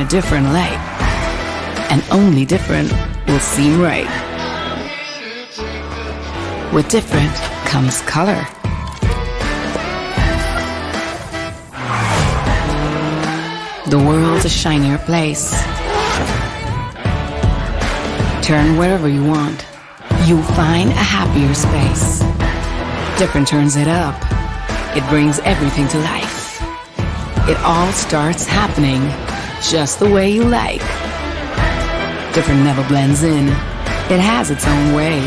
different light, and only different will seem right. With different comes color. The world's a shinier place. Turn wherever you want. You'll find a happier space. Different turns it up. It brings everything to life. It all starts happening just the way you like. Different never blends in. It has its own way.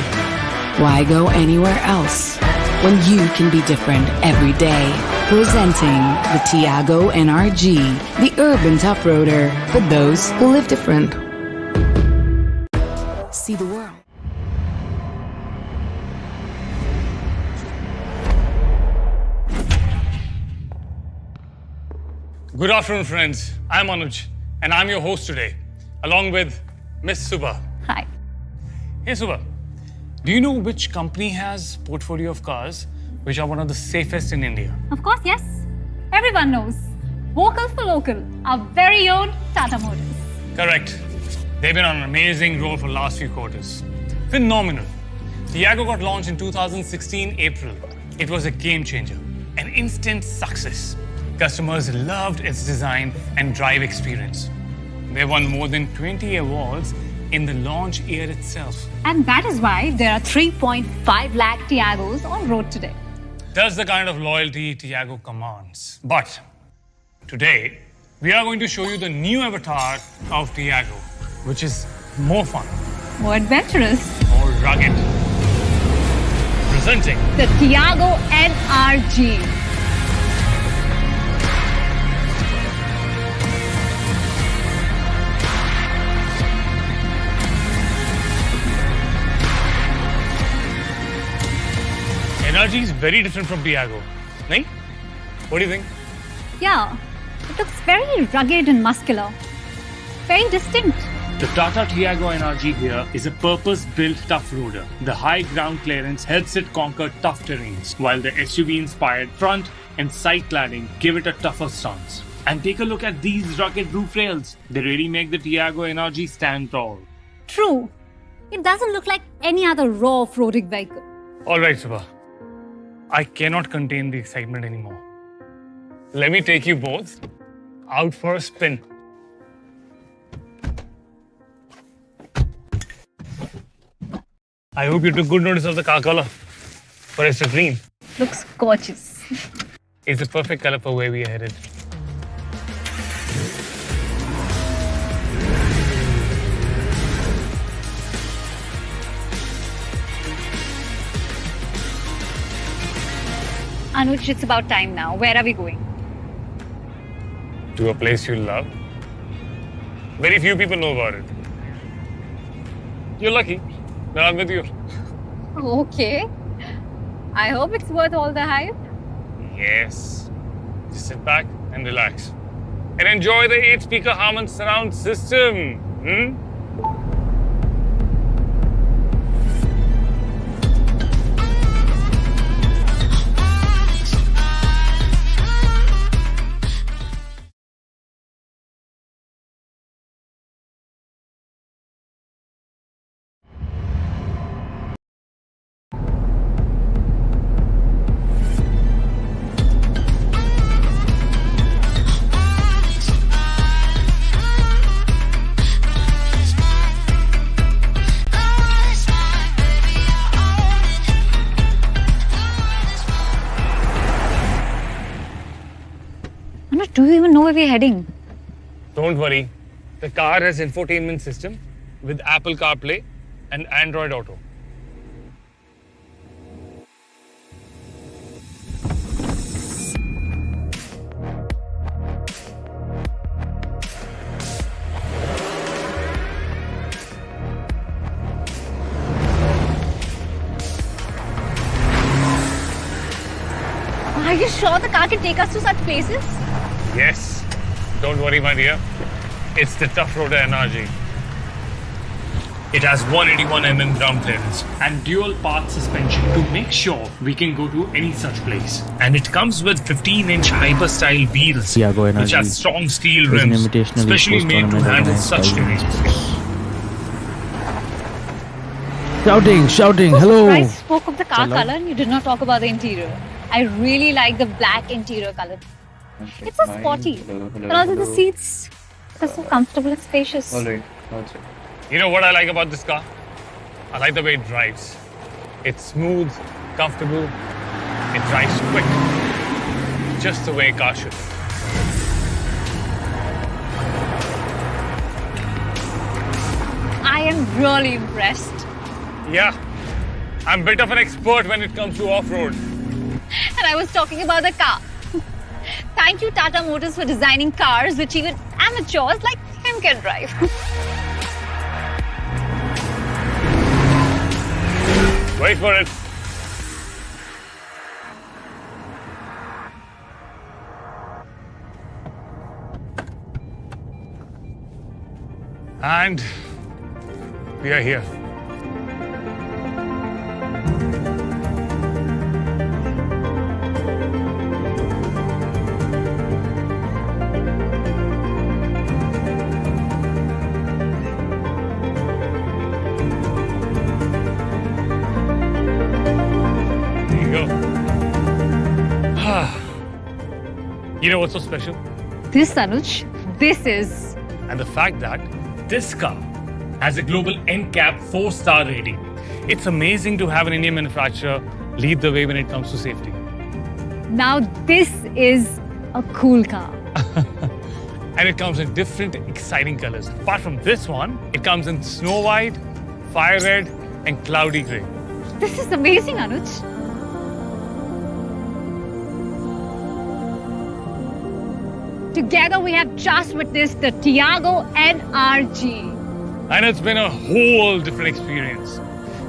Why go anywhere else when you can be different every day? Presenting the Tiago NRG, the urban tough roader for those who live different. See the world. Good afternoon, friends. I'm Anuj, and I'm your host today, along with Miss Subha. Hi. Hey, Subha. Do you know which company has portfolio of cars which are one of the safest in India? Of course, yes. Everyone knows. Vocal for local, our very own Tata Motors. Correct. They've been on an amazing roll for the last few quarters. Phenomenal. Tiago got launched in 2016 April. It was a game changer, an instant success. Customers loved its design and drive experience. They won more than 20 awards in the launch year itself. And that is why there are 3.5 lakh Tiagos on road today. That's the kind of loyalty Tiago commands. But today, we are going to show you the new avatar of Tiago, which is more fun, More adventurous. more rugged. Presenting The Tiago NRG. NRG is very different from Tiago. Nahin? What do you think? Yeah, it looks very rugged and muscular. Very distinct. The Tata Tiago NRG here is a purpose-built tough roader. The high ground clearance helps it conquer tough terrains, while the SUV-inspired front and side cladding give it a tougher stance. And take a look at these rugged roof rails. They really make the Tiago NRG stand tall. True. It doesn't look like any other raw off-roading vehicle. All right, Subha. I cannot contain the excitement anymore. Let me take you both out for a spin. I hope you took good notice of the car color. For extra green. Looks gorgeous. It's the perfect color for where we are headed. Anuj, it's about time now. Where are we going? To a place you love. Very few people know about it. You're lucky that I'm with you. Okay. I hope it's worth all the hype. Yes. Just sit back and relax. And enjoy the 8-speaker Harman surround system. Anuj, do you even know where we're heading? Don't worry. The car has infotainment system with Apple Carplay and Android Auto. Are you sure the car can take us to such places? Yes. Don't worry, my dear. It's the tough roader NRG. It has 181 mm ground clearance, and dual path suspension to make sure we can go to any such place. and it comes with 15-inch hyper-style wheels, Tiago NRG which has strong steel is an rims, invitational specially esports made to tournament handle organized such by Yuvin terrain. Shouting, So hello! surprised you spoke of the car Hello. color and you did not talk about the interior. I really like the black interior color. It's so sporty, but also the seats are so comfortable and spacious. Alright. You know what I like about this car? I like the way it drives. It's smooth, comfortable, it drives quick. Just the way a car should. I am really impressed. Yeah, I'm a bit of an expert when it comes to off-road. And I was talking about the car. Thank you, Tata Motors, for designing cars which even amateurs like him can drive. Wait for it. And we are here. There you go. You know what's so special? This, Anuj, this is. And the fact that this car has a global NCAP 4-star rating. It's amazing to have an Indian manufacturer lead the way when it comes to safety. Now, this is a cool car. And it comes in different exciting colors. Apart from this one, it comes in snow white, fire red, and cloudy grey. This is amazing, Anuj. Together, we have just witnessed the Tiago NRG. And it's been a whole different experience.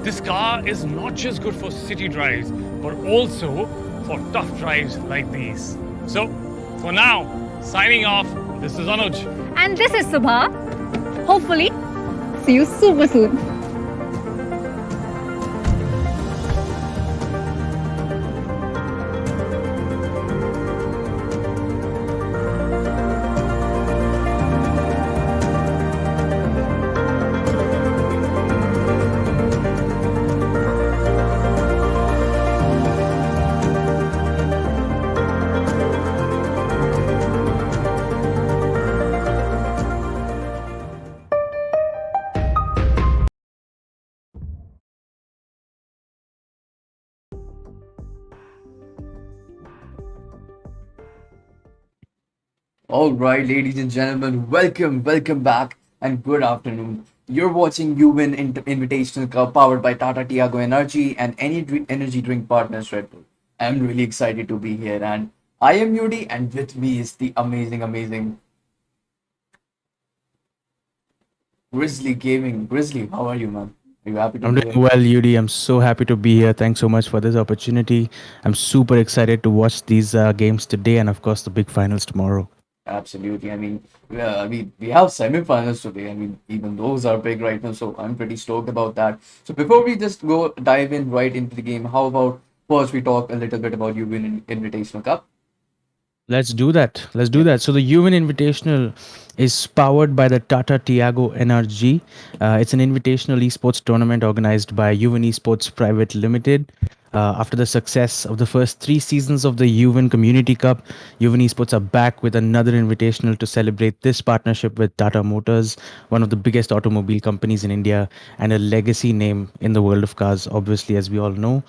This car is not just good for city drives, but also for tough drives like these. So, for now, signing off, this is Anuj. And this is Subha. Hopefully, see you super soon. Alright, ladies and gentlemen, welcome back, and good afternoon. You're watching Yuvin Invitational Cup powered by Tata Tiago NRG and energy drink partners Red Bull. I'm really excited to be here, and I am Yudi, and with me is the amazing Grizzly Gaming. Grizzly, how are you, man? Are you happy to I'm be doing here? well, Yudi. I'm so happy to be here. Thanks so much for this opportunity. I'm super excited to watch these games today and, of course, the big finals tomorrow. Absolutely. We have semi-finals today. I mean, even those are big right now, so I'm pretty stoked about that. So before we just go dive in right into the game, how about first we talk a little bit about Yuvin Invitational Cup? Let's do that. Let's do that. So the Yuvin Invitational is powered by the Tata Tiago NRG. It's an invitational esports tournament organized by Yuvin Esports Pvt Limited. After the success of the first 3 seasons of the Yuvin Community Cup, Yuvin Esports are back with another invitational to celebrate this partnership with Tata Motors, one of the biggest automobile companies in India and a legacy name in the world of cars, obviously, as we all know.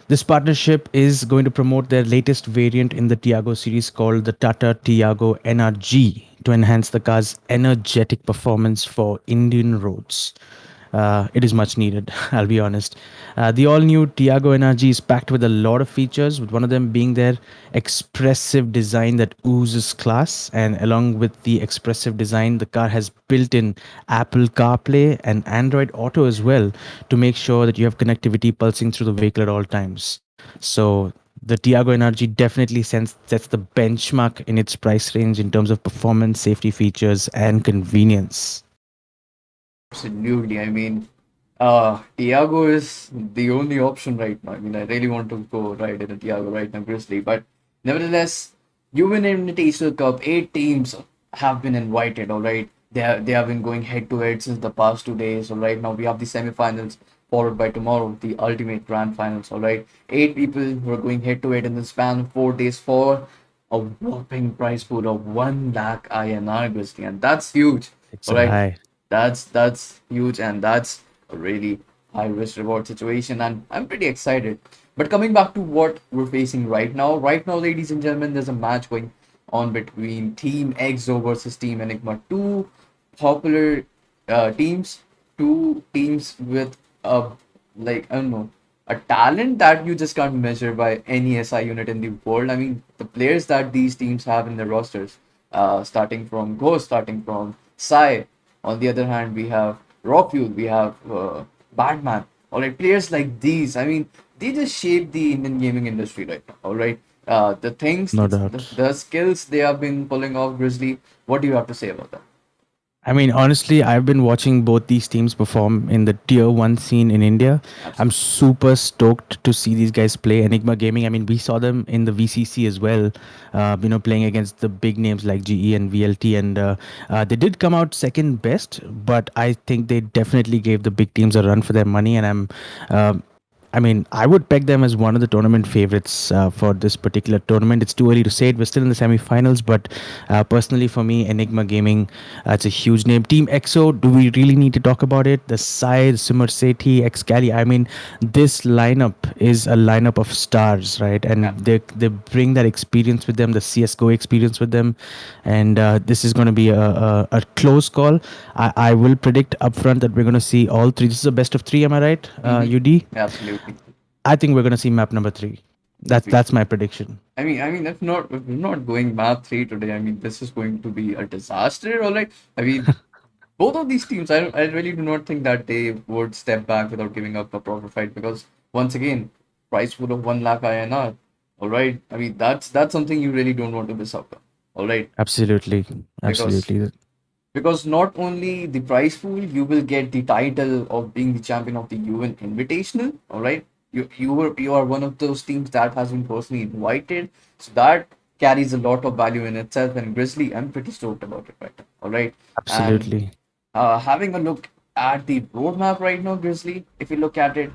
This partnership is going to promote their latest variant in the Tiago series called the Tata Tiago NRG to enhance the car's energetic performance for Indian roads. It is much needed, I'll be honest. The all new Tiago NRG is packed with a lot of features, with one of them being their expressive design that oozes class. And along with the expressive design, the car has built in Apple CarPlay and Android Auto as well to make sure that you have connectivity pulsing through the vehicle at all times. So the Tiago NRG definitely sets the benchmark in its price range in terms of performance, safety features, and convenience. Absolutely. I mean, Tiago is the only option right now. I mean, I really want to go ride in a Tiago right now, Grizzly. But nevertheless, Yuvin Invitational Cup, 8 teams have been invited, all right? They have been going head to head since the past 2 days. All right, now we have the semifinals, followed by tomorrow, the ultimate grand finals, all right? 8 people who are going head to head in the span of 4 days for a whopping prize pool of 1 lakh INR, Grizzly. And that's huge, It's all a right? high. That's huge, and that's a really high risk reward situation, and I'm pretty excited. But coming back to what we're facing right now, ladies and gentlemen, there's a match going on between Team EXO versus Team Enigma. Two popular teams, two teams with a, like, I don't know, a talent that you just can't measure by any SI unit in the world. I mean, the players that these teams have in their rosters, starting from Ghost, starting from Sai. On the other hand, we have Raw Fuel, we have Batman. All right, players like these, I mean, they just shape the Indian gaming industry right now. All right, the things, No doubt. the skills they have been pulling off, Grizzly. What do you have to say about that? I mean, honestly, I've been watching both these teams perform in the tier one scene in India. I'm Absolutely. super stoked to see these guys play Enigma Gaming. I mean, we saw them in the VCC as well, playing against the big names like GE and VLT. And they did come out second best, but I think they definitely gave the big teams a run for their money. And I mean, I would peg them as one of the tournament favorites for this particular tournament. It's too early to say it. We're still in the semi-finals, but personally for me, Enigma Gaming, it's a huge name. Team EXO, do we really need to talk about it? The Sai, Simar Sethi, Excali. I mean, this lineup is a lineup of stars, right? And Yeah. they bring that experience with them, the CS:GO experience with them, and this is going to be a close call. I will predict upfront that we're going to see all three. This is a best of three, am I right, Mm-hmm. UD? Absolutely. I think we're gonna see map number three. That's my prediction. I mean, if we're not going map three today, I mean, this is going to be a disaster. All right. I mean, both of these teams, I really do not think that they would step back without giving up a proper fight because once again, price pool of 1 lakh INR. All right. I mean, that's something you really don't want to miss out on. All right. Absolutely, Because absolutely. because not only the prize pool, you will get the title of being the champion of the UN Invitational. All right, you are one of those teams that has been personally invited, so that carries a lot of value in itself. And Grizzly, I'm pretty stoked about it right now. All right, and Absolutely. having a look at the roadmap right now, Grizzly, if you look at it,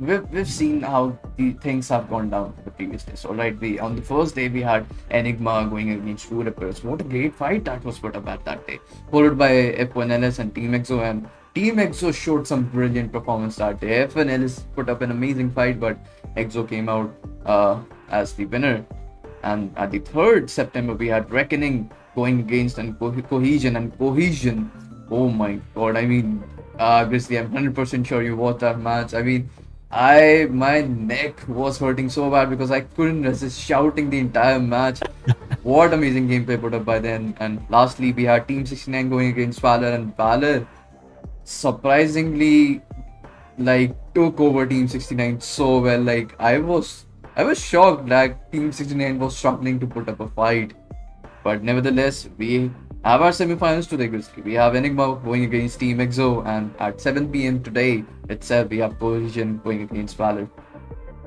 we've seen how the things have gone down the previous days. All right, we on the first day we had Enigma going against True Rippers. What a great fight that was put up at that day, followed by F1LS and Team EXO. And Team EXO showed some brilliant performance that day. F1LS put up an amazing fight, but EXO came out as the winner. And at the 3rd September, we had Reckoning going against and Cohesion. And Cohesion, oh my god! I mean, Grizzly, I'm 100% sure you watched that match. I mean, my neck was hurting so bad because I couldn't resist shouting the entire match. What amazing gameplay put up by then. And lastly, we had Team 69 going against Valor, and Valor surprisingly like took over Team 69 so well. Like I was shocked that Team 69 was struggling to put up a fight. But nevertheless, we have our semifinals today, Grizzly. We have Enigma going against Team EXO, and at 7 p.m. today itself, we have Cohesion going against Valor.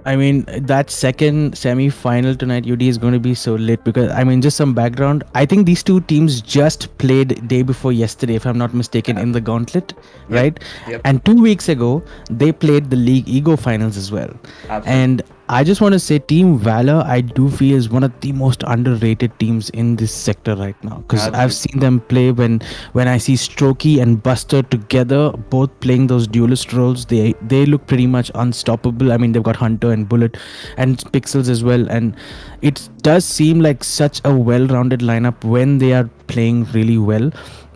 I mean, that second semi-final tonight, UD is going to be so lit because I mean, just some background. I think these two teams just played day before yesterday, if I'm not mistaken, Yeah. in the Gauntlet, Yep. right? Yep. And 2 weeks ago, they played the League Ego finals as well. Absolutely. And I just want to say, Team Valor, I do feel is one of the most underrated teams in this sector right now because I've Absolutely. seen them play when I see Strokey and Buster together, both playing those duelist roles. They look pretty much unstoppable. I mean, they've got Hunter and Bullet and Pixels as well, and it does seem like such a well-rounded lineup when they are playing really well.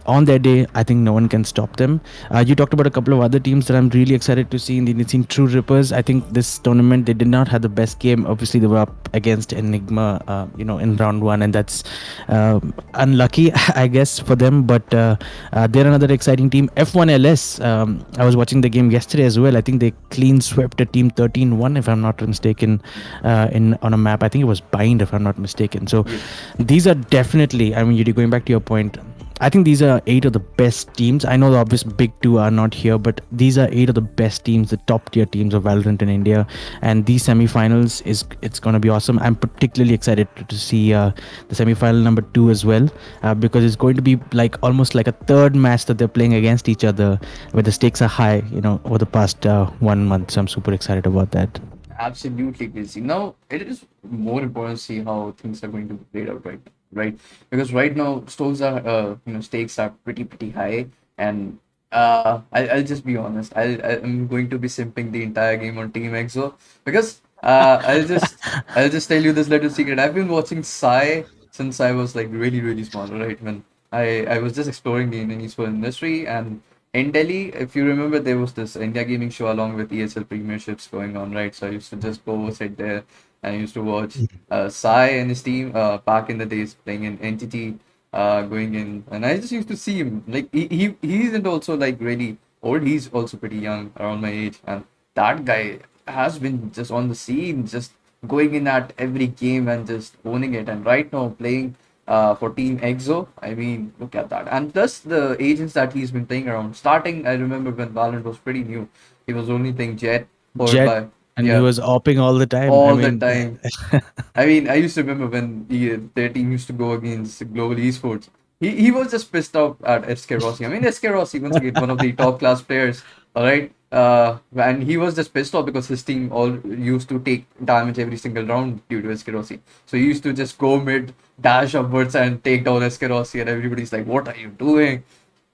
On their day, I think no one can stop them. You talked about a couple of other teams that I'm really excited to see in the Indian scene. True Rippers. I think this tournament they did not have the best game. Obviously, they were up against Enigma, in round one, and that's unlucky, I guess, for them. But they're another exciting team. F1LS. I was watching the game yesterday as well. I think they clean swept a team 13-1, if I'm not mistaken, in on a map. I think it was Bind, if I'm not mistaken. So Yep. these are definitely. I mean, you're going back to your point. I think these are eight of the best teams. I know the obvious big two are not here, but these are eight of the best teams, the top tier teams of Valorant in India. And these semifinals it's gonna be awesome. I'm particularly excited to see the semifinal number two as well, because it's going to be like almost like a third match that they're playing against each other, where the stakes are high. Over the past 1 month. So I'm super excited about that. Absolutely busy. Now it is more important to see how things are going to be played out right? Because right now stakes are stakes are pretty high, and I'll just be honest. I'm going to be simping the entire game on Team EXO because I'll just tell you this little secret. I've been watching Psy since I was like really small, right? When I was just exploring the Indian esports industry, and in Delhi, if you remember, there was this India gaming show along with ESL premierships going on, right? So I used to just go sit there and I used to watch Sai and his team back in the days playing in NTT, going in, and I just used to see him. Like he isn't also like really old. He's also pretty young, around my age, and that guy has been just on the scene, just going in at every game and just owning it. And right now playing for Team EXO. I mean, look at that. And plus the agents that he's been playing around. Starting, I remember when Valorant was pretty new, he was only playing Jet, followed Jet, by, and he yeah, was opping all the time. I all the mean, time. I mean, I used to remember when their team used to go against Global Esports. He was just pissed off at SK Rossi. I mean, SK Rossi, once again, one of the top class players, all right? And he was just pissed off because his team all used to take damage every single round due to SK Rossi. So he used to just go mid, dash upwards, and take down SK Rossi, and everybody's like, "What are you doing?"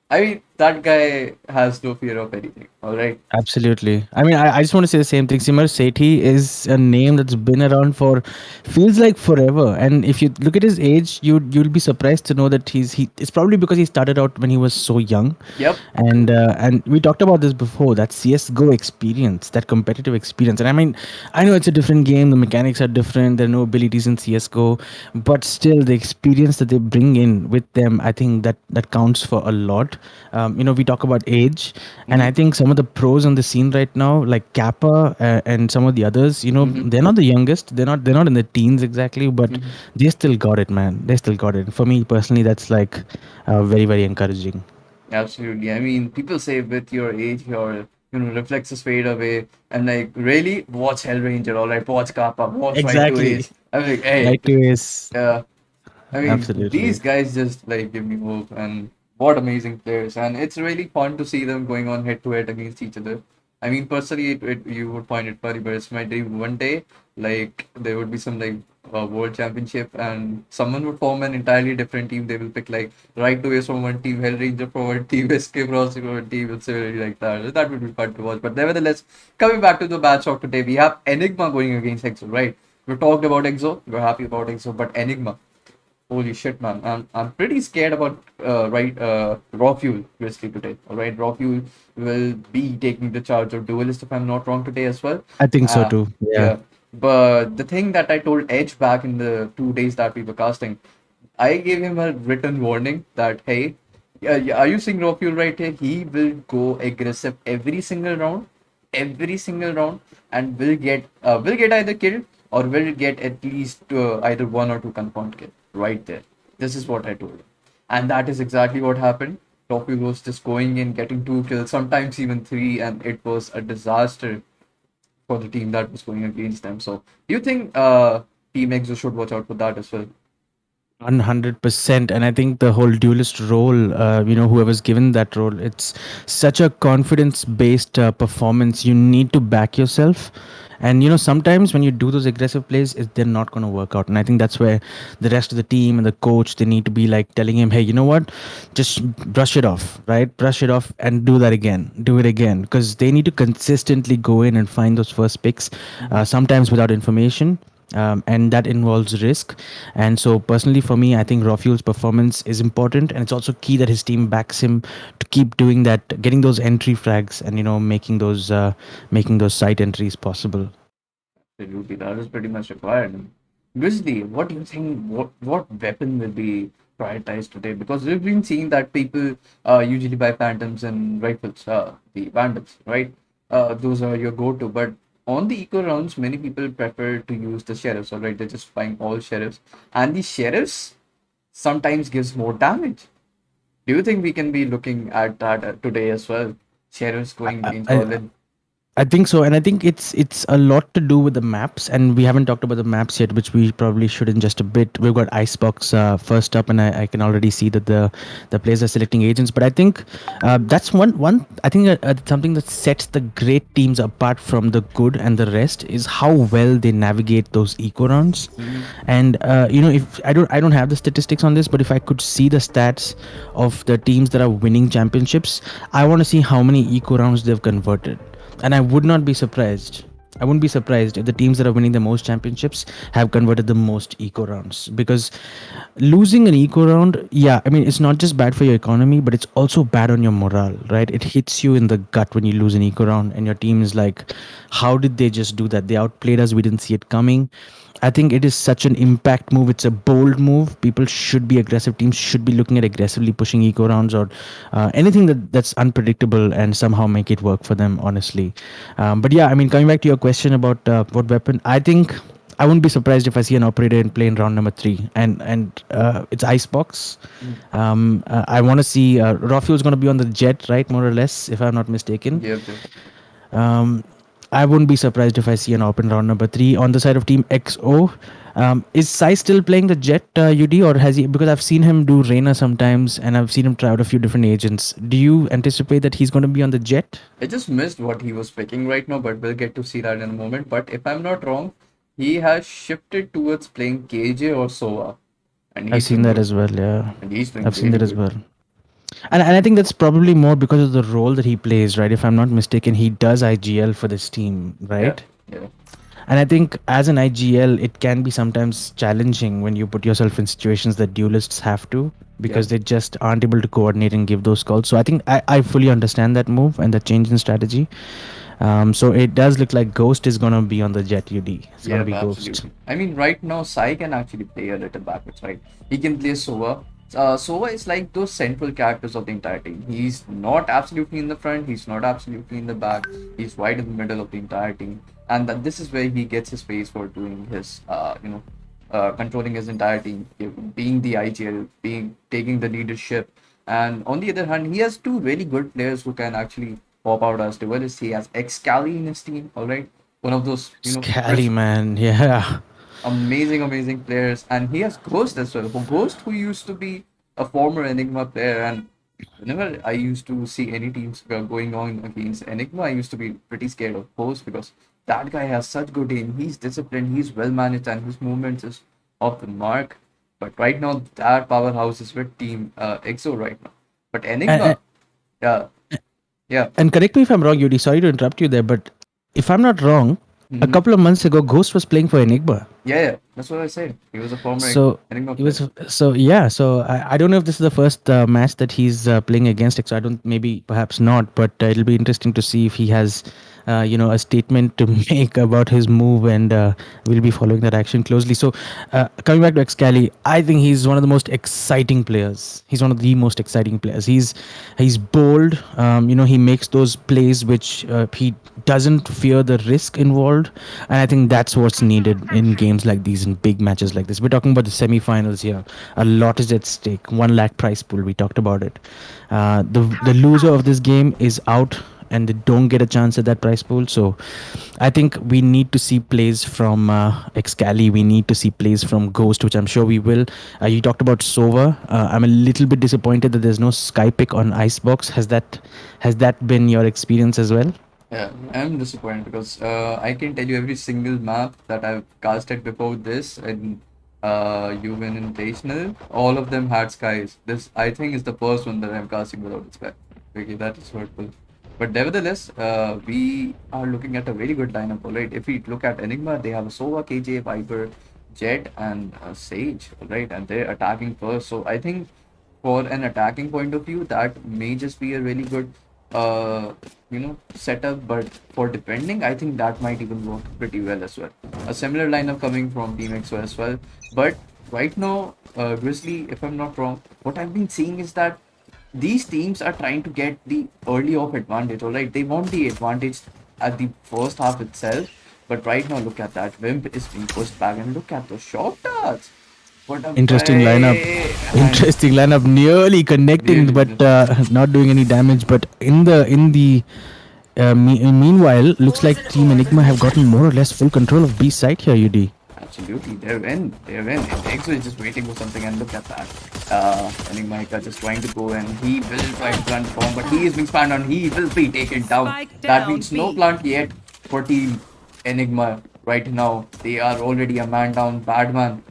I mean, that guy has no fear of anything, all right? absolutely. I mean, I just want to say the same thing. Simar Sethi is a name that's been around for feels like forever. And if you look at his age, you'll be surprised to know that it's probably because he started out when he was so young. Yep. And we talked about this before, that CS:GO experience, that competitive experience. And I mean, I know it's a different game, the mechanics are different, there are no abilities in CS:GO, but still the experience that they bring in with them, I think that counts for a lot. We talk about age, and I Mm-hmm. think some of the pros on the scene right now, like Kappa and some of the others, Mm-hmm. they're not the youngest, they're not in the teens exactly, but Mm-hmm. they still got it, man. They still got it. For me personally, that's like very encouraging. Absolutely. I mean, people say with your age, your reflexes fade away, and like really watch Hellranger, all right, watch Kappa, watch Right to Exactly. Age. I'm like, hey, Right to is uh, I mean, absolutely. these guys just like give me hope, and what amazing players, and it's really fun to see them going on head to head against each other. I mean, personally, you would find it funny, but it's my dream one day, like there would be some like world championship, and someone would form an entirely different team. They will pick like Right to Ace from one team, Hellranger from one team, Escape Ross from one team, it's really like that. That would be fun to watch. But nevertheless, coming back to the match of today, we have Enigma going against EXO, right? We talked about EXO, we're happy about EXO, but Enigma. Holy shit, man! I'm pretty scared about Raw Fuel Grizzly today. All right, Raw Fuel will be taking the charge of Duelist if I'm not wrong today as well. I think so Uh, too. Yeah. yeah. But the thing that I told Edge back in the 2 days that we were casting, I gave him a written warning that hey, yeah, are you seeing Raw Fuel right here? He will go aggressive every single round, and will get either killed or will get at least either one or two confirmed kill right there. This is what I told him, and that is exactly what happened. Topi was just going in, getting two kills, sometimes even three, and it was a disaster for the team that was going against them. So, do you think Team Exo should watch out for that as well? 100%. And I think the whole duelist role, whoever's given that role, it's such a confidence based performance. You need to back yourself. And sometimes when you do those aggressive plays, they're not going to work out. And I think that's where the rest of the team and the coach, they need to be like telling him, hey, you know what, just brush it off, right? Brush it off and do that again, do it again, because they need to consistently go in and find those first picks, sometimes without information, and that involves risk. And so, personally, for me, I think Rafuel's performance is important, and it's also key that his team backs him to keep doing that, getting those entry frags, and making those site entries possible. Absolutely, that is pretty much required. Grizzly, what do you think? What weapon will be prioritized today? Because we've been seeing that people usually buy phantoms and rifles, the bandits, right? Those are your go-to. But on the eco rounds, many people prefer to use the sheriffs. All right, they're just buying all sheriffs, and the sheriffs sometimes gives more damage. Do you think we can be looking at that today as well? Sheriff's going against I, Berlin. I think so, and I think it's a lot to do with the maps, and we haven't talked about the maps yet, which we probably should in just a bit. We've got Icebox first up, and I can already see that the players are selecting agents. But I think that's one. I think something that sets the great teams apart from the good and the rest is how well they navigate those eco rounds. Mhm. And if I don't have the statistics on this, but if I could see the stats of the teams that are winning championships, I want to see how many eco rounds they've converted, and I would not be surprised. I wouldn't be surprised if the teams that are winning the most championships have converted the most eco rounds, because losing an eco round, yeah, I mean, it's not just bad for your economy, but it's also bad on your morale, right? It hits you in the gut when you lose an eco round and your team is like, how did they just do that? They outplayed us, we didn't see it coming. I think it is such an impact move. It's a bold move. People should be aggressive. Teams should be looking at aggressively pushing eco rounds, or anything that's unpredictable, and somehow make it work for them. Honestly, but yeah, I mean, coming back to your question about what weapon, I think I wouldn't be surprised if I see an operator in play in round number 3, and it's Icebox. Mm. I want to see Rafiel's going to be on the jet, right, more or less, if I'm not mistaken. Yep, yep. Um, I wouldn't be surprised if I see an open round number 3 on the side of Team XO. Is Sai still playing the Jet, UD, or has he? Because I've seen him do Reina sometimes, and I've seen him try out a few different agents. Do you anticipate that he's going to be on the Jet? I just missed what he was picking right now, but we'll get to see that in a moment. But if I'm not wrong, he has shifted towards playing KJ or Sova, and I've he's seen doing that good. as well. Yeah, And he's doing I've seen really that as good. well. And I think that's probably more because of the role that he plays, right? If I'm not mistaken, he does IGL for this team, Yeah, right? yeah. And I think as an IGL, it can be sometimes challenging when you put yourself in situations that duelists have to, Yeah. because they just aren't able to coordinate and give those calls. So I think I fully understand that move and the change in strategy. So it does look like Ghost is going to be on the Jet UD. It's going to Yep, be Ghost. absolutely. I mean, right now, Sai can actually play a little backwards, right? He can play Sova. Sova is like those central characters of the entire team. He's not absolutely in the front, he's not absolutely in the back, he's right in the middle of the entire team. And that this is where he gets his space for doing his, controlling his entire team, being the IGL, being taking the leadership. And on the other hand, he has two really good players who can actually pop out as duelists. He has Excali in his team, all right? One of those, Scally, man. Yeah. amazing players, and he has Ghost as well. Ghost, who used to be a former Enigma player, and whenever I used to see any teams going on against Enigma, I used to be pretty scared of Ghost because that guy has such good aim. He's disciplined, he's well managed, and his movements is off the mark. But right now, that powerhouse is with Team EXO right now. But And, Enigma, yeah, yeah. and correct me if I'm wrong, UD. Sorry to interrupt you there, but if I'm not wrong, a Mhm. couple of months ago, Ghost was playing for Enigma. Yeah, that's what I said. He was a former So Enigma he player. was so yeah. So I don't know if this is the first match that he's playing against it. So I don't, maybe perhaps not, but it'll be interesting to see if he has a statement to make about his move, and we'll be following that action closely. So coming back to Excali, I think he's one of the most exciting players. He's one of the most exciting players. He's bold. He makes those plays which he doesn't fear the risk involved, and I think that's what's needed in games like these, in big matches like this. We're talking about the semi-finals here. A lot is at stake. 1 lakh prize pool. We talked about it. The loser of this game is out, and they don't get a chance at that prize pool. So I think we need to see plays from Excali. We need to see plays from Ghost, which I'm sure we will. You talked about Sova. I'm a little bit disappointed that there's no Sky pick on Icebox. Has that been your experience as well? Yeah, I'm disappointed because I can tell you every single map that I've casted before this in Yuvin Invitational, all of them had skies. This, I think, is the first one that I'm casting without a sky. Okay, that is hurtful. But nevertheless, we are looking at a very good lineup, alright? If we look at Enigma, they have a Sova, KJ, Viper, Jet, and Sage, alright? And they're attacking first. So I think for an attacking point of view, that may just be a really good setup, but for defending, I think that might even work pretty well as well. A similar lineup coming from Team EXO as well. But right now, Grizzly, if I'm not wrong, what I've been seeing is that these teams are trying to get the early off advantage, alright? They want the advantage at the first half itself. But right now, look at that. Wimp is being pushed back, and look at the shot darts. What a Interesting lineup. play. Interesting lineup. Nearly connecting, Really but good. not doing any damage. But meanwhile, looks like Team Enigma have gotten more or less full control of B side here. UD. Absolutely, they're in. They're in. And Exo is just waiting for something, and look at that. Enigma just trying to go, and he will try to transform, but he is being spanned on. He will be taken down. That means no plant yet for Team Enigma right now. They are already a man down. Badman.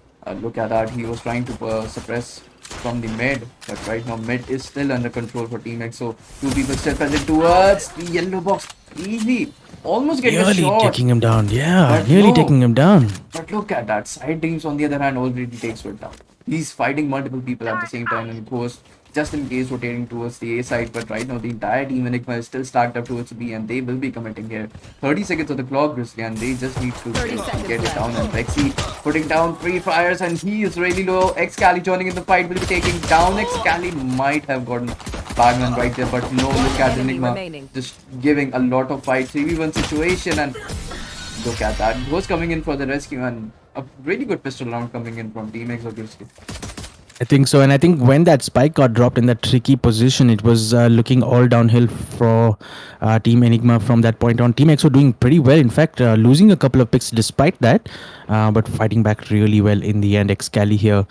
Look at that. He was trying to suppress from the mid, but right now mid is still under control for Team Exo. Two people still present towards the yellow box. Easy. Almost getting a Nearly shot. taking him down. Yeah, But nearly no. taking him down. But look at that. Side teams, on the other hand, already takes it down. He's fighting multiple people at the same time and goes just in case rotating towards the A side. But right now, the entire team Enigma is still stacked up towards B, and they will be committing here. 30 seconds of the clock, Grizzly, and they just need to get it down. And Rexy putting down 3 fires, and he is really low. X-Cali joining in the fight will be taking down. X-Cali might have gotten Bagman right there, but no, look at Enigma just giving a lot of fight. 3v1 situation, and look at that. Ghost coming in for the rescue, and a really good pistol round coming in from Team X, obviously. I think so, and I think when that spike got dropped in that tricky position, it was looking all downhill for Team Enigma from that point on. Team EXO doing pretty well, in fact, losing a couple of picks despite that, but fighting back really well in the end. Excali here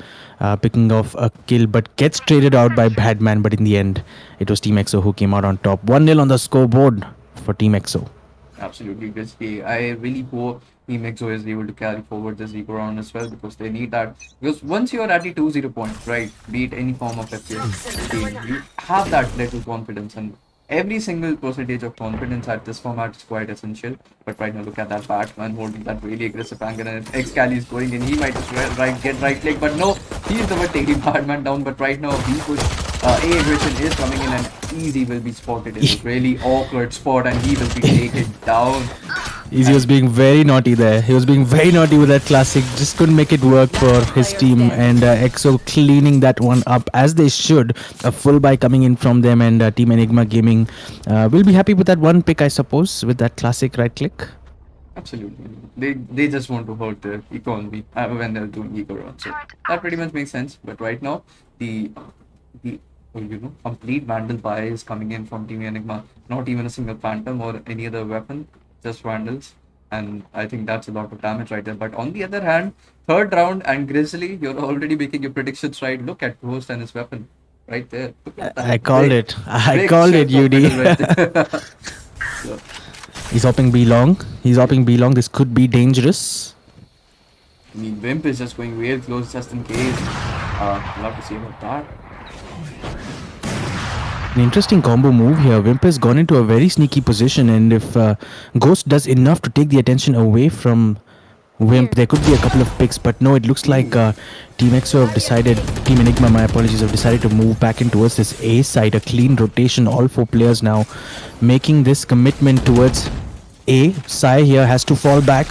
picking off a kill, but gets traded out by Badman, but in the end, it was Team EXO who came out on top. 1-0 on the scoreboard for Team EXO. Absolutely, Grizzly. I really hope Team Exo is able to carry forward this eco round as well, because they need that. Because once you are at the 2-0 point, right, be it any form of FPS game, you have that little confidence, and every single percentage of confidence at this format is quite essential. But right now, look at that Batman holding that really aggressive angle, and if X-Cali is going in, he might just get right click, but no, he is the one taking Batman down. But right now, B push, A aggression is coming in, and Easy will be spotted in a really awkward spot, and he will be taken down. Easy was being very naughty there. He was being very naughty with that classic. Just couldn't make it work for his team. And EXO cleaning that one up as they should. A full buy coming in from them, and Team Enigma Gaming will be happy with that one pick, I suppose, with that classic right click. Absolutely. They just want to hurt the economy when they're doing eco runs. So that pretty much makes sense. But right now, the complete Vandal buy is coming in from Team Enigma. Not even a single Phantom or any other weapon, just Vandals. And I think that's a lot of damage right there. But on the other hand, third round and Grizzly, you're already making your predictions right. Look at Ghost and his weapon right there. Look at that. I called it. I big called it, chunk of UD. metal right there. So, He's hopping B long. He's hopping B long. This could be dangerous. I mean, Wimp is just going real close just in case. Love to see about that. An interesting combo move here. Wimp has gone into a very sneaky position, and if Ghost does enough to take the attention away from Wimp, there could be a couple of picks, but no, it looks like Team EXO have decided, Team Enigma, my apologies, have decided to move back in towards this A side. A clean rotation, all 4 players now making this commitment towards A. Sai here has to fall back.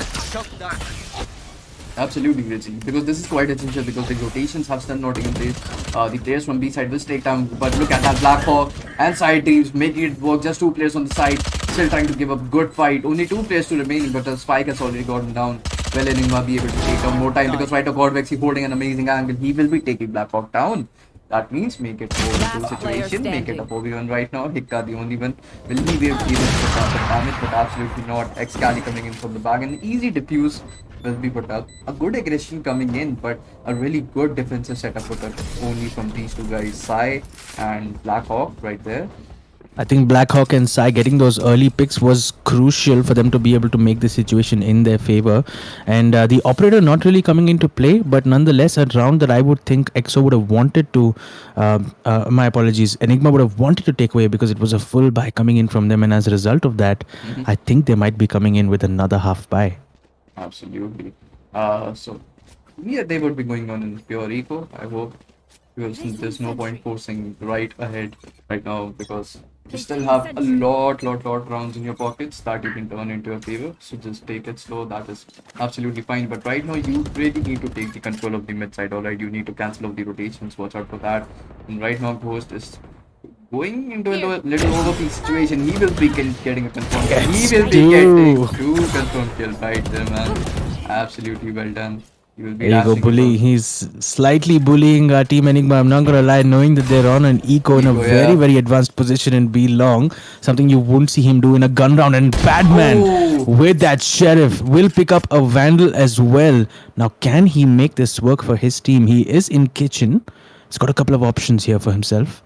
Absolutely, Grizzly, because this is quite essential, because the rotations have still not taken place. The players from B side will take time, but look at that Blackhawk and side teams making it work. Just 2 players on the side, still trying to give a good fight. Only 2 players to remaining, but the spike has already gotten down. Will Enigma be able to take down more time, because right now Godvex is holding an amazing angle. He will be taking Blackhawk down. That means make it 4v2 situation, make it a 4v1 right now. Hikka the only one. Will he be able to put down some damage? But absolutely not. X-Cali coming in from the back, and easy diffuse will be put up. A good aggression coming in, but a really good defensive setup put up only from these 2 guys, Sai and Blackhawk right there. I think Blackhawk and Sai getting those early picks was crucial for them to be able to make the situation in their favor. And the operator not really coming into play, but nonetheless a round that I would think EXO would have wanted to, my apologies, Enigma would have wanted to take away, because it was a full buy coming in from them, and as a result of that, I think they might be coming in with another half buy. Absolutely. So yeah, they would be going on in pure eco, I hope, because there's no point forcing right ahead right now, because you still have a lot rounds in your pockets that you can turn into a favor. So just take it slow. That is absolutely fine. But right now, you really need to take the control of the mid side. Alright, you need to cancel out the rotations. Watch out for that. And right now, Ghost is going into a little overpeak situation. He will be getting a confirmed kill. He will be getting 2 confirmed kills right there, man. Absolutely well done. He will be There you go, dashing bully. across. He's slightly bullying Team Enigma. I'm not gonna lie, knowing that they're on an eco in a Eco, very, yeah. very advanced position in B long, something you won't see him do in a gun round. And Badman Oh, with that sheriff will pick up a vandal as well. Now, can he make this work for his team? He is in kitchen. He's got a couple of options here for himself.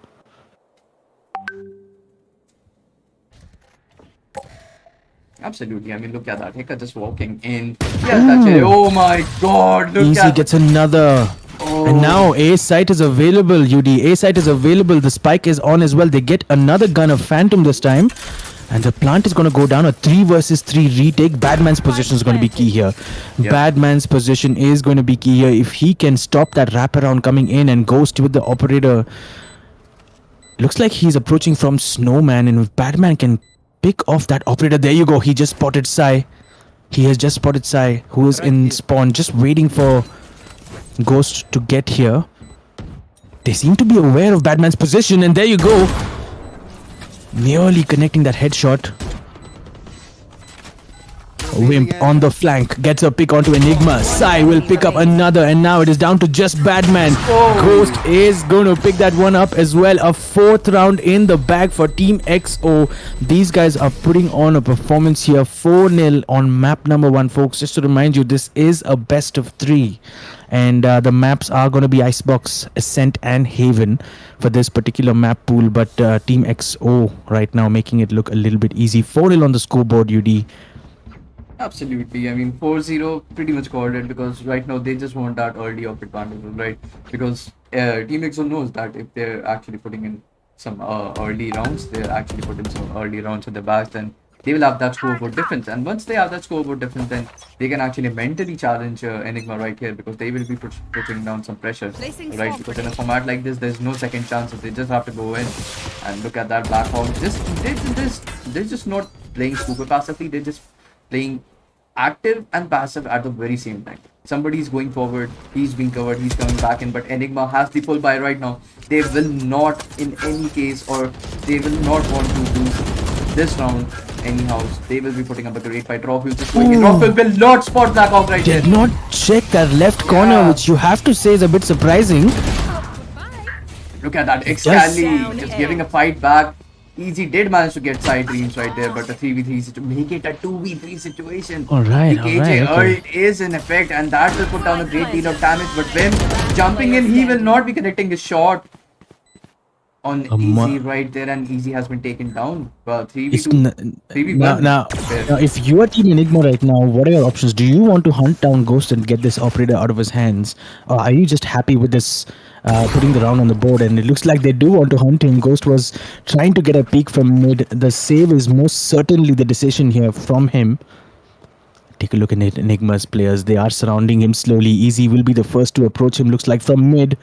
absolutely. I mean, look at that. Heka just walking in. Yeah, that's it. Oh my god, look Easy at gets another. And now A site is available, UD. A site is available. The spike is on as well. They get another gun of Phantom this time. And the plant is going to go down. A 3 versus 3 retake. Badman's position is going to be key here. Yep. Badman's position is going to be key here. If he can stop that wraparound coming in and ghost with the operator. Looks like he's approaching from Snowman. And if Badman can pick off that operator. There you go. He just spotted Sai. He has just spotted Sai, who is in spawn. Just waiting for Ghost to get here. They seem to be aware of Badman's position, and there you go. Nearly connecting that headshot. Wimp on the flank gets a pick onto Enigma. Sai will pick up another, and now it is down to just Badman. Ghost is going to pick that one up as well. A 4th round in the bag for Team XO. These guys are putting on a performance here. 4-0 on map number 1, folks. Just to remind you, this is a best of 3. And the maps are going to be Icebox, Ascent and Haven for this particular map pool. But Team XO right now making it look a little bit easy. 4-0 on the scoreboard, UD. absolutely. I mean, 4-0 pretty much called it because right now they just want that early up advantage, right? Because Team XO knows that if they're actually putting in some early rounds, they're actually putting some early rounds in the back, then they will have that scoreboard difference. And once they have that scoreboard difference, then they can actually mentally challenge Enigma right here because they will be putting down some pressure, right? Because in a format like this, there's no second chances. They just have to go in and look at that black hole. They're just not playing super passively. They're just playing active and passive at the very same time. Somebody's going forward, he's being covered, he's coming back in, but Enigma has the full buy right now. They will not in any case, or they will not want to lose this round anyhow. They will be putting up a great fight. Rockville just going in. Rockville will not spot Black Hawk right here. Did not check that left corner, which you have to say is a bit surprising. Look at that, Excali just giving a fight back. Easy did manage to get side dreams right there, but a 3v3 to make it a 2v3 situation. Alright, The KJ ult is in effect, and that will put down a great deal of damage. But when jumping in, he will not be connecting his shot on Easy right there, and Easy has been taken down. Well, 3v2. 3v1. Now, if you are Team Enigma right now, what are your options? Do you want to hunt down Ghost and get this operator out of his hands? Or are you just happy with this putting the round on the board? And it looks like they do want to hunt him. Ghost was trying to get a peek from mid. The save is most certainly the decision here from him. Take a look at Enigma's players. They are surrounding him slowly. Easy will be the first to approach him. Looks like from mid.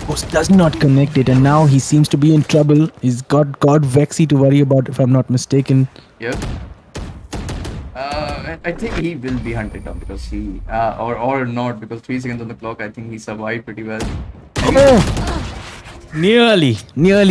Ghost does not connect it, and now he seems to be in trouble. He's got God Vexy to worry about, if I'm not mistaken. Yep. I think he will be hunted down because he, or not, because 3 seconds on the clock. I think he survived pretty well. Nearly.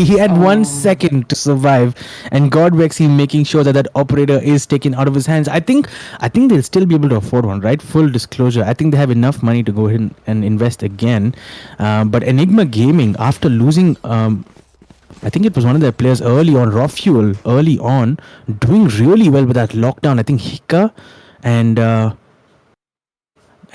He had 1 second to survive, and God Vexy making sure that that operator is taken out of his hands. I think they'll still be able to afford one, right? Full disclosure. I think they have enough money to go ahead and invest again. But Enigma Gaming, after losing, I think it was one of their players early on, Raw Fuel, early on, doing really well with that lockdown. I think Hika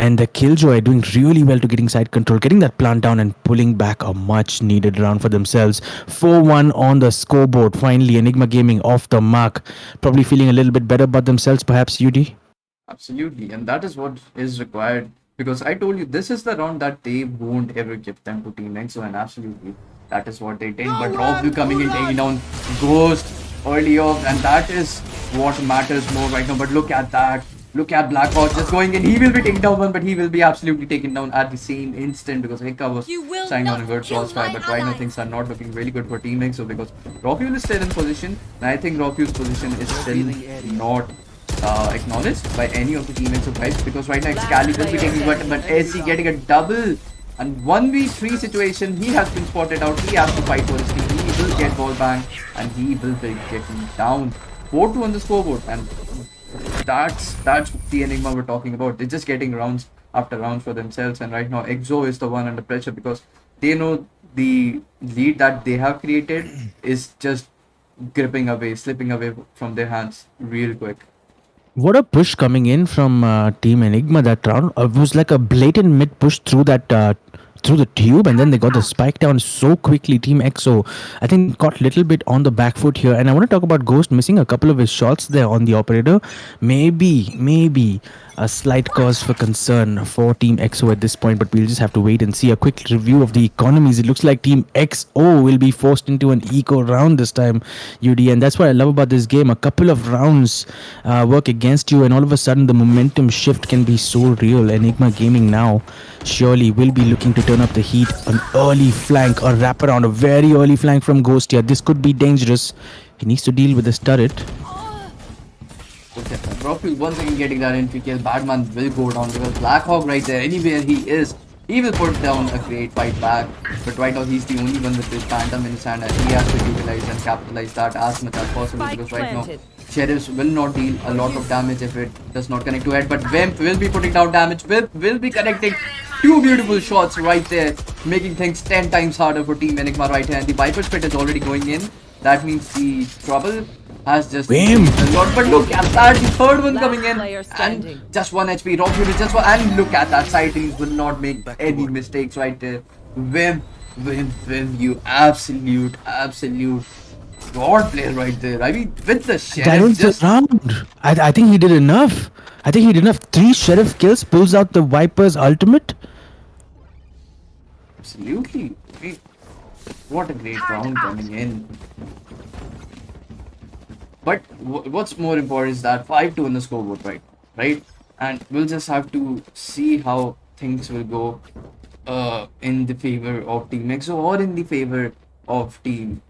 and the Killjoy doing really well to getting side control, getting that plant down and pulling back a much needed round for themselves. 4-1 on the scoreboard. Finally, Enigma Gaming off the mark. Probably feeling a little bit better about themselves, perhaps, UD? Absolutely, and that is what is required, because I told you this is the round that they won't ever give them to Team XO, and absolutely that is what they did. But Rockview coming in, taking down Ghost early off, and that is what matters more right now. But look at that. Look at Black Hawk just going in. He will be taken down one, but he will be absolutely taken down at the same instant because Hika was signing on a good crossfire. But right now things are not looking really good for Team XO because Rockview is still in position, and I think Rockview's position is still not acknowledged by any of the Team XO guys, because right now Excali will be taking but SC getting a double and 1v3 situation. He has been spotted out. He has to fight for his team. He will get ball bang and he will be getting down. 4-2 on the scoreboard, and that's the Enigma we're talking about. They're just getting rounds after rounds for themselves, and right now EXO is the one under pressure because they know the lead that they have created is just slipping away from their hands real quick. What a push coming in from Team Enigma that round. It was like a blatant mid push through that through the tube, and then they got the spike down so quickly. Team EXO, I think, got a little bit on the back foot here. And I want to talk about Ghost missing a couple of his shots there on the operator. Maybe a slight cause for concern for Team EXO at this point, but we'll just have to wait and see. A quick review of the economies. It looks like Team EXO will be forced into an eco round this time, UD, and that's what I love about this game. A couple of rounds work against you, and all of a sudden the momentum shift can be so real. Enigma Gaming now surely will be looking to turn up the heat. An early flank, a wraparound, a very early flank from Ghost here. This could be dangerous. He needs to deal with this turret. Okay, Rocky once again getting that entry kill. Batman will go down because Blackhawk right there, anywhere he is, he will put down a great fight back. But right now he's the only one with this Phantom in his hand, and he has to utilize and capitalize that as much as possible because right now Sheriffs will not deal a lot of damage if it does not connect to head. But Vamp will be putting down damage. Vamp will be connecting two beautiful shots right there, making things 10 times harder for Team Enigma right here. And the Viper's Pit is already going in. That means the trouble has just Bam. a lot. But look at that, the third one coming in, and just 1 HP. Rock Unit just one, and look at that. Sightings will not make any mistakes right there. Vim, you absolute god player right there. I mean, with the That Sheriff was the just round. I think he did enough. 3 Sheriff kills, pulls out the Viper's ultimate. absolutely. I mean, what a great round coming in. But what's more important is that 5-2 in the scoreboard right? And we'll just have to see how things will go in the favor of Team EXO or in the favor of Team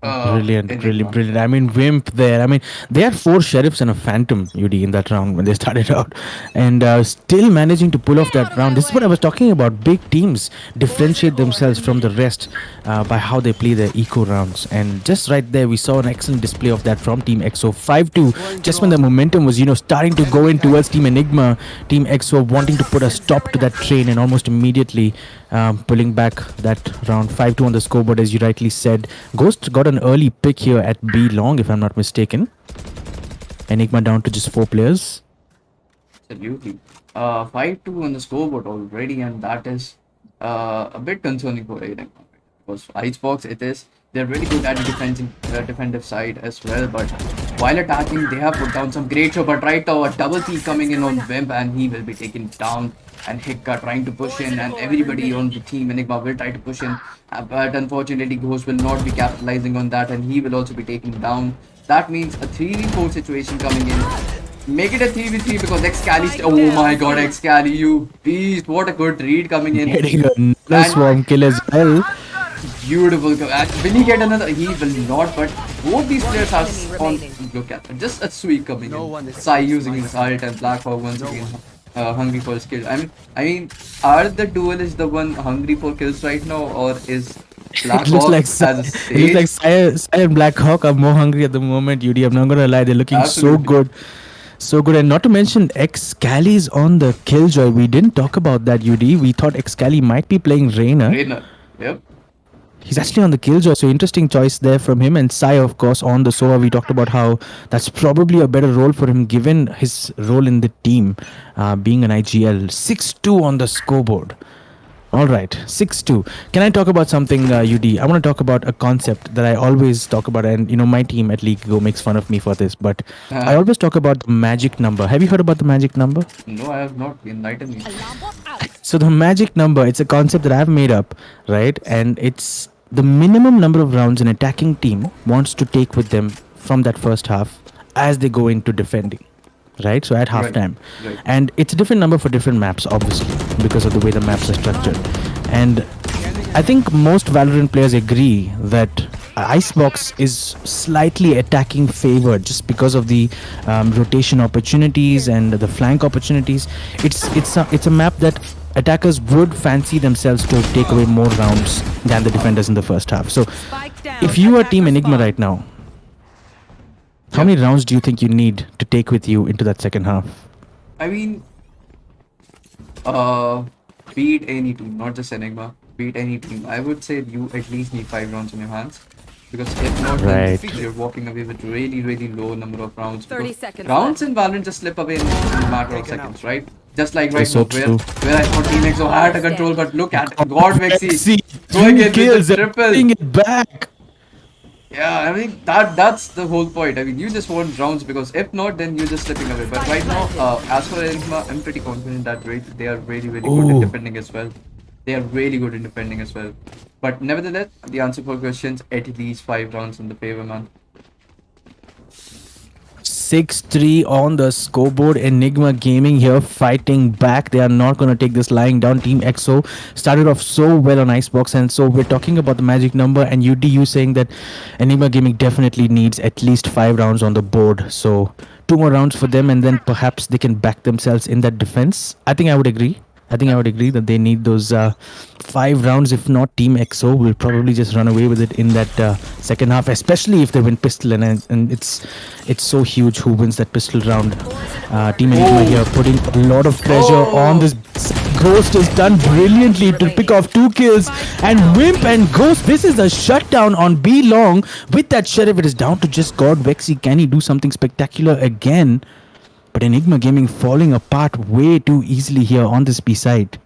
Brilliant, Enigma. brilliant. I mean, Wimp there. I mean, they had 4 Sheriffs and a Phantom, UD, in that round when they started out. And still managing to pull off that round. This is what I was talking about. Big teams differentiate themselves from the rest by how they play their eco rounds. And just right there, we saw an excellent display of that from Team EXO. 5-2, just when the momentum was, starting to go in towards Team Enigma. Team EXO wanting to put a stop to that train and almost immediately pulling back that round. 5-2 on the scoreboard, as you rightly said. Ghost got an early pick here at B long, if I'm not mistaken. Enigma down to just 4 players. Absolutely. 5-2 on the scoreboard already, and that is a bit concerning for Enigma. Because Icebox, they're really good at the defensive side as well, but while attacking, they have put down some great show. But right now, a double kill coming in on Wimp, and he will be taken down. And Hikka trying to push in, and everybody on the team Enigma will try to push in, but unfortunately Ghost will not be capitalizing on that, and he will also be taken down. That means a 3v4 situation coming in. Make it a 3v3 because Excali, oh my god, Excali, you beast, what a good read coming in. Getting another swarm kill as well. Beautiful. Will he get another? He will not, but both these players are on. Look at that. Just a sweep coming in. Sai using his ult, and Blackhawk once again hungry for his kills. I mean, are the duelists the one hungry for kills right now, or is Blackhawk It looks like Sai Sai and Blackhawk are more hungry at the moment, UD. I'm not gonna lie, they're looking Absolutely. so good. And not to mention, Excali's on the Killjoy. We didn't talk about that, UD. We thought Excali might be playing Reyna. Yep. He's actually on the Killjoy, so interesting choice there from him. And Sai, of course, on the Sova. We talked about how that's probably a better role for him given his role in the team, being an IGL. 6-2 on the scoreboard. All right, 6-2. Can I talk about something, UD? I want to talk about a concept that I always talk about, and my team at League Go makes fun of me for this, but I always talk about the magic number. Have you heard about the magic number? No, I have not. Enlighten me. So the magic number, it's a concept that I've made up, right? And it's the minimum number of rounds an attacking team wants to take with them from that first half as they go into defending, right? So at halftime. Right. And it's a different number for different maps, obviously, because of the way the maps are structured. And I think most Valorant players agree that Icebox is slightly attacking favored just because of the rotation opportunities and the flank opportunities. It's a map that attackers would fancy themselves to take away more rounds than the defenders in the first half. So if you are Team Enigma right now, How many rounds do you think you need to take with you into that second half? I mean, uh, beat any team, not just Enigma. Beat any team. I would say you at least need 5 rounds in your hands. Because if not, then Right. you're walking away with really low number of rounds. 30 Because seconds rounds left. in Valorant just slip away in a matter of seconds, right? Just like right That's so now, true. where I thought Team EXO had a control, but look at God Vexy See, going in kills with the and triple. putting it back. Yeah, I mean that's the whole point. I mean, you just want rounds because if not, then you're just slipping away. But right now, as for Enigma, I'm pretty confident that they are really good in Ooh. defending as well. They are really good in defending as well. But nevertheless, the answer for questions at least 5 rounds in the favor, man. 6-3 on the scoreboard. Enigma Gaming here fighting back. They are not going to take this lying down. Team EXO started off so well on Icebox, and so we're talking about the magic number, and UDU saying that Enigma Gaming definitely needs at least 5 rounds on the board. So 2 more rounds for them, and then perhaps they can back themselves in that defense. I think I would agree. That they need those 5 rounds. If not, Team EXO will probably just run away with it in that second half, especially if they win pistol, and it's so huge who wins that pistol round. Team Enigma here putting a lot of pressure on this. Ghost has done brilliantly to pick off 2 kills, and Wimp and Ghost, this is a shutdown on B Long. With that Sheriff, it is down to just God Vexy. Can he do something spectacular again? But Enigma Gaming falling apart way too easily here on this B side.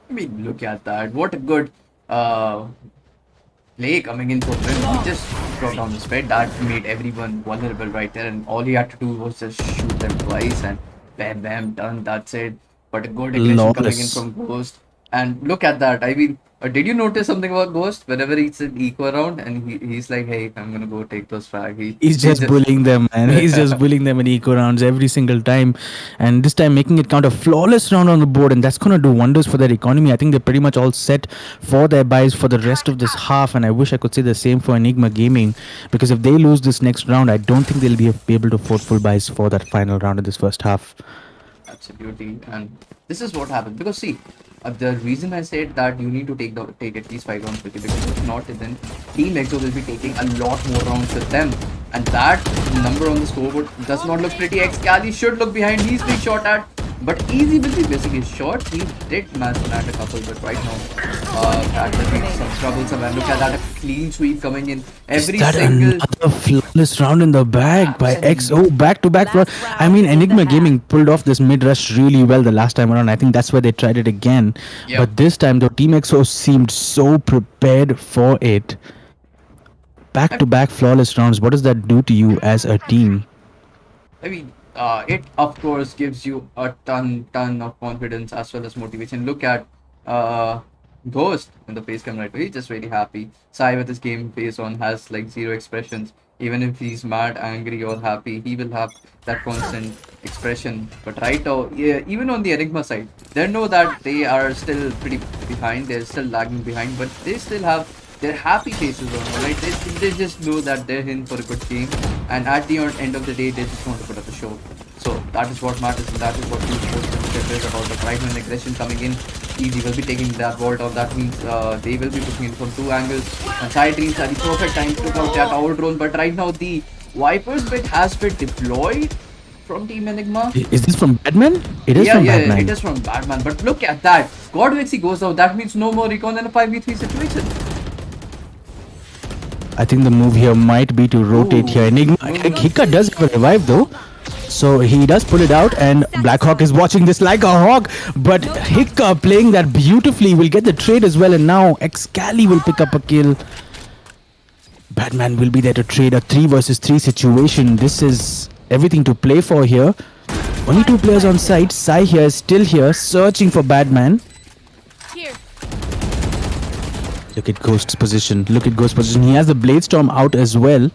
I mean, look at that. What a good play coming in for him. He just brought down the spread. That made everyone vulnerable right there. And all he had to do was just shoot them twice and bam, done. That's it. But a good aggression coming in Lawless. from Ghost. And look at that. I mean, did you notice something about Ghost? Whenever he's in eco round and he's like, hey, I'm gonna go take those frag. He's just bullying them, man. He's just bullying them in eco rounds every single time. And this time making it count a flawless round on the board. And that's going to do wonders for their economy. I think they're pretty much all set for their buys for the rest of this half. And I wish I could say the same for Enigma Gaming. Because if they lose this next round, I don't think they'll be able to afford full buys for that final round of this first half. Absolutely, and this is what happens because see, the reason I said that you need to take at least 5 rounds with you, because if not, then Team EXO will be taking a lot more rounds with them, and that number on the scoreboard does not look pretty. Excali should look behind. He's being shot at, but Easy will be missing his shot. He did land a couple, but right now, that will be some troublesome. And look at that, a clean sweep coming in. Every Is that single. another flawless round in the bag by Absolutely. EXO? Back-to-back. I mean, Enigma Gaming pulled off this mid-rush really well the last time around. I think that's why they tried it again. Yep. But this time, the Team EXO seemed so prepared for it. Back-to-back flawless rounds. What does that do to you as a team? I mean, it of course gives you a ton of confidence as well as motivation. Look at Ghost in the face cam right now. He's just really happy. Sai with his game face on has like zero expressions. Even if he's mad, angry, or happy, he will have that constant expression. But right now, yeah, even on the Enigma side, they know that they are still pretty behind. They're still lagging behind, but they still have their happy faces on, right? They just know that they're in for a good game, and at the end of the day, they just want to put up a show. So that is what matters, and that is what Yuvin Esports is about. The right hand aggression coming in. Easy will be taking that ball down. That means they will be pushing in from 2 angles. And side dreams are the perfect time to took out that owl drone. But right now, the Vipers bit has been deployed from Team Enigma. Is this from Batman? It is from Batman. It is from Batman. But look at that. God Vexy goes out. That means no more recon in a 5v3 situation. I think the move here might be to rotate here. Enigma, Hika does have a revive though. So he does pull it out, and Blackhawk is watching this like a hawk. But Hika playing that beautifully will get the trade as well, and now Excali will pick up a kill. Batman will be there to trade a 3 versus 3 situation. This is everything to play for here. Only 2 players on site. Sai here is still here, searching for Batman. Here. Look at Ghost's position. He has the Blade Storm out as well.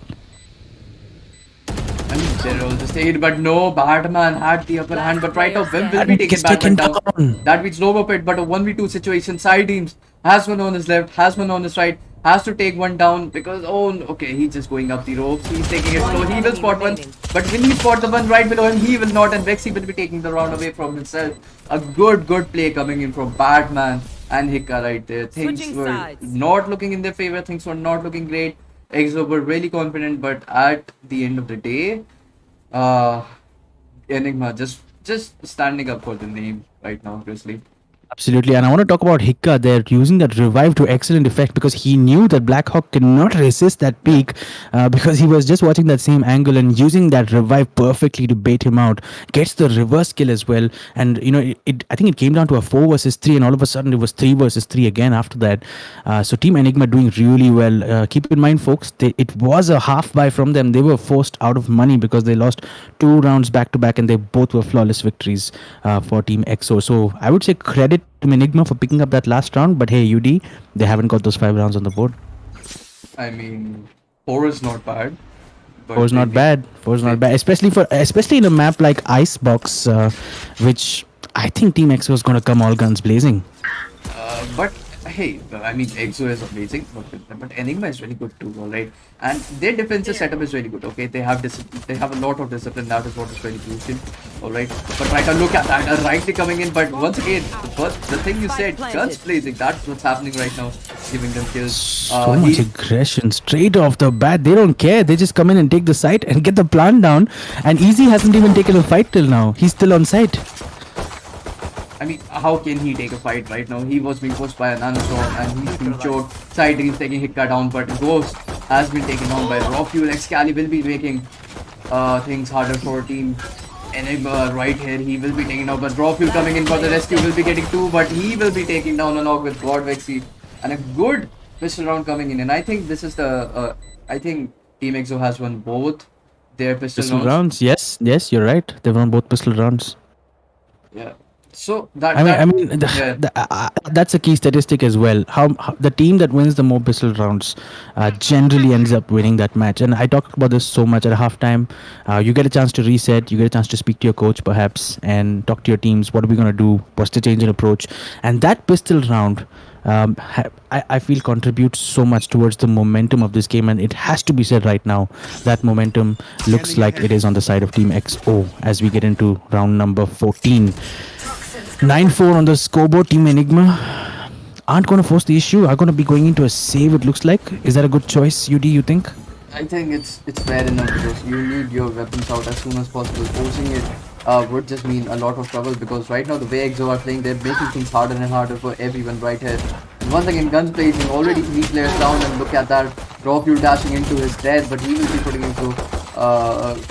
I mean, they're all just taken, but no, Batman had the upper hand. But right now, Vim will be Batman taking gets Batman taken down. down. That means no more pit, but a 1v2 situation. Side teams has one on his left, has one on his right, has to take one down because, okay, he's just going up the ropes. He's taking it slow. He will spot one, but when he spot the one right below him, he will not. And Vexy will be taking the round away from himself. A good play coming in from Batman and Hika right there. Things Switching were sides. not looking in their favor. Things were not looking great. EXO were really confident, but at the end of the day, uh, Enigma just standing up for the name right now, Grizzly. Absolutely, and I want to talk about Hikka there using that revive to excellent effect because he knew that Blackhawk cannot resist that peak because he was just watching that same angle and using that revive perfectly to bait him out. Gets the reverse kill as well, and I think it came down to a 4 versus 3, and all of a sudden it was 3 versus 3 again after that. So Team Enigma doing really well. Keep in mind, folks, it was a half buy from them. They were forced out of money because they lost 2 rounds back to back, and they both were flawless victories for Team EXO. So I would say credit to Enigma for picking up that last round, but hey, UD, they haven't got those 5 rounds on the board. I mean, 4 is not bad. But Four's not bad. Four's not bad, especially in a map like Icebox, which I think Team EXO is going to come all guns blazing. But hey, I mean, EXO is amazing, but Enigma is really good too, alright? And their defensive setup is really good, okay? They have they have a lot of discipline, that is what is really crucial, alright? But right now, look at that, rightly coming in, but once again, the thing you said, guns blazing, that's what's happening right now, giving them kills. So much aggression straight off the bat. They don't care. They just come in and take the site and get the plant down. And Easy hasn't even taken a fight till now. He's still on site. I mean, how can he take a fight right now? He was being pushed by a nanostorm and he's being choked. Side is taking Hikka down, but Ghost has been taken down by Raw Fuel. Excali will be making things harder for Team Enigma right here. He will be taken down, but Raw Fuel coming in for the rescue will be getting 2, but he will be taking down a knock with God Vexy. And a good pistol round coming in. And I think this is the, I think Team EXO has won both their pistol rounds. Yes, you're right. They've won both pistol rounds. Yeah. So that that's a key statistic as well. How the team that wins the more pistol rounds generally ends up winning that match. And I talked about this so much at halftime. You get a chance to reset. You get a chance to speak to your coach perhaps and talk to your teams. What are we gonna do? What's the change in approach? And that pistol round, I feel contributes so much towards the momentum of this game, and it has to be said right now that momentum looks like it is on the side of Team EXO as we get into round number 14. 9-4 on the scoreboard. Team Enigma aren't going to force the issue, are going to be going into a save, it looks like. Is that a good choice, UD, you think? I think it's fair enough because you need your weapons out as soon as possible. Forcing it would just mean a lot of trouble because right now the way EXO are playing, they're making things harder and harder for everyone right here. And once again, guns blazing, already 3 players down, and look at that. Raw Fuel dashing into his death, but he will be putting into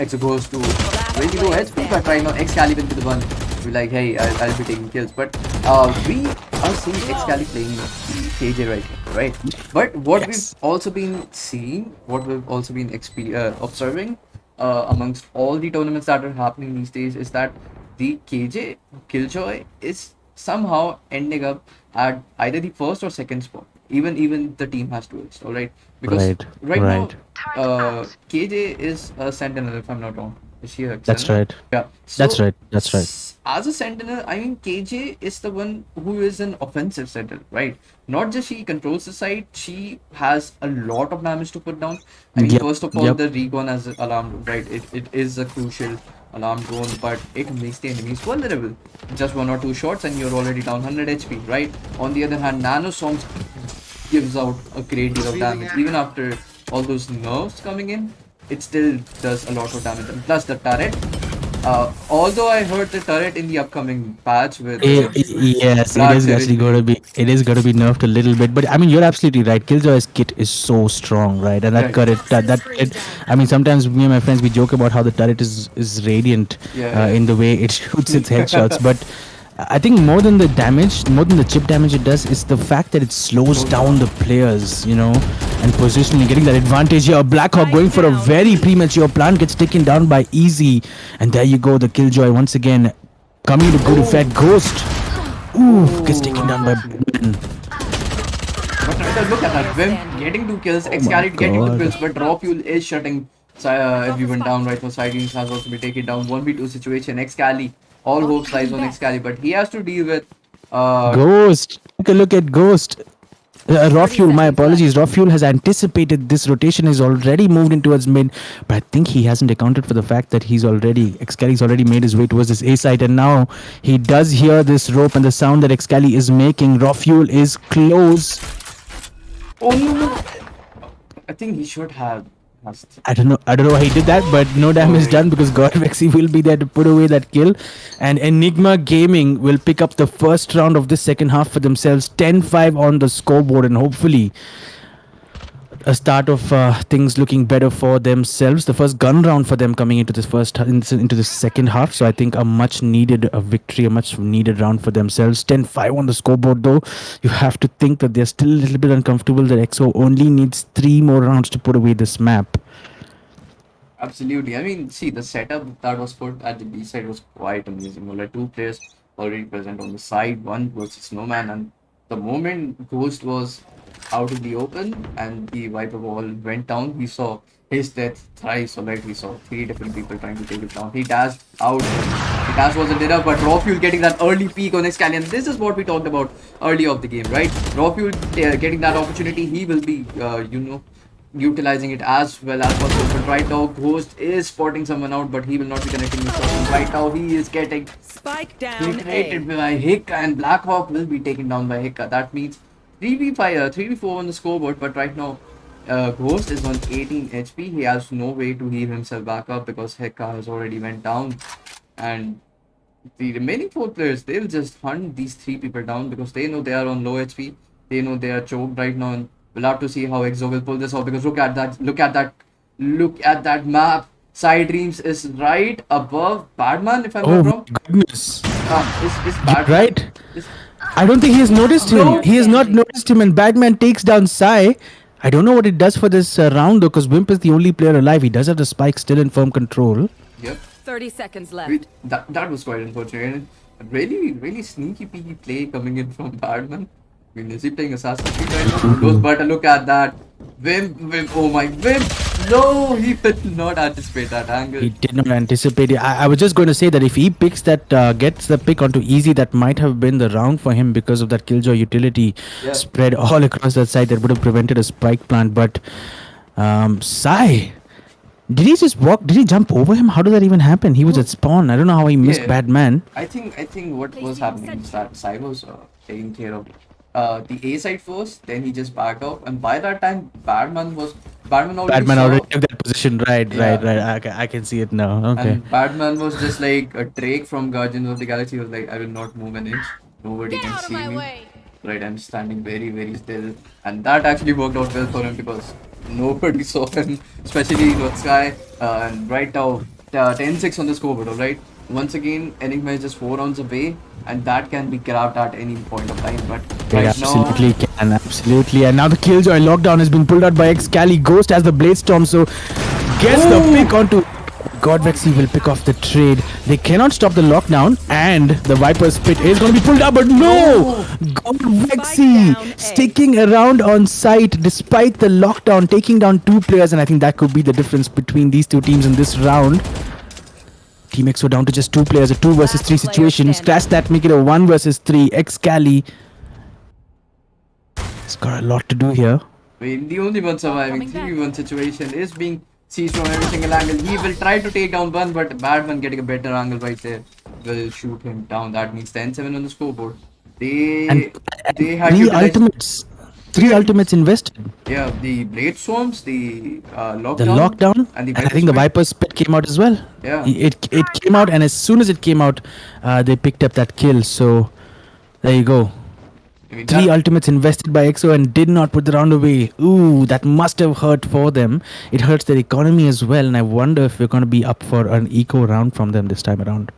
EXO goes to really low HP, but right now Excali will be the one to be like, hey, I'll be taking kills. But we are seeing Excali playing KJ right now, right? But what we've also been seeing, what we've also been observing amongst all the tournaments that are happening these days is that the KJ Killjoy is somehow ending up at either the first or second spot. Even the team has to waste, alright? Because right now, KJ is a sentinel, if I'm not wrong. Is she a sentinel? That's right. Yeah. So, That's right. As a sentinel, I mean, KJ is the one who is an offensive sentinel, right? Not just she controls the site, she has a lot of damage to put down. I mean, first of all, the recon as an alarm drone, right? It is a crucial alarm drone, but it makes the enemies vulnerable. Just 1 or 2 shots and you're already down 100 HP, right? On the other hand, nanostorms gives out a great deal of damage. Even after all those nerfs coming in, it still does a lot of damage. And plus the turret, although I heard the turret in the upcoming patch with yes, it is actually going to be nerfed a little bit. But I mean, you're absolutely right. Killjoy's kit is so strong, right? And that turret, I mean, sometimes me and my friends we joke about how the turret is radiant in the way it shoots its headshots, but I think more than the damage, more than the chip damage it does, is the fact that it slows down the players, and positioning, getting that advantage here. Blackhawk going for a very premature plant, gets taken down by Easy, and there you go, the Killjoy once again coming to good effect. Ghost, gets taken down by Ben. But look at that, Vim getting 2 kills, Excalibur getting 2 kills, but Raw Fuel is shutting everyone down right now. Sidings has also been taken down, 1v2 situation. Excalibur, all hopes lies on Excalibur, but he has to deal with Ghost. Take a look at Ghost. Raw Fuel, my apologies. Raw Fuel has anticipated this rotation, is already moved into its mid, but I think he hasn't accounted for the fact that Excali's already made his way towards this A site, and now he does hear this rope and the sound that Excali is making. Raw Fuel is close. Oh no! I think he should have. I don't know. I don't know why he did that, but no damage yeah. done because God Vexi will be there to put away that kill, and Enigma Gaming will pick up the first round of this second half for themselves. 10-5 on the scoreboard, and hopefully a start of things looking better for themselves. The first gun round for them coming into this into this second half. So I think a much needed victory, a much needed round for themselves. 10-5 on the scoreboard though. You have to think that they're still a little bit uncomfortable. That EXO only needs 3 more rounds to put away this map. Absolutely. I mean, see, the setup that was put at the B side was quite amazing. There were like 2 players already present on the side, one versus Snowman, and the moment Ghost was out in the open and the Viper wall went down, we saw his death thrice. So like we saw 3 different people trying to take it down. He dashed out. The dash wasn't enough, but Raw Fuel getting that early peak on Excali, and this is what we talked about earlier of the game, right? Raw Fuel getting that opportunity, he will be, utilizing it as well as possible. But right now, Ghost is spotting someone out, but he will not be connecting with someone. Right now, he is getting Spike down hit A. by Hicka, and Blackhawk will be taken down by Hicka. That means 3v4 on the scoreboard, but right now, Ghost is on 18 HP. He has no way to heal himself back up because Hicka has already went down. And the remaining 4 players, they'll just hunt these 3 people down because they know they are on low HP. They know they are choked right now, and we'll have to see how EXO will pull this off because look at that map. Side Dreams is right above Badman, if I'm not wrong. Goodness. Is Badman Right. is- I don't think he has noticed him. No. He has not noticed him, and Bagman takes down Sai. I don't know what it does for this round though, because Wimp is the only player alive. He does have the spike still in firm control. Yep. 30 seconds left. Wait, that was quite unfortunate. Really sneaky peaky play coming in from Badman. I mean, is he playing Assassin's Creed right now? Those, but look at that. Wimp, oh my Wimp! No, he did not anticipate that angle. He did not anticipate it. I was just going to say that if he picks that, gets the pick onto easy, that might have been the round for him because of that Killjoy utility Yeah. spread all across that side that would have prevented a spike plant. But Sai, did he just walk? Did he jump over him? How did that even happen? He was at spawn. I don't know how he missed Yeah. Badman. I think what was happening is that Sai was taking care of the A side first, then he just backed off, and by that time Badman already Badman saw, already took that position. Right. Yeah. I can see it now. Okay. and Badman was just like a Drake from Guardians of the Galaxy. He was like, I will not move an inch. Nobody can see me. Right, I'm standing very still, and that actually worked out well for him because nobody saw him, especially with Sky. And right now, 10-6 on the scoreboard. All right. Once again, Enigma is just 4 rounds away, and that can be grabbed at any point of time. But They right absolutely can, absolutely. And now the Killjoy lockdown has been pulled out by Excali. Ghost has the Blade Storm, so gets the pick onto Godvexy will pick off the trade. They cannot stop the lockdown, and the Viper's Pit is going to be pulled out, but no! Godvexy sticking around on site despite the lockdown, taking down 2 players, and I think that could be the difference between these 2 teams in this round. Team EXO down to just 2 players, a 2 versus 3 situation. Scratch that, make it a 1 versus 3. Excali. It's got a lot to do here. I mean, the only one surviving 3v1 situation is being seized from every single angle. He will try to take down one, but Badman getting a better angle right there will shoot him down. That means 10-7 on the scoreboard. They had 3 utilized, ultimates. 3 ultimates invested. yeah, the Blade Storms, the lockdown, The lockdown, and I think the Viper's Pit came out as well. Yeah. It came out, and as soon as it came out, they picked up that kill. So there you go. I mean, 3 that- ultimates invested by EXO and did not put the round away. Ooh, that must have hurt for them. It hurts their economy as well, and I wonder if we're going to be up for an eco round from them this time around.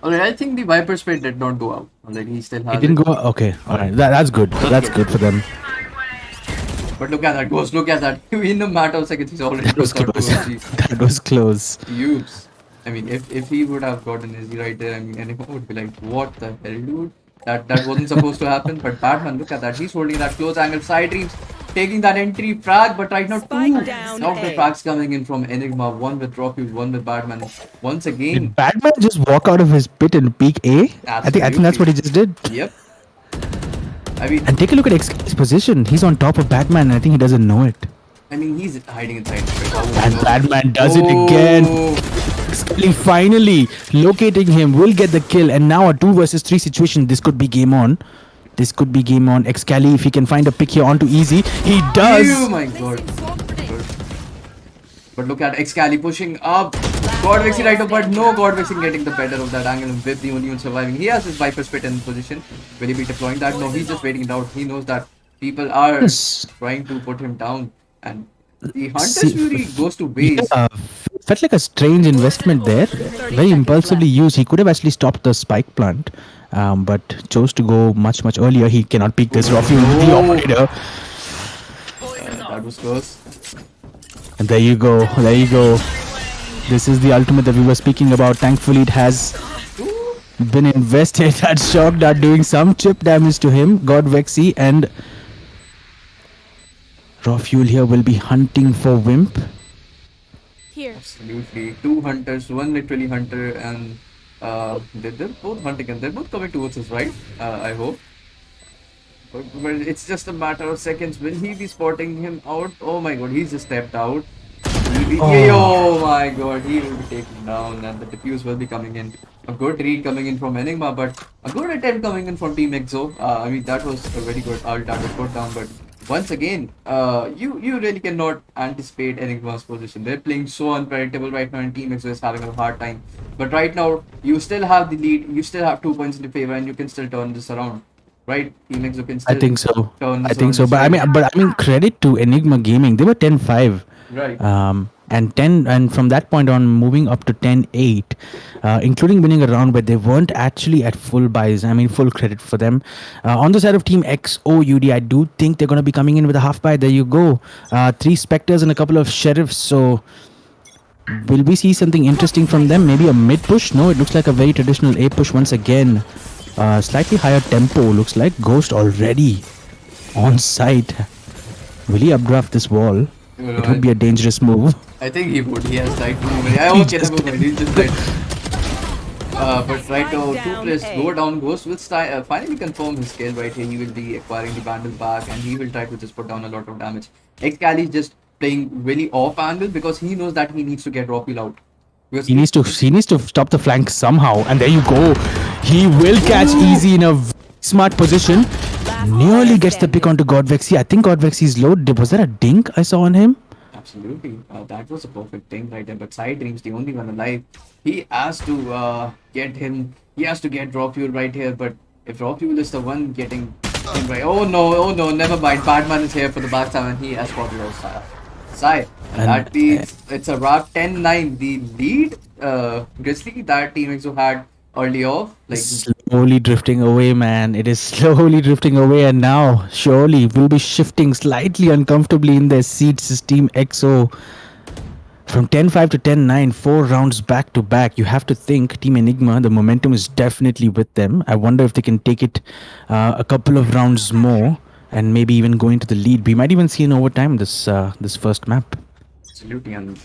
Alright, I think the Viper's Pit did not go out. Alright, he still has It didn't go. Okay, all right. That's good. That's good for them. But look at that, Ghost, look at that. In a matter of seconds, he's already That was close out to close. OG. That was close. Oops. I mean, if he would have gotten Izzy right there, I mean, anyone would be like, what the hell, dude? That wasn't supposed to happen. But Batman, look at that. He's holding that close angle. Side Dreams taking that entry frag, but right now Spike 2 down of the A. frags coming in from Enigma. 1 with Rocky, 1 with Batman. Once again, Did Batman just walk out of his pit and peek A? I think that's what he just did. yep. I mean, And take a look at X's position. He's on top of Batman, and I think he doesn't know it. he's hiding inside. And Batman does it again. Scully finally locating him, will get the kill, and now a 2 versus 3 situation. This could be game on. Excali, if he can find a pick here onto easy, he does. Oh my god. But look at Excali pushing up. Godvexy right up, but no, Godvexy getting the better of that angle with the Union surviving. He has his Viper Spit in position. Will he be deploying that? No, he's just waiting it out. He knows that people are Yes. trying to put him down. And the Hunter's See, Fury goes to waste. yeah, felt like a strange investment there. Very impulsively used. He could have actually stopped the spike plant, but chose to go much earlier. He cannot peek this Rocky with the operator. That was close. And there you go. There you go. This is the ultimate that we were speaking about. Thankfully, it has been invested. That shock dart doing some chip damage to him. Godvexy and Raw Fuel here will be hunting for Wimp. Here. Absolutely. Two hunters, one literally hunter, and they're both hunting and they're both coming towards us, right? I hope. But it's just a matter of seconds. Will he be spotting him out? Oh my god, he's just stepped out. Oh my god, he will be taken down and the defuse will be coming in. A good read coming in from Enigma, but a good attempt coming in from Team EXO. I mean, that was a very good ult that was put down, but once again, you really cannot anticipate Enigma's position. They're playing so unpredictable right now and Team EXO is having a hard time. But right now, you still have the lead, you still have 2 points in your favor and you can still turn this around. Right? Team EXO can still I think so. turn I this think so. around. But I mean, credit to Enigma Gaming. They were 10-5. Right. And from that point on, moving up to 10-8, including winning a round where they weren't actually at full buys. I mean, full credit for them. On the side of Team XOUD, I do think they're going to be coming in with a half buy. There you go. 3 Spectres and a couple of Sheriffs. So, will we see something interesting from them? Maybe a mid push? No, it looks like a very traditional A push once again. Slightly higher tempo. Looks like Ghost already on site. Will he updraft this wall? It would be a dangerous move. I think he would. He has died too many. I won't get him over. He's just dead. But right now, 2 players go down. Ghost will finally confirm his skill right here. He will be acquiring the bundle back and he will try to just put down a lot of damage. Excali is just playing really off angle because he knows that he needs to get Rocky out. Because He needs to stop the flank somehow, and there you go. He will catch easy in a smart position. Nearly gets the pick onto Godvexy. I think Godvexy is low. Was there a dink I saw on him? Absolutely. That was a perfect thing right there. But Side Dream's the only one alive. He has to get him. He has to get Raw Fuel right here. But if Raw Fuel is the one getting him right. Oh no, never mind. Batman is here for the backstab and he has spotted out Sai. And that means it's a wrap 10-9. The lead Grizzly that Team EXO had early off. Like Slowly drifting away, man. It is slowly drifting away, and now surely will be shifting slightly uncomfortably in their seats. Team EXO from 10-5 to 10-9, 4 rounds back to back. You have to think Team Enigma, the momentum is definitely with them. I wonder if they can take it a couple of rounds more and maybe even go into the lead. We might even see an overtime this first map. absolutely, and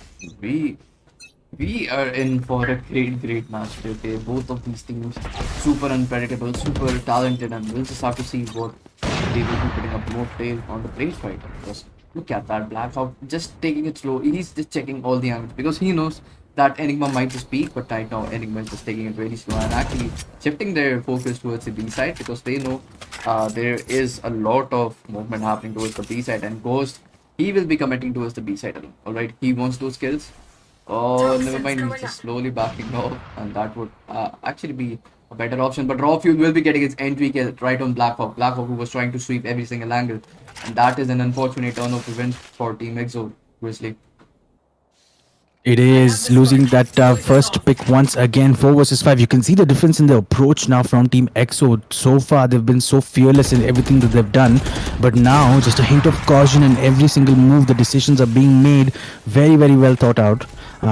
we are in for a great match today. Both of these teams super unpredictable, super talented, and we'll just have to see what they will be putting up more play on the play side. Because look at that Blackhawk just taking it slow. He's just checking all the angles because he knows that Enigma might just peak, but right now Enigma is just taking it very slow and actually shifting their focus towards the B side because they know there is a lot of movement happening towards the B side, and Ghost, he will be committing towards the B side alone. Alright, he wants those kills. Oh, never mind, he's just slowly backing off, and that would actually be a better option. But Raw Fuel will be getting its entry kill right on Blackhawk. Blackhawk, who was trying to sweep every single angle, and that is an unfortunate turn of events for Team EXO Grizzly. It is losing that first pick once again, 4 versus 5. You can see the difference in the approach now from Team EXO. So far, they've been so fearless in everything that they've done. But now, just a hint of caution in every single move. The decisions are being made very, very well thought out.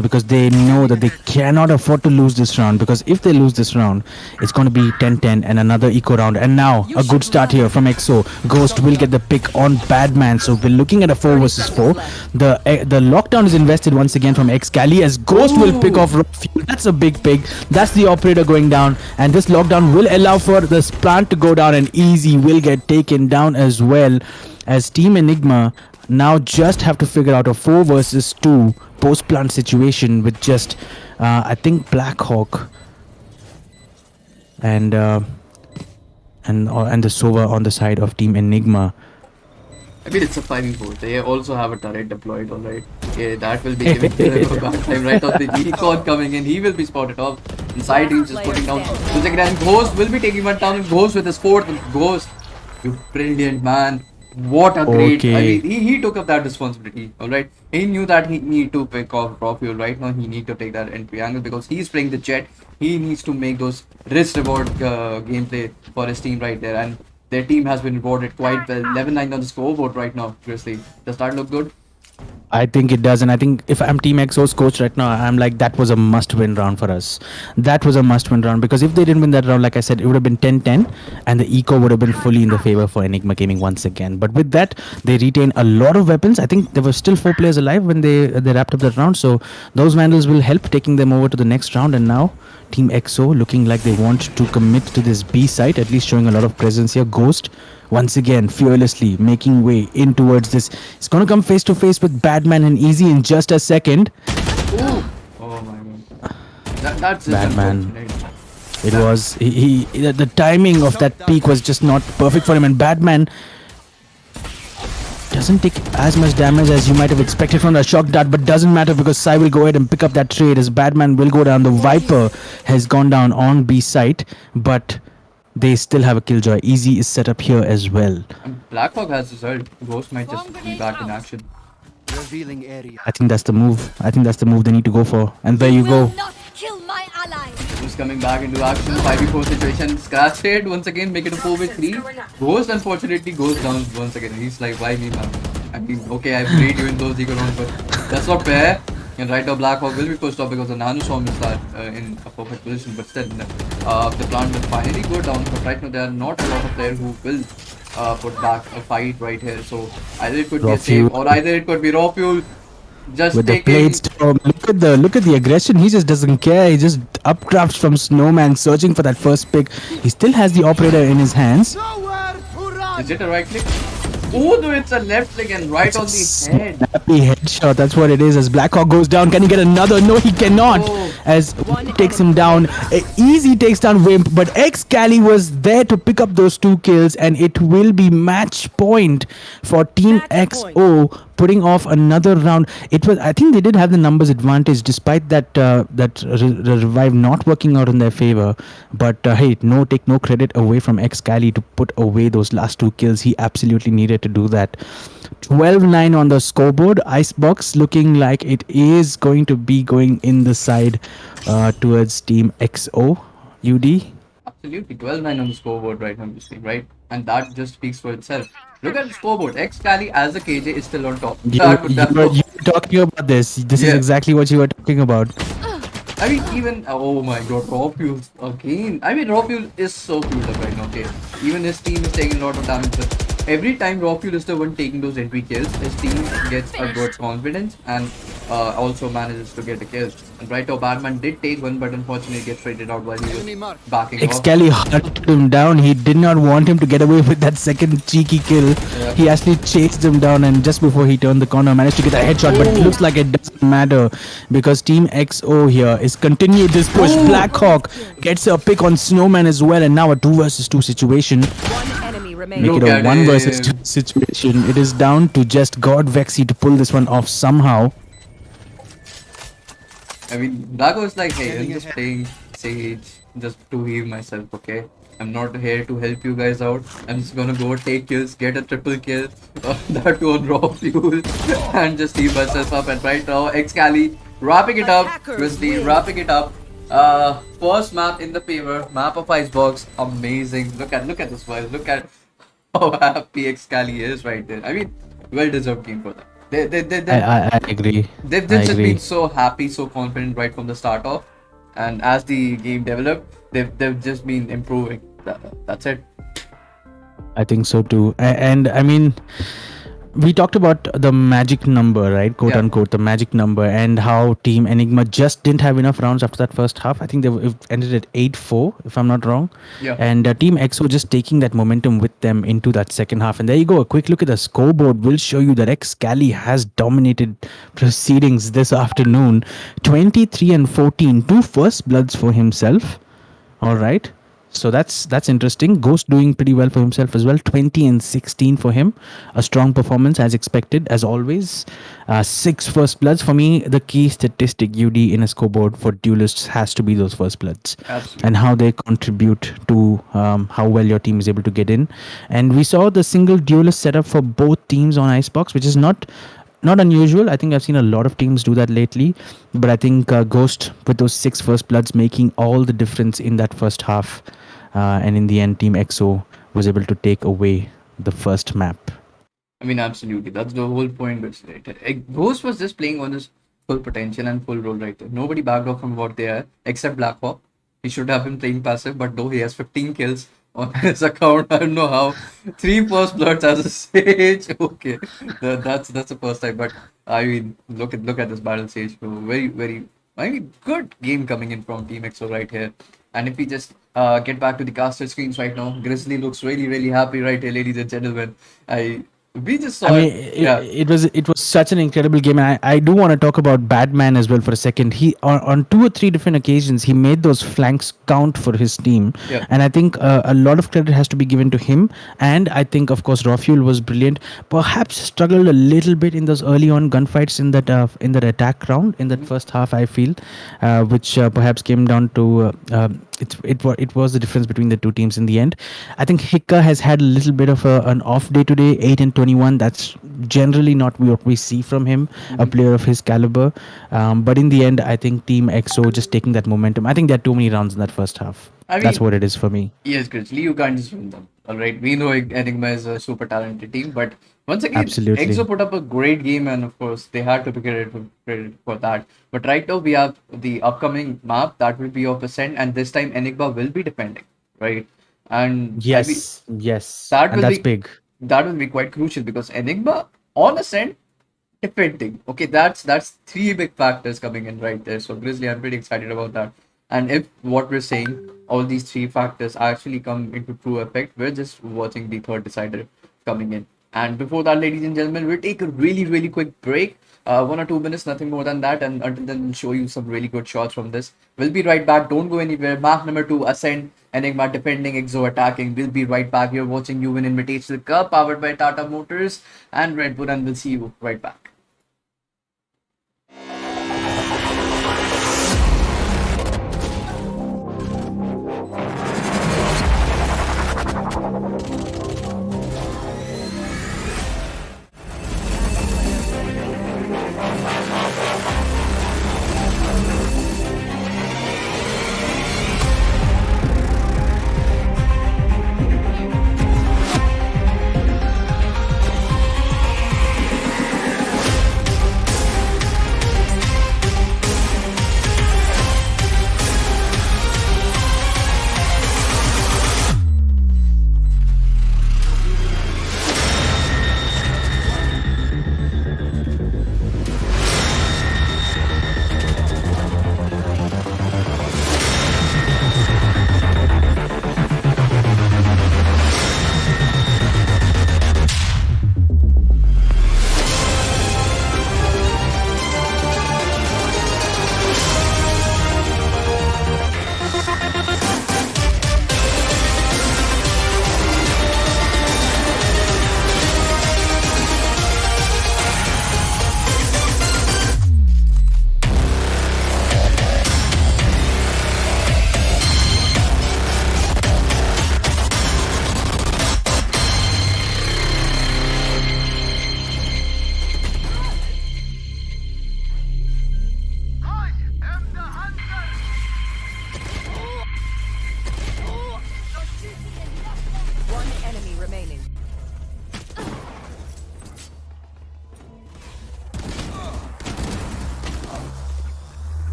Because they know that they cannot afford to lose this round. Because if they lose this round, it's going to be 10-10 and another eco round. And now, a good start here from EXO. Ghost will get the pick on Badman. So we're looking at a 4 versus 4. The lockdown is invested once again from Excali as Ghost will pick off Raw Fuel. That's a big pick. That's the operator going down. And this lockdown will allow for this plant to go down, and Easy will get taken down as well. As Team Enigma now just have to figure out a 4 versus 2 post-plant situation with just I think Blackhawk and the Sova on the side of Team Enigma. I mean, it's a 5v4. They also have a turret deployed, alright. Okay, that will be giving them a bad time right off the recon coming in. He will be spotted off. Inside, he's just putting down. And Ghost will be taking one down. Ghost with his fourth. Ghost, you brilliant man. What a great. I mean, he took up that responsibility, alright. He knew that he need to pick off raw fuel right now. He need to take that entry angle because he's playing the jet. He needs to make those risk reward gameplay for his team right there. And their team has been rewarded quite well. 11-9 on the scoreboard right now, Grizzly. Does that look good? I think it does, and I think if I'm Team XO's coach right now, I'm like, that was a must-win round for us. That was a must-win round because if they didn't win that round, like I said, it would have been 10-10, and the eco would have been fully in the favor for Enigma Gaming once again. But with that, they retain a lot of weapons. I think there were still 4 players alive when they wrapped up that round, so those Vandals will help taking them over to the next round. And now Team XO looking like they want to commit to this B site, at least showing a lot of presence here. Ghost once again fearlessly making way in towards this. He's gonna come face to face with Badman and Easy in just a second. Ooh. Oh my god. That's Badman. It was the timing of that peak was just not perfect for him, and Badman doesn't take as much damage as you might have expected from the shock dart, but doesn't matter because Sai will go ahead and pick up that trade as Badman will go down. The Viper has gone down on B site, but they still have a killjoy. Easy is set up here as well. And Blackhawk has result. Ghost might just be back in action. Revealing area. I think that's the move. I think that's the move they need to go for. And there you go. Not kill my ally. Who's coming back into action? 5v4 situation. Scratch trade once again. Make it a 4v3. Ghost unfortunately goes down once again. He's like, why me, man? I mean, okay, I've played you in those eco rounds, but that's not fair. And right now, Blackhawk will be pushed off because the Nanoswarm is in a perfect position. But still, the plant will finally go down. But right now, there are not a lot of players who will put back a fight right here. So either it could be a save or either it could be raw fuel. Just with the taking. blade storm. Look at the aggression. He just doesn't care. He just updrafts from Snowman, searching for that first pick. He still has the operator in his hands. Is it a right click? Oh no, it's a left click and right on the head. Snappy headshot, that's what it is. As Blackhawk goes down, can he get another? No, he cannot. Oh. As Wimp takes him down. Easy takes down Wimp, but X-Cali was there to pick up those 2 kills, and it will be match point for Team XO, putting off another round. It was, I think they did have the numbers advantage despite that revive not working out in their favor. But hey, take no credit away from X-Cali to put away those last 2 kills. He absolutely needed to do that. 12-9 on the scoreboard. Icebox looking like it is going to be going in the side towards Team XO. UD? Absolutely, 12-9 on the scoreboard right now, right? And that just speaks for itself. Look at the scoreboard. X-Cali as a KJ is still on top. You were talking about this. This is exactly what you were talking about. I mean, even, oh my god, raw fuel again. I mean, raw fuel is so fueled up right now, okay? Even his team is taking a lot of damage, but every time raw fuel is the one taking those entry kills, his team gets a good confidence and also manages to get a kill. And right now, Batman did take one, but unfortunately gets traded out while he was backing off. X-Cali hunted him down. He did not want him to get away with that second cheeky kill. Yeah. He actually chased him down, and just before he turned the corner, managed to get a headshot. But it looks like it doesn't matter because Team XO here is continued this push. Blackhawk gets a pick on Snowman as well, and now a 2 versus 2 situation. Make it a 1 versus 2 situation. It is down to just God Vexy to pull this one off somehow. I mean, Blago is like, hey, I'm just playing Sage just to heal myself, okay? I'm not here to help you guys out. I'm just gonna go take kills, get a triple kill, that too on raw fuel, and just heal myself up. And right now, X-Cali wrapping it up, Grizzly wrapping it up. First map in the favor, map of Icebox, amazing. Look at this guys, look at how happy X-Cali is right there. I mean, well deserved game for them. I agree. They've just been so happy, so confident right from the start off, and as the game developed, they've just been improving. That's it. I think so too. And I mean, we talked about the magic number, right? Quote unquote, the magic number, and how Team Enigma just didn't have enough rounds after that first half. I think they ended at 8-4, if I'm not wrong. Yeah. And Team XO just taking that momentum with them into that second half. And there you go. A quick look at the scoreboard will show you that X-Cali has dominated proceedings this afternoon. 23-14, 2 first bloods for himself. All right. So that's interesting. Ghost doing pretty well for himself as well. 20 and 16 for him. A strong performance as expected, as always. 6 first bloods. For me, the key statistic UD in a scoreboard for duelists has to be those first bloods. Absolutely. And how they contribute to how well your team is able to get in. And we saw the single duelist setup for both teams on Icebox, which is not unusual. I think I've seen a lot of teams do that lately, but I think Ghost with those 6 first bloods making all the difference in that first half, and in the end, Team EXO was able to take away the first map. I mean, absolutely. That's the whole point. Ghost was just playing on his full potential and full role right there. Nobody backed off from what they are, except Blackhawk. He should have been playing passive, but though he has 15 kills on his account, I don't know how. 3 first bloods as a sage. Okay, that's the first time. But I mean, look at this battle stage. Very. I mean, good game coming in from Team EXO right here. And if we just get back to the caster screens right now, Grizzly looks really happy right here, ladies and gentlemen. We just saw I mean, yeah. it was such an incredible game, and I do want to talk about Badman as well for a second. He on 2 or 3 different occasions he made those flanks count for his team, Yeah. and I think a lot of credit has to be given to him. And I think, of course, Rafuel was brilliant. Perhaps struggled a little bit in those early on gunfights in that attack round in that first half. I feel, which perhaps came down to. It was the difference between the two teams in the end. I think Hikka has had a little bit of an off day today. 8 and 21. That's generally not what we see from him, a player of his caliber. But in the end, I think Team EXO just taking that momentum. I think there are too many rounds in that first half. I That's mean- what it is for me. Yes, Grizzly, you can't just win them. All right, we know Enigma is a super talented team, but once again, Absolutely. EXO put up a great game, and of course, they had to be credit for that. But right now, we have the upcoming map that will be of Ascent, and this time Enigma will be defending, right? And Yes, that and will that's be big. that will be quite crucial because Enigma on Ascent defending. Okay, that's 3 big factors coming in right there. So Grizzly, I'm pretty excited about that. And if what we're saying, all these 3 factors actually come into true effect, we're just watching the third decider coming in. And before that, ladies and gentlemen, we'll take a really quick break. 1 or 2 minutes, nothing more than that. And until then, we'll show you some really good shots from this. We'll be right back. Don't go anywhere. Map number 2, Ascent, Enigma defending, EXO attacking. We'll be right back. You're watching Yuvin Invitational Cup, powered by Tata Motors and Red Bull, and we'll see you right back.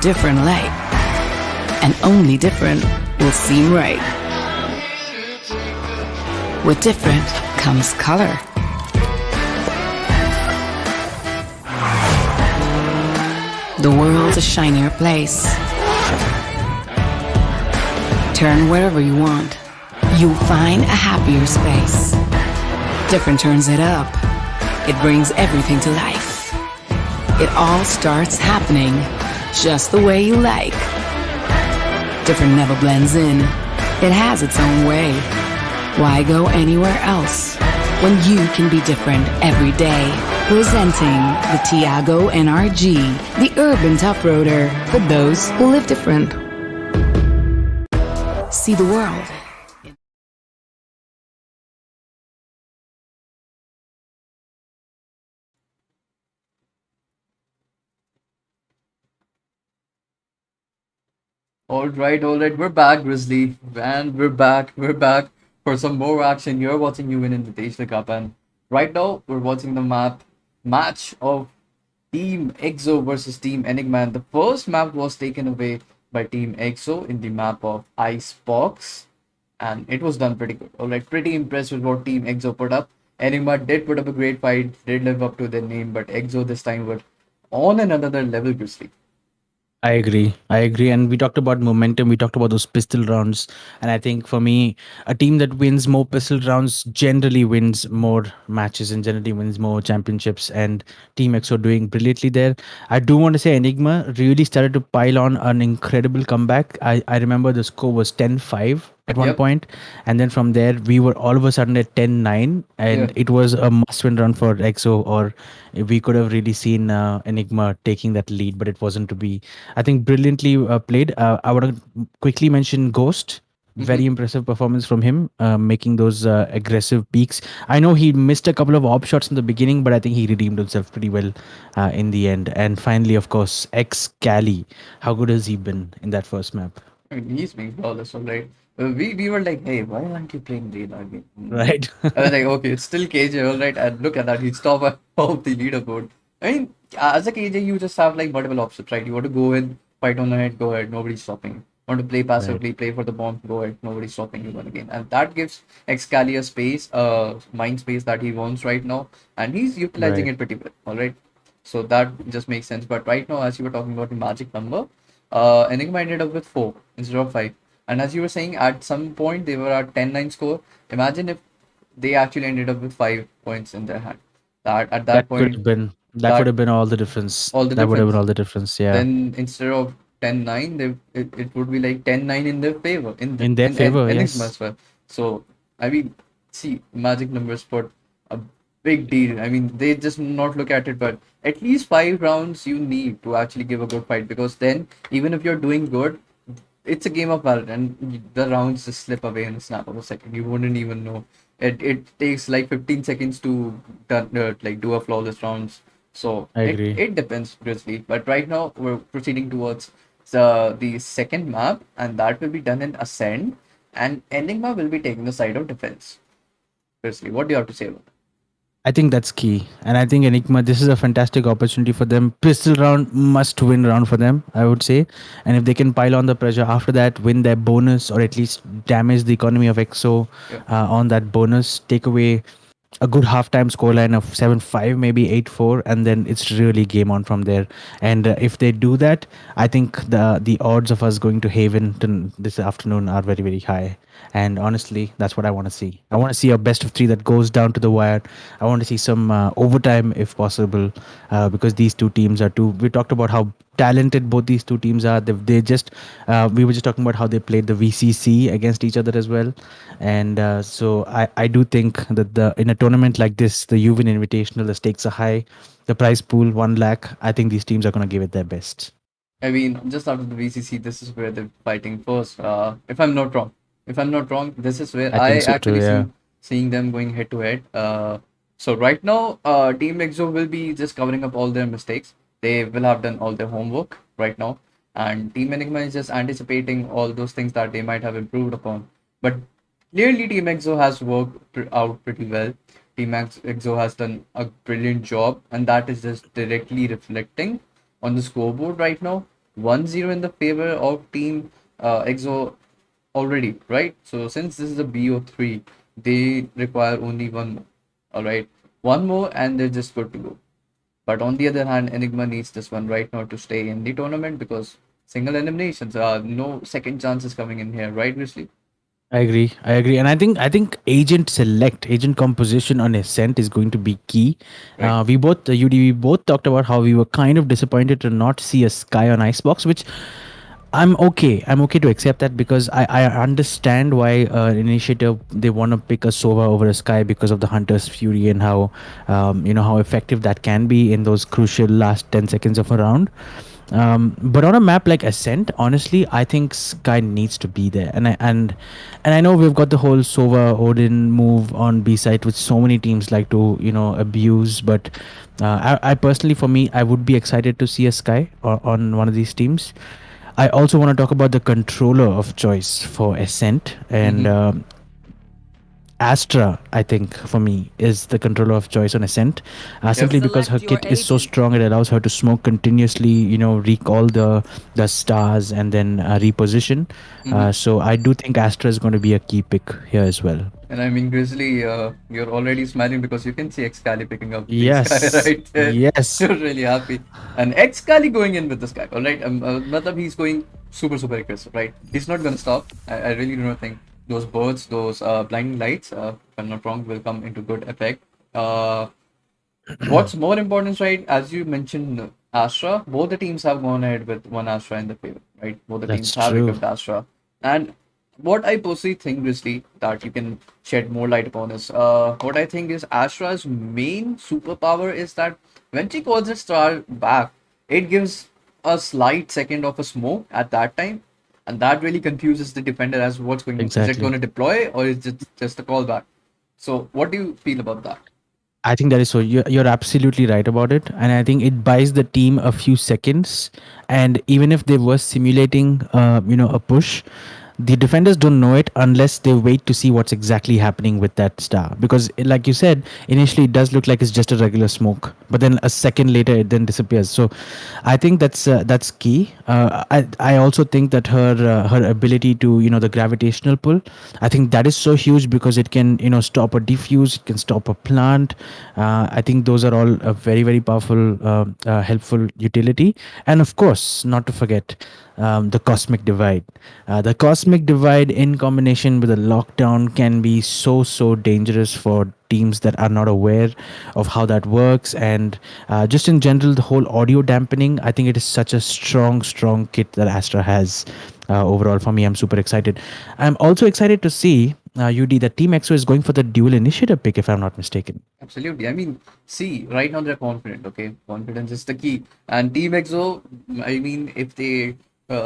different light. And only different will seem right. With different comes color. The world's a shinier place. Turn wherever you want. You'll find a happier space. Different turns it up. It brings everything to life. It all starts happening just the way you like. Different never blends in. It has its own way. Why go anywhere else when you can be different every day? Presenting the Tiago NRG, the urban tough roader for those who live different. See the world. All right, we're back, Grizzly, and we're back for some more action. You're watching Yuvin Invitational Cup, and right now we're watching the match of Team EXO versus Team Enigma. And the first map was taken away by Team EXO in the map of Icebox, and it was done pretty good. All right, pretty impressed with what Team EXO put up. Enigma did put up a great fight, did live up to their name, but EXO this time were on another level, Grizzly. I agree. I agree. And we talked about momentum. We talked about those pistol rounds. And I think for me, a team that wins more pistol rounds generally wins more matches and generally wins more championships. And Team EXO doing brilliantly there. I do want to say Enigma really started to pile on an incredible comeback. I remember the score was 10-5 at one Yep. point, and then from there we were all of a sudden at 10-9, Yeah. and it was a must-win run for EXO, or we could have really seen Enigma taking that lead, but it wasn't to be. I think brilliantly played. I want to quickly mention Ghost. Mm-hmm. Very impressive performance from him, making those aggressive peaks. I know he missed a couple of op shots in the beginning, but I think he redeemed himself pretty well in the end. And finally, of course, X Cali. How good has he been in that first map? I mean, he's being flawless, all right. We were like, hey, why aren't you playing Reyna again? Right. I was like, okay, it's still KJ, all right. And look at that, he's top of the leaderboard. I mean, as a KJ, you just have like multiple options, right? You want to go in, fight on the head, go ahead, nobody's stopping you. Want to play Right. passively, play for the bomb, go ahead, nobody's stopping you again. And that gives Excali a space, mind space that he wants right now, and he's utilizing Right. it pretty well, all right. So that just makes sense. But right now, as you were talking about the magic number, Enigma ended up with 4 instead of 5. And as you were saying, at some point they were at 10-9 score. Imagine if they actually ended up with 5 points in their hand. That at that That could point, have been that would that have been all the difference. all the That would have been difference. all the difference. Yeah. Then instead of 10-9, it would be like 10-9 in their favor In their in favor, Enigma yes. as well. So I mean, see, magic numbers put a big deal. I mean, they just not look at it, but at least 5 rounds you need to actually give a good fight, because then even if you're doing good, it's a game of Valorant, and the rounds just slip away in a snap of a second. You wouldn't even know. It takes like 15 seconds to like do a flawless rounds. So I agree. it depends, Grizzly. But right now we're proceeding towards the second map, and that will be done in Ascend, and Enigma will be taking the side of defense. Grizzly, what do you have to say about I think that's key. And I think Enigma, this is a fantastic opportunity for them. Pistol round, must win round for them, I would say. And if they can pile on the pressure after that, win their bonus, or at least damage the economy of EXO that? on that bonus, take away a good halftime scoreline of 7-5, maybe 8-4, and then it's really game on from there. And if they do that, I think the odds of us going to Haven this afternoon are very, very high. And honestly, that's what I want to see. I want to see a best of three that goes down to the wire. I want to see some overtime if possible, because these two teams are two. We talked about how talented both these two teams are. They just we were just talking about how they played the VCC against each other as well, and so I do think that the in a tournament like this, the Yuvin Invitational, the stakes are high, the prize pool 1 lakh. I think these teams are going to give it their best. I mean, just after the VCC, this is where they're fighting first. If I'm not wrong, this is where I I think so too. actually Yeah. seeing them going head to head. So right now, Team Exo will be just covering up all their mistakes. They will have done all their homework right now, and Team Enigma is just anticipating all those things that they might have improved upon. But clearly, Team Exo has worked out pretty well. Exo has done a brilliant job, and that is just directly reflecting on the scoreboard right now. 1-0 in the favor of Team EXO already, right? So since this is a BO3, they require only one more. All right, one more and they're just good to go. But on the other hand, Enigma needs this one right now to stay in the tournament because single eliminations, no second chances coming in here, right, Grizzly? I agree. I agree, and I think agent composition on Ascent is going to be key. Right. We both we both talked about how we were kind of disappointed to not see a Sky on Icebox, which I'm okay. I'm okay to accept that because I understand why initiative they want to pick a Sova over a Sky because of the Hunter's Fury and how how effective that can be in those crucial last 10 seconds of a round. But on a map like Ascent, honestly, I think Sky needs to be there. And I know we've got the whole Sova Odin move on B side, which so many teams like to abuse. But I personally, for me, I would be excited to see a Sky on one of these teams. I also want to talk about the controller of choice for Ascent, and Mm-hmm. Astra, I think, for me, is the controller of choice on Ascent, Yep. simply because her kit is so strong. It allows her to smoke continuously, recall the stars and then reposition. Mm-hmm. So I do think Astra is going to be a key pick here as well. And I mean, Grizzly, you're already smiling because you can see Excali picking up the Sky Yes, right there. yes, You're really happy. And Excali going in with the Sky, all right? Matlab he's going super, super aggressive, right? He's not going to stop. I really do not think those birds, those blinding lights, if I'm not wrong, will come into good effect. Uh, what's more important, right? As you mentioned, Astra, both the teams have gone ahead with one Astra in the favor, right? Both the teams that's have true. equipped Astra. And what I personally think, Grizzly, that you can shed more light upon is what I think is Astra's main superpower is that when she calls a star back, it gives a slight second of a smoke at that time, and that really confuses the defender as what's going on. Is it going Exactly. to deploy or is it just a callback? So, what do you feel about that? I think that is so. You're absolutely right about it, and I think it buys the team a few seconds. And even if they were simulating, a push, the defenders don't know it unless they wait to see what's exactly happening with that star. Because, like you said, initially it does look like it's just a regular smoke, but then a second later it then disappears. So, I think that's key. I also think that her ability to the gravitational pull, I think that is so huge because it can stop a defuse, it can stop a plant. I think those are all a very very powerful, helpful utility, and of course, not to forget the cosmic divide. The cosmic divide in combination with a lockdown can be so dangerous for teams that are not aware of how that works, and just in general the whole audio dampening. I think it is such a strong kit that Astra has. Overall, for me, I'm super excited. I'm also excited to see UD that Team EXO is going for the dual initiative pick, if I'm not mistaken. Absolutely. I mean, see, right now they're confident, okay? Confidence is the key. And Team EXO, I mean, if they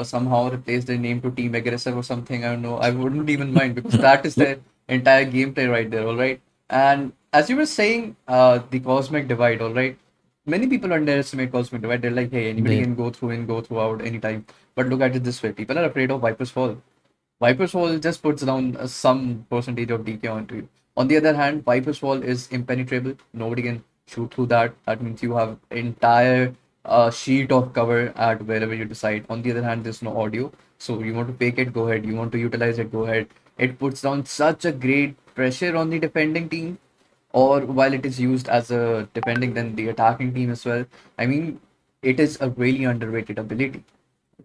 somehow replace their name to Team Aggressive or something, I don't know, I wouldn't even mind because that is their entire gameplay right there, all right? And as you were saying, the Cosmic Divide, all right? Many people underestimate Cosmic Divide. They're like, hey, anybody They can go through and go through out anytime. But look at it this way, people are afraid of Viper's Fall. Viper's Wall just puts down some percentage of DK onto you. On the other hand, Viper's Wall is impenetrable. Nobody can shoot through that. That means you have entire sheet of cover at wherever you decide. On the other hand, there's no audio. So you want to fake it, go ahead. You want to utilize it, go ahead. It puts down such a great pressure on the defending team, or while it is used as a defending then the attacking team as well. I mean, it is a really underrated ability,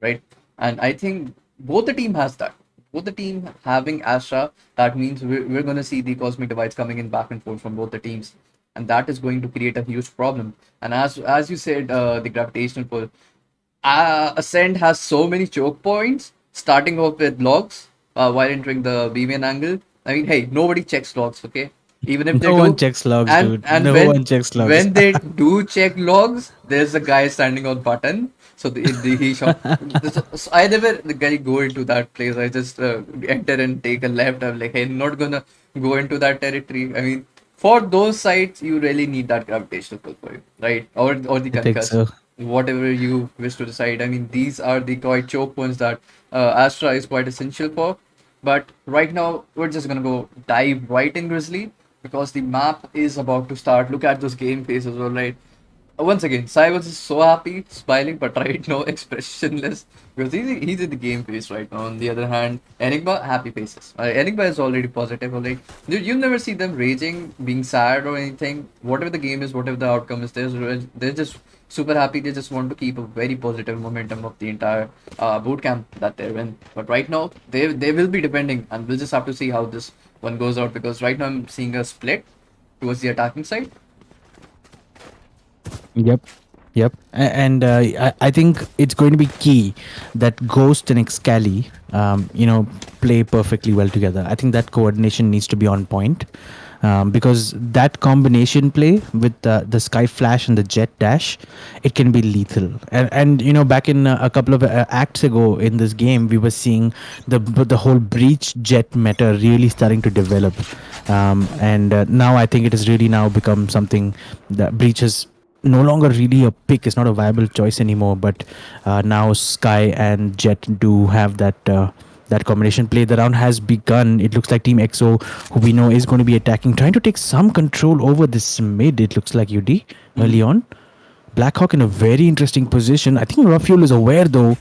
right? And I think both the team has that. Both the team having Astra, that means we're going to see the cosmic divides coming in back and forth from both the teams, and that is going to create a huge problem. And as you said, the gravitational pull, Ascend has so many choke points, starting off with logs while entering the BVN angle. I mean, hey, nobody checks logs, okay? Even if they No one do, checks logs, and dude. and No one checks logs. when they do check logs, there's a guy standing on button. So he shot. So I never the guy go into that place. I just enter and take a left. I'm like, hey, not gonna go into that territory. I mean, for those sites, you really need that gravitational pull for you, right? Or the I think concuss, so. whatever you wish to decide. I mean, these are the quite choke points that Astra is quite essential for. But right now, we're just gonna go dive right in Grizzly because the map is about to start. Look at those game phases, all right. Once again, Sai was just so happy, smiling, but right now expressionless because he's in the game face right now. On the other hand, Enigma happy faces. Enigma is already positive. Like you never see them raging, being sad or anything. Whatever the game is, whatever the outcome is, they're just super happy. They just want to keep a very positive momentum of the entire boot camp that they're in. But right now, they will be depending, and we'll just have to see how this one goes out because right now I'm seeing a split towards the attacking side. Yep. Yep. And I think it's going to be key that Ghost and Excali, play perfectly well together. I think that coordination needs to be on point. Because that combination play with the Sky Flash and the Jet Dash, it can be lethal. And back in a couple of acts ago in this game, we were seeing the whole Breach Jet meta really starting to develop. And now I think it has really now become something that Breach is no longer really a pick. It's not a viable choice anymore. But now Sky and Jet do have that combination play. The round has begun. It looks like Team EXO, who we know is going to be attacking, trying to take some control over this mid. It looks like UD early on. Blackhawk in a very interesting position. I think Rafuel is aware though.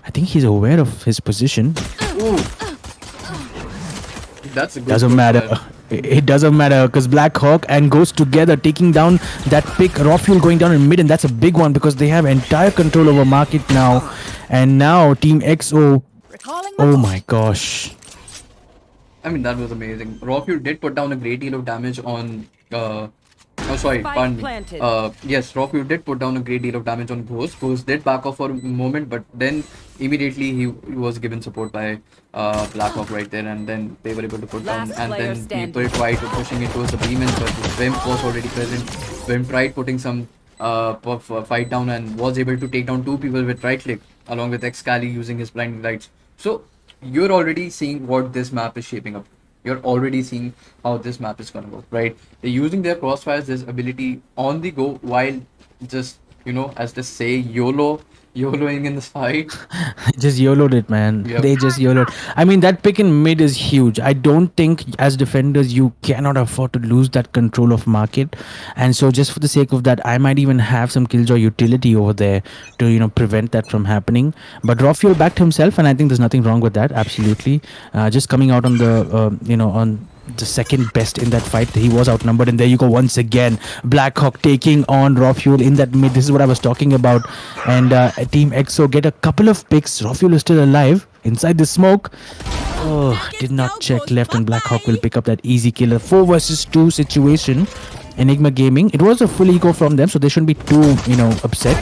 I think he's aware of his position. Ooh. That's a good Doesn't matter. It doesn't matter because Blackhawk and Ghost together taking down that pick. Rafuel going down in mid, and that's a big one because they have entire control over market now. And now Team EXO. Oh my gosh. I mean, that was amazing. Rockyu did put down a great deal of damage on. Pardon me. Yes, Rockyu did put down a great deal of damage on Ghost. Ghost did back off for a moment, but then immediately he was given support by Blackhawk right there, and then they were able to put down. And then people tried pushing it towards the Beamons, but Wimp was already present. Wimp tried putting some fight down and was able to take down two people with right click, along with Excali using his blinding lights. So you're already seeing what this map is shaping up. You're already seeing how this map is gonna go, right? They're using their crossfires, this ability on the go while just, as they say, YOLOing in this fight. Just YOLO'd it, man. Yep. They just YOLO'd. I mean, that pick in mid is huge. I don't think as defenders you cannot afford to lose that control of market. And so just for the sake of that, I might even have some Killjoy utility over there to, prevent that from happening. But Rafuel backed himself, and I think there's nothing wrong with that. Absolutely. Just coming out on the, on the second best in that fight. He was outnumbered, and there you go once again. Blackhawk taking on Rafuel in that mid. This is what I was talking about. And Team EXO get a couple of picks. Rafuel is still alive inside the smoke. Oh, did not check left, and Blackhawk will pick up that easy kill. A 4 versus 2 situation. Enigma Gaming. It was a full eco from them, so they shouldn't be too, upset.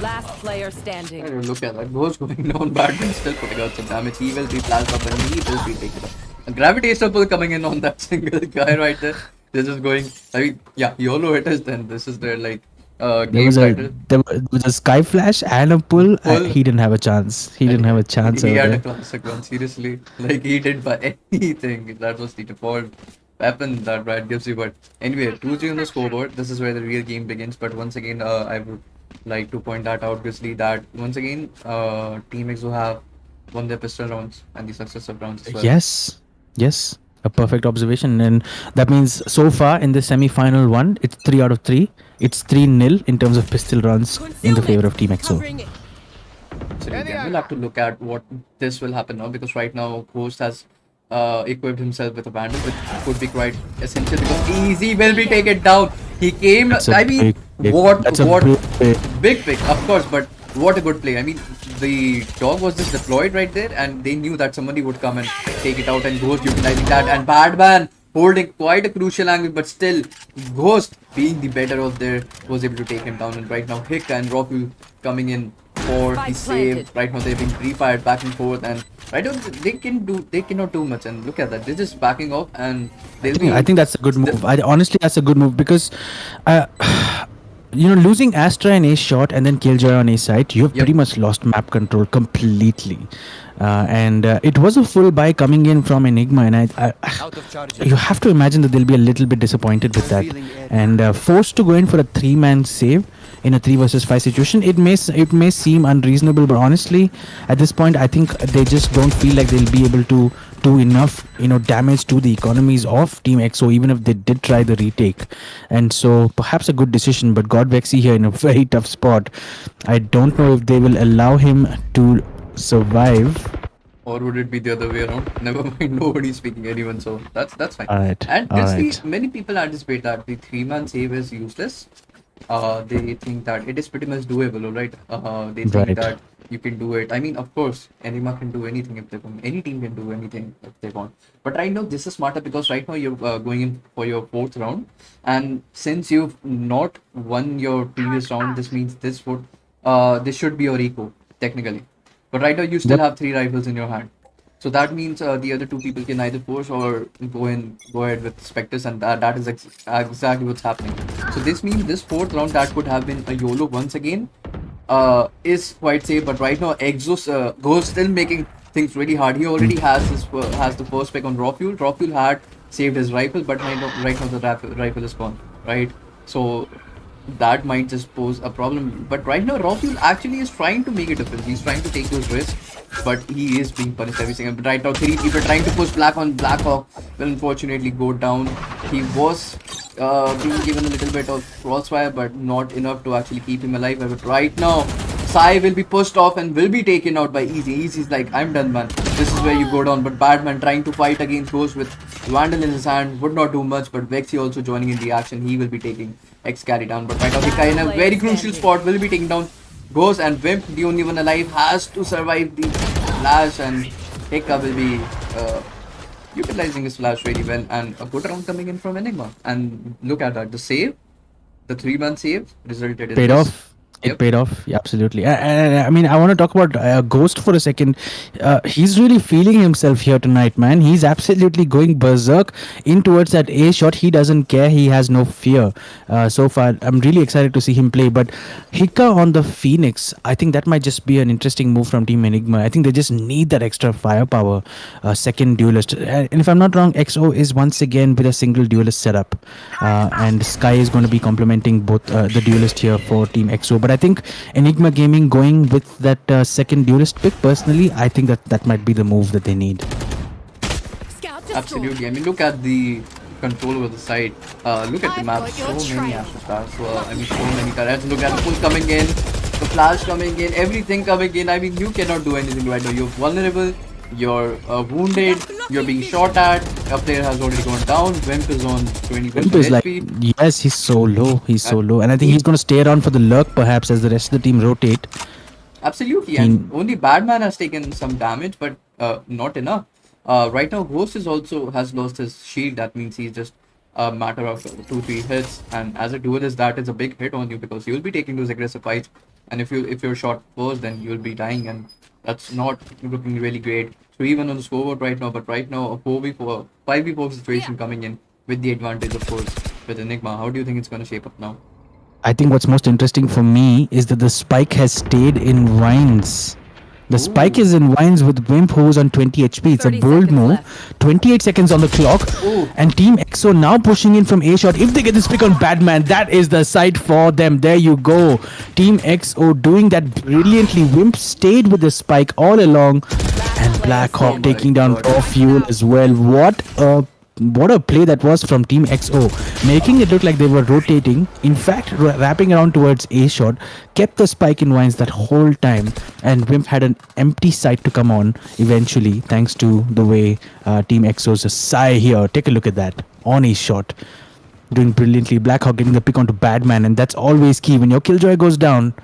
Last player standing. Look at that. Ghost going down, Batman still putting out some damage. He will be flashed up and he will be taken up. A gravitational pull coming in on that single guy right there. They're just going, YOLO hitters then. This is their game title. There was a Sky Flash and a pull. He didn't have a chance. He didn't have a chance. He had a classic one, seriously. He didn't buy anything. That was the default weapon that Brad gives you. But anyway, 2-0 on the scoreboard. This is where the real game begins. But once again, I would like to point that out, obviously, that once again, Team EXO have won their pistol rounds and the successive rounds as well. Yes, a perfect observation. And that means so far in the semi-final one, it's 3 out of 3. It's 3-0 in terms of pistol runs in the favor of Team EXO. Absolutely. And we'll have to look at what this will happen now, because right now Ghost has equipped himself with a bandit, which could be quite essential because easy will be taken down. He came, big pick, of course, but what a good play. I mean, the dog was just deployed right there, and they knew that somebody would come and take it out, and Ghost utilizing that, and Badman holding quite a crucial angle, but still Ghost being the better of there was able to take him down. And right now Hick and Roku coming in for the save. Right now they're being pre-fired back and forth, and they cannot do much. And look at that, they're just backing off, and I think that's a good move. Honestly, that's a good move because losing Astra and Ace shot and then Killjoy on Ace side, you have pretty much lost map control completely. And it was a full buy coming in from Enigma, and Out of charges. you have to imagine that they'll be a little bit disappointed with that, and forced to go in for a 3-man save in a 3 versus 5 situation. It may seem unreasonable, but honestly, at this point, I think they just don't feel like they'll be able to do enough, damage to the economies of Team XO, even if they did try the retake. And so, perhaps a good decision, but got Vexy here in a very tough spot. I don't know if they will allow him to survive. Or would it be the other way around? Never mind, nobody's speaking anyone, so that's fine. Alright, And alright. many people anticipate that the 3-man save is useless. They think that it is pretty much doable, alright? They think Right. that you can do it. I mean, of course, Enigma can do anything if they want. Any team can do anything if they want. But right now, this is smarter because right now you're going in for your 4th round, and since you've not won your previous round, this means this should be your eco technically. But right now you still have 3 rifles in your hand. So that means the other 2 people can either force or go ahead with Spectres, and that is exactly what's happening. So this means this 4th round that could have been a YOLO once again is quite safe. But right now Exos goes still making things really hard. He already has the first pick on Raw Fuel. Raw Fuel had saved his rifle, but right now the rifle is gone. Right, so that might just pose a problem. But right now, Raw Fuel actually is trying to make a difference. He's trying to take those risks, but he is being punished every single. But right now, 3 people trying to push Black on Blackhawk will unfortunately go down. He was being given a little bit of crossfire, but not enough to actually keep him alive. But right now, Sai will be pushed off and will be taken out by Easy. Easy's like, I'm done, man. This is where you go down. But Badman trying to fight against Ghost with Vandal in his hand would not do much. But Vexy also joining in the action. He will be taking X carry down. But right now, Hika in a very crucial spot will be taking down Ghost, and Wimp, the only one alive, has to survive the flash, and Hika will be utilizing his flash really well, and a good round coming in from Enigma. And look at that, the 3-man save resulted in Paid this. off. It paid off. Yeah, absolutely. I mean, I want to talk about Ghost for a second. He's really feeling himself here tonight, man. He's absolutely going berserk in towards that A shot. He doesn't care. He has no fear. So far, I'm really excited to see him play. But Hika on the Phoenix, I think that might just be an interesting move from Team Enigma. I think they just need that extra firepower. Second duelist. And if I'm not wrong, XO is once again with a single duelist setup. And Sky is going to be complementing both the duelist here for Team XO. But I think Enigma Gaming going with that second duelist pick, personally, I think that might be the move that they need. Absolutely. I mean, look at the control over the side. Look at the map. So many Astro Stars. I mean, so many turrets. Look at the pull coming in, the flash coming in, everything coming in. I mean, you cannot do anything right now. You're vulnerable. You're wounded. You're being shot at. A player has already gone down. Wimp is on 20 Wimp is like, yes, he's so low. He's so low. And I think he's going to stay around for the lurk, perhaps, as the rest of the team rotate. Absolutely. And only Badman has taken some damage, but not enough. Right now, Ghost has lost his shield. That means he's just a matter of 2-3 hits. And as a duelist, that is a big hit on you because you'll be taking those aggressive fights. And if you're shot first, then you'll be dying, and that's not looking really great. So even on the scoreboard right now, but right now a 4v4, 5v4 situation coming in with the advantage, of course, with Enigma. How do you think it's going to shape up now? I think what's most interesting for me is that the spike has stayed in Vines. The spike is in Vines with Wimp, who's on 20 HP. It's a bold move. 28 seconds on the clock. And Team XO now pushing in from A shot. If they get this pick on Badman, that is the side for them. There you go. Team XO doing that brilliantly. Wimp stayed with the spike all along. And Blackhawk taking down Raw Fuel as well. What a play that was from Team XO, making it look like they were rotating. In fact, wrapping around towards A shot, kept the spike in Vines that whole time, and Wimp had an empty site to come on eventually, thanks to the way Team XO's Sai here. Take a look at that on A shot, doing brilliantly. Blackhawk getting the pick onto Badman, and that's always key when your killjoy goes down.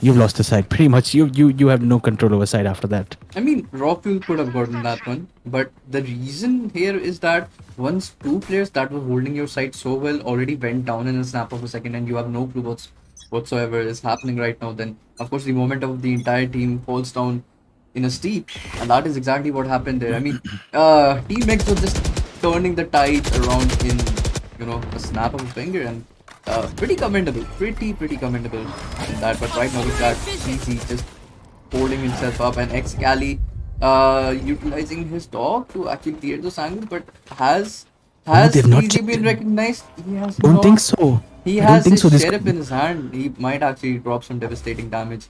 You've lost the side pretty much. You have no control over side after that. I mean, Raw Fuel could have gotten that one, but the reason here is that once 2 players that were holding your side so well already went down in a snap of a second, and you have no clue whatsoever is happening right now, then of course the momentum of the entire team falls down in a steep, and that is exactly what happened there. I mean, Team X was just turning the tide around in a snap of a finger, and pretty commendable, pretty commendable in that. But right now we've got CC just holding himself up, and Excali utilizing his dog to actually clear those angles, but Oh, they've not easy checked been in. recognized? He has Don't think not. so. He I don't has think so. his This sheriff in his hand. He might actually drop some devastating damage.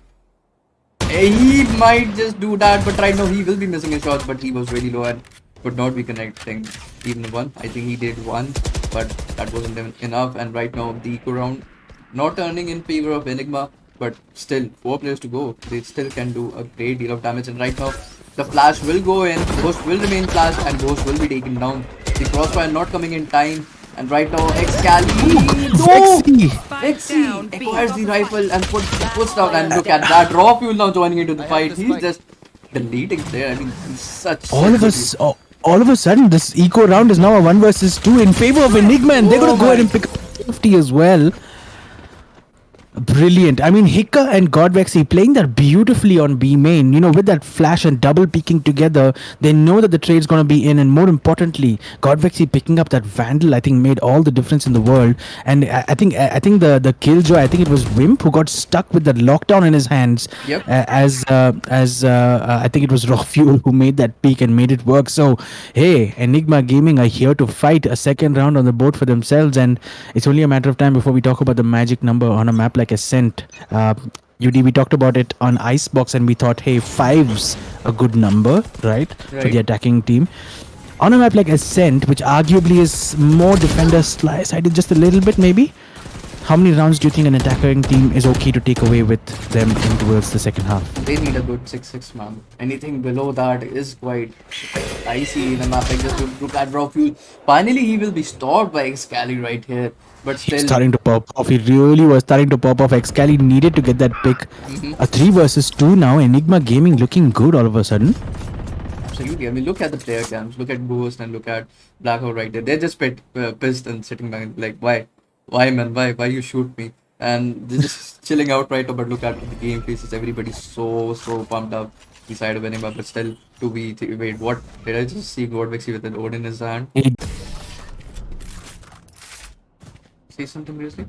He might just do that, but right now he will be missing his shots, but he was really low and could not be connecting even one. I think he did one, but that wasn't enough. And right now the eco round not turning in favor of Enigma, but still 4 players to go. They still can do a great deal of damage. And right now the flash will go in, Ghost will remain flashed, and Ghost will be taken down. The crossfire not coming in time. And right now, Excali, no! Sexy. Vexy acquires the rifle and puts down. And look at that, raw fuel now joining into the fight. He's just deleting there. I mean, he's such. All of a sudden, this eco round is now a 1 versus 2 in favor of Enigma, and they're gonna go ahead and pick up 50 as well. Brilliant. I mean, Hika and Godvexy playing that beautifully on B main, you know, with that flash and double peeking together. They know that the trade's going to be in, and more importantly, Godvexy picking up that Vandal, I think, made all the difference in the world. And I think the killjoy, I think it was Wimp who got stuck with that lockdown in his hands. Yep. As I think it was Raw Fuel who made that peak and made it work. So, hey, Enigma Gaming are here to fight a second round on the board for themselves, and it's only a matter of time before we talk about the magic number on a map like Ascent. UD, we talked about it on Icebox and we thought, hey, 5's a good number, right? For the attacking team. On a map like Ascent, which arguably is more defender sided just a little bit maybe, how many rounds do you think an attacking team is okay to take away with them in towards the second half? They need a good 6-6 man. Anything below that is quite dicey in a map like this. Look at Raw Fuel. Finally, he will be stopped by Excali right here. But still, He's starting to pop off. He really was starting to pop off. Excali needed to get that pick. A 3 versus 2 now. Enigma Gaming looking good all of a sudden. absolutely. I mean, look at the player cams. Look at Ghost and look at Blackout right there. They're just pissed and sitting back like, why? Why, man? Why you shoot me? And they're just chilling out right now. But look at the game faces. Everybody's so pumped up beside of Enigma. But still, wait, what? Did I just see Godvexy with an Odin in his hand? Say something, Grizzly?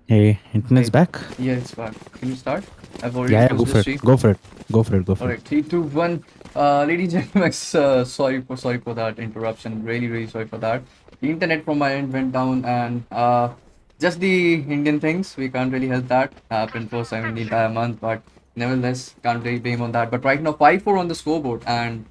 Hey, internet's back. Yeah, it's back. Can you start? I've already Yeah, closed go the for stream. it. Go for it. Go for it. Alright, 3, 2, 1. Ladies and gentlemen, sorry for that interruption. Really sorry for that. The internet from my end went down, and just the Indian things. We can't really help that. Happened for the entire month, but nevertheless, can't really blame on that. But right now, 5-4 on the scoreboard, and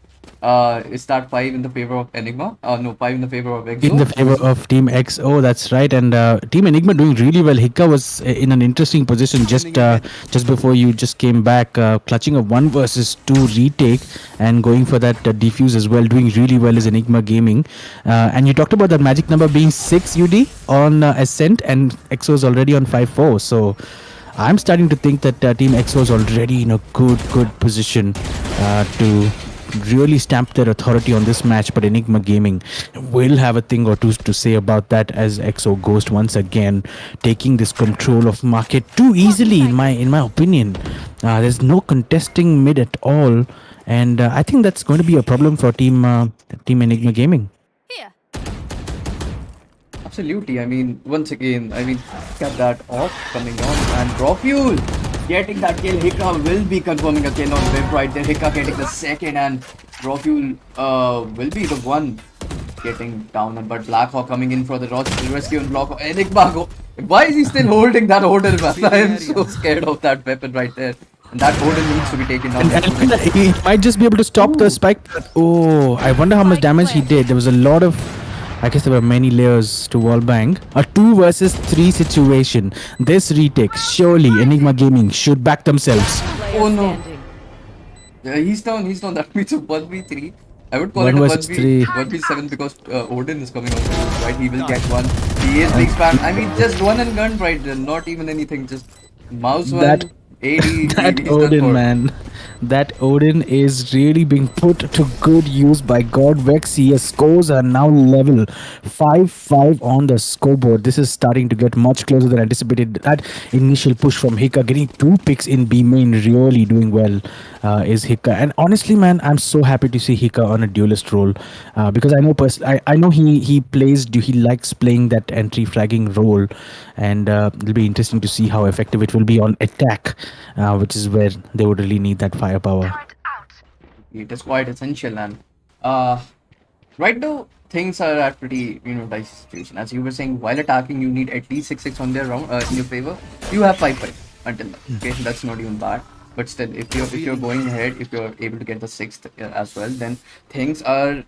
is that 5 in the favor of Enigma? No, 5 in the favor of EXO. In the favor of Team XO, that's right. And Team Enigma doing really well. Hika was in an interesting position just before you just came back, clutching a 1 versus 2 retake and going for that defuse as well. Doing really well is Enigma Gaming. And you talked about that magic number being 6 UD on Ascent, and XO is already on 5-4. So I'm starting to think that Team XO is already in a good position to really stamp their authority on this match, but Enigma Gaming will have a thing or two to say about that as EXO Ghost once again taking this control of market too easily in my opinion. There's no contesting mid at all, and I think that's going to be a problem for Team Enigma Gaming. Here. Absolutely. I mean, once again, get that off coming on, and Raw Fuel getting that kill. Hika will be confirming a kill on Web right there. Hika getting the second, and Raw Fuel will be the one getting down. But Blackhawk coming in for the rescue and block. Enigma, why is he still holding that Odin? I am so scared of that weapon right there. And that Odin needs to be taken down. And he might just be able to stop the spike. Oh, I wonder how much damage he did. There was a lot of, I guess there were many layers to wallbang. A 2 versus 3 situation. This retake, surely Enigma Gaming should back themselves. Oh no. Yeah, he's down. That means a 1v3. I would call it a 1v7 because Odin is coming out, right? He will get one. He is big spam. I mean, just one and gun right there. Not even anything. Just mouse one. AD. That Odin, man. That Odin is really being put to good use by God Vexi. His scores are now level 5-5 on the scoreboard. This is starting to get much closer than anticipated. That initial push from Hika, getting 2 picks in B main, really doing well is Hika. And honestly, man, I'm so happy to see Hika on a duelist role because I know I know he plays. He likes playing that entry flagging role, and it'll be interesting to see how effective it will be on attack, which is where they would really need that firepower. It is quite essential, and uh, right now things are at pretty dicey situation. As you were saying, while attacking, you need at least 6-6 on their round in your favor. You have 5-5 until now. Okay, that's not even bad. But still, if you're going ahead, if you're able to get the sixth as well, then things are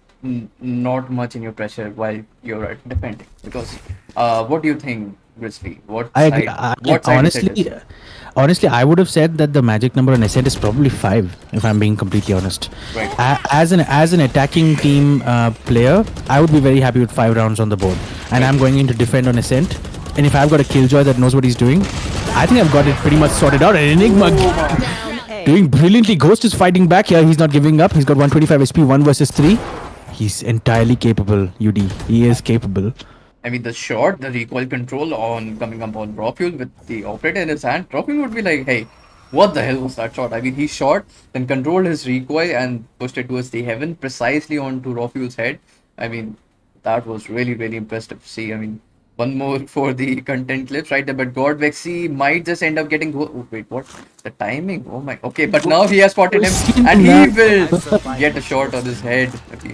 not much in your pressure while you're defending. Because what do you think, Grizzly? What I agree. side? What side is Honestly, it? honestly, I would have said that the magic number on Ascent is probably 5, if I'm being completely honest. Right. As an attacking team player, I would be very happy with 5 rounds on the board, and I'm going in to defend on Ascent. And if I've got a Killjoy that knows what he's doing, I think I've got it pretty much sorted out. And Enigma doing brilliantly. Ghost is fighting back here. He's not giving up. He's got 125 SP, 1 versus 3. He's entirely capable, UD. He is capable. I mean, the shot, the recoil control on coming up on raw fuel with the operator in his hand, raw fuel would be like, hey, what the hell was that shot? I mean, he shot, then controlled his recoil and pushed it towards the heaven precisely onto raw fuel's head. I mean, that was really, really impressive to see. I mean, one more for the content clips right there, but God Vexi might just end up getting. Oh, wait, what? The timing? Oh my. Okay, but now he has spotted him and he will get a shot on his head. Okay.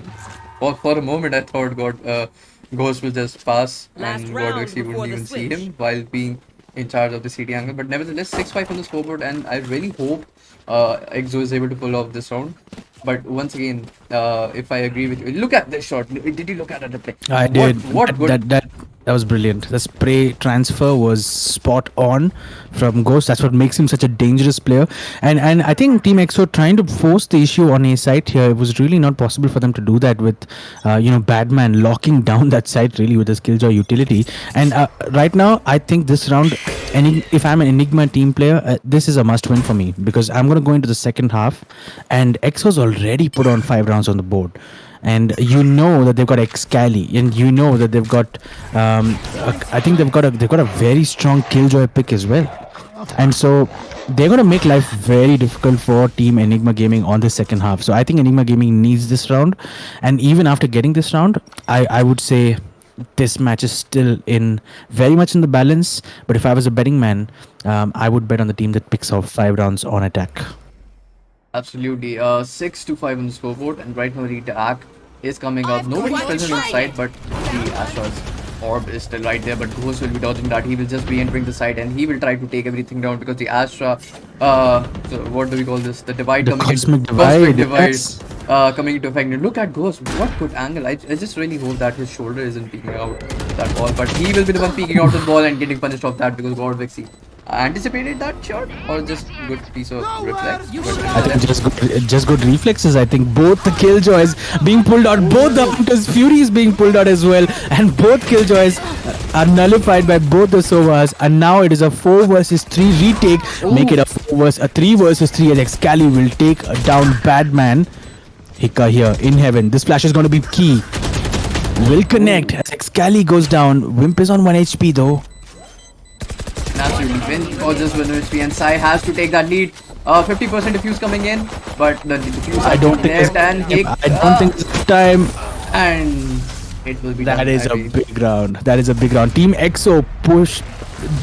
For a moment, I thought Ghost will just pass Last and round God Vexi before wouldn't the even see switch. him while being in charge of the CD angle. But nevertheless, 6-5 on the scoreboard, and I really hope Exo is able to pull off this round. But once again, if I agree with you, look at this shot. Did you look at the play? I did. What good? That was brilliant. The spray transfer was spot on from Ghost. That's what makes him such a dangerous player. And I think Team EXO trying to force the issue on a site here. It was really not possible for them to do that with, Badman locking down that site really with his Killjoy utility. And right now, I think this round, if I'm an Enigma team player, this is a must-win for me because I'm going to go into the second half, and EXO's already put on 5 rounds on the board. And you know that they've got Excali, and you know that they've got, I think they've got a very strong Killjoy pick as well, and so they're gonna make life very difficult for Team Enigma Gaming on the second half. So I think Enigma Gaming needs this round, and even after getting this round, I would say this match is still very much in the balance. But if I was a betting man, I would bet on the team that picks off 5 rounds on attack. Absolutely. 6-5 on the scoreboard, and right now the attack is coming up. Nobody's present on site, but the Astra's orb is still right there. But Ghost will be dodging that. He will just be entering the site, and he will try to take everything down because the Astra, so what do we call this? The divide The coming cosmic into divide, divide, yes. coming into effect. Look at Ghost. What good angle! I just really hope that his shoulder isn't peeking out that ball, but he will be the one peeking out the ball and getting punished off that because God Vexi anticipated that shot, or just good piece of reflex. I think just good reflexes. I think both the Killjoys being pulled out, both the Hunters Fury is being pulled out as well, and both Killjoys are nullified by both the Sovas. And now it is a 4 versus 3 retake. Make it a 3 versus 3 as Excali will take down Badman. Hika here in heaven. This flash is going to be key. Will connect as Excali goes down. Wimp is on 1 HP though. Absolutely, Win or just 1 HP, and Sai has to take that lead. 50% diffuse coming in, but the diffuse I don't think left and I don't think it's time. and it will be That done, is I a believe. big round. That is a big round. Team EXO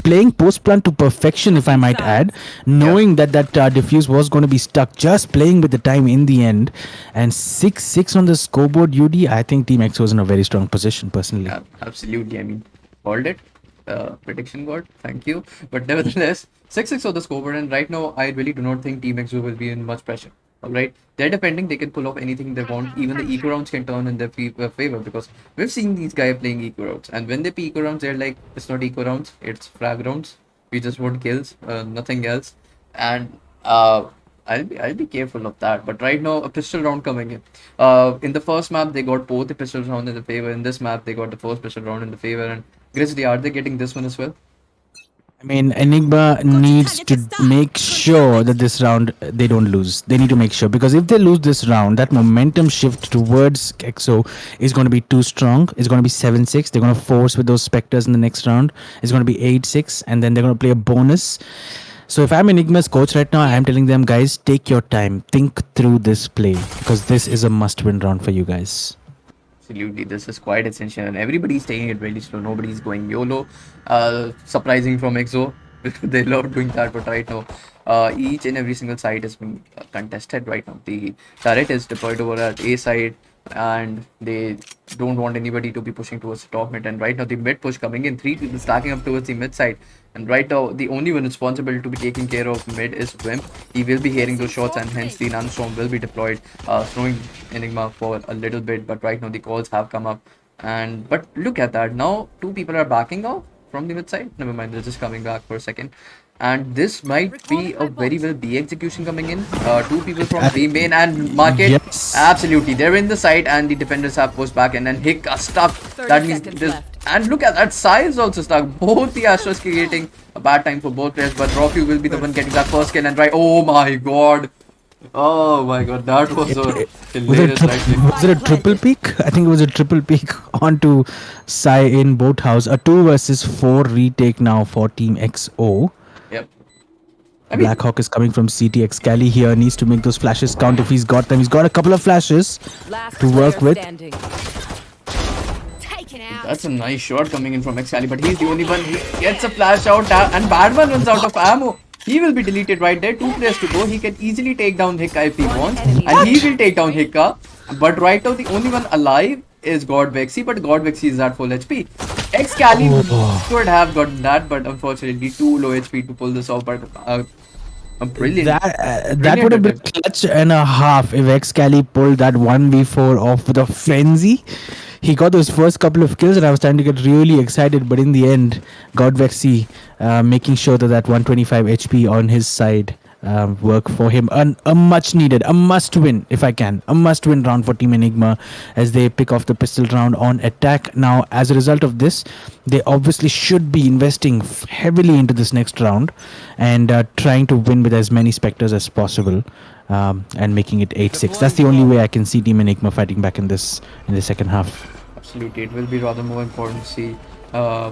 playing post plant to perfection, if I might add, knowing that diffuse was going to be stuck, just playing with the time in the end, and 6-6 on the scoreboard. UD, I think Team EXO is in a very strong position personally. Yeah, absolutely. I mean, called it. Prediction god, thank you. But nevertheless, 6-6 on the scoreboard, and right now I really do not think Team EXO will be in much pressure. Alright, they're defending, they can pull off anything they want. Even the eco rounds can turn in their favor because we've seen these guys playing eco rounds, and when they play eco rounds, they're like, it's not eco rounds, it's frag rounds. We just want kills, nothing else. And I'll be careful of that. But right now, a pistol round coming in. In the first map, they got both the pistol round in the favor. In this map, they got the first pistol round in the favor. And Grizzly, are they getting this one as well? I mean, Enigma needs to make sure that this round they don't lose. They need to make sure, because if they lose this round, that momentum shift towards EXO is going to be too strong. It's going to be 7-6. They're going to force with those specters in the next round. It's going to be 8-6, and then they're going to play a bonus. So if I'm Enigma's coach right now, I'm telling them, guys, take your time, think through this play, because this is a must-win round for you guys. Absolutely, this is quite essential, and everybody's taking it really slow. Nobody's going YOLO. Surprising from EXO, they love doing that. But right now, each and every single side is being contested right now. The turret is deployed over at A side, and they don't want anybody to be pushing towards the top mid. And right now, the mid push coming in, 3 people stacking up towards the mid side. And right now, the only one responsible to be taking care of mid is Wimp. He will be hearing those shots, and hence the Nanostorm will be deployed, throwing Enigma for a little bit. But right now, the calls have come up. And but look at that. Now, 2 people are backing off from the mid side. Never mind, they're just coming back for a second. And this might be a very well B execution coming in. 2 people from B main and market. Yes. Absolutely, they're in the site, and the defenders have pushed back in, and Hick are stuck. 30 That means seconds this. left. And look at that, Sai is also stuck. Both the Astros creating a bad time for both players, but Rocky will be the one getting that first kill. And right, oh my god. Oh my god, that was a hilarious right there. Was it a triple peak? I think it was a triple peak onto Sai in Boathouse. A 2 versus 4 retake now for Team XO. Yep. I mean, Blackhawk is coming from CTX. Cali here needs to make those flashes count if he's got them. He's got a couple of flashes Last to work player with. standing. Taken out. that's a nice shot coming in from Excali, but he's the only one. He gets a flash out, and Badman runs out of ammo. He will be deleted right there. 2 players to go. He can easily take down Hikka if he wants, and he will take down Hikka. But right now, the only one alive is God Vexy, but God Vexy is at full HP. Excali could have gotten that, but unfortunately, too low HP to pull this off. But a brilliant. That would have been clutch and a half if Excali pulled that 1v4 off with a frenzy. He got those first couple of kills, and I was starting to get really excited. But in the end, God Vexy making sure that that 125 HP on his side work for him. A much needed, a must win, if I can, a must win round for Team Enigma as they pick off the pistol round on attack. Now, as a result of this, they obviously should be investing heavily into this next round and trying to win with as many specters as possible. And making it 8-6. That's the only way I can see Team Enigma fighting back in the second half. Absolutely, it will be rather more important to see how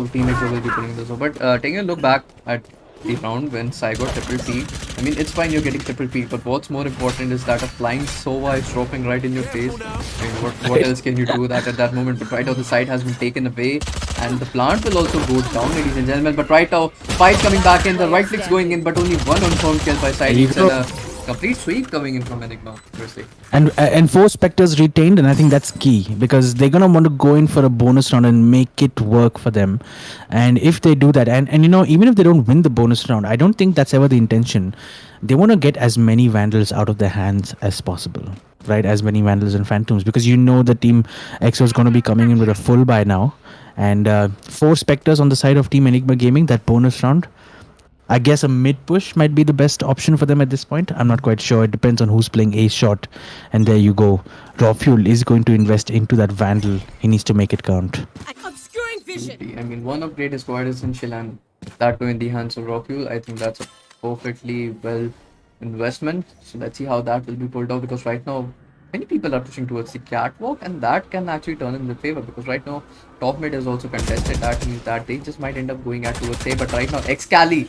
Team Exo will be putting this over. But taking a look back at the round when Sai got triple P, I mean, it's fine you're getting triple P, but what's more important is that a flying Sova is dropping right in your face. I mean, what else can you do that at that moment? But right now the site has been taken away, and the plant will also go down, ladies and gentlemen. But right now, Fight coming back in, the right click's going in, but only one unformed kill by side. It's a complete sweep coming in from Enigma, firstly. And 4 specters retained, and I think that's key because they're gonna want to go in for a bonus round and make it work for them. And if they do that, and you know, even if they don't win the bonus round, I don't think that's ever the intention. They want to get as many vandals out of their hands as possible, right? As many vandals and phantoms, because you know the Team EXO is going to be coming in with a full buy now, and 4 specters on the side of Team Enigma Gaming. That bonus round, I guess a mid push might be the best option for them at this point. I'm not quite sure. It depends on who's playing ace shot. And there you go. Raw Fuel is going to invest into that Vandal. He needs to make it count. Obscuring vision. I mean, one upgrade is quite essential, and that too in the hands of Raw Fuel. I think that's a perfectly well investment. So let's see how that will be pulled off, because right now many people are pushing towards the catwalk, and that can actually turn in their favor, because right now top mid is also contested. That means that they just might end up going at towards A. But right now Excali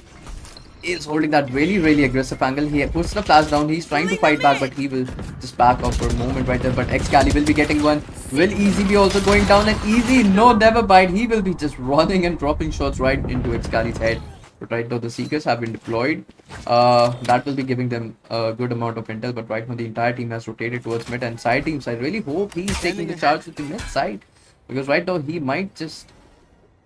is holding that really aggressive angle. He puts the flash down. He's trying to fight back, but he will just back off for a moment right there. But Excali will be getting one. Will Easy be also going down? And Easy, no, never bite. He will be just running and dropping shots right into Excali's head. But right now the Seekers have been deployed. That will be giving them a good amount of intel. But right now the entire team has rotated towards mid and side teams. I really hope he's taking the charge with the mid side, because right now he might just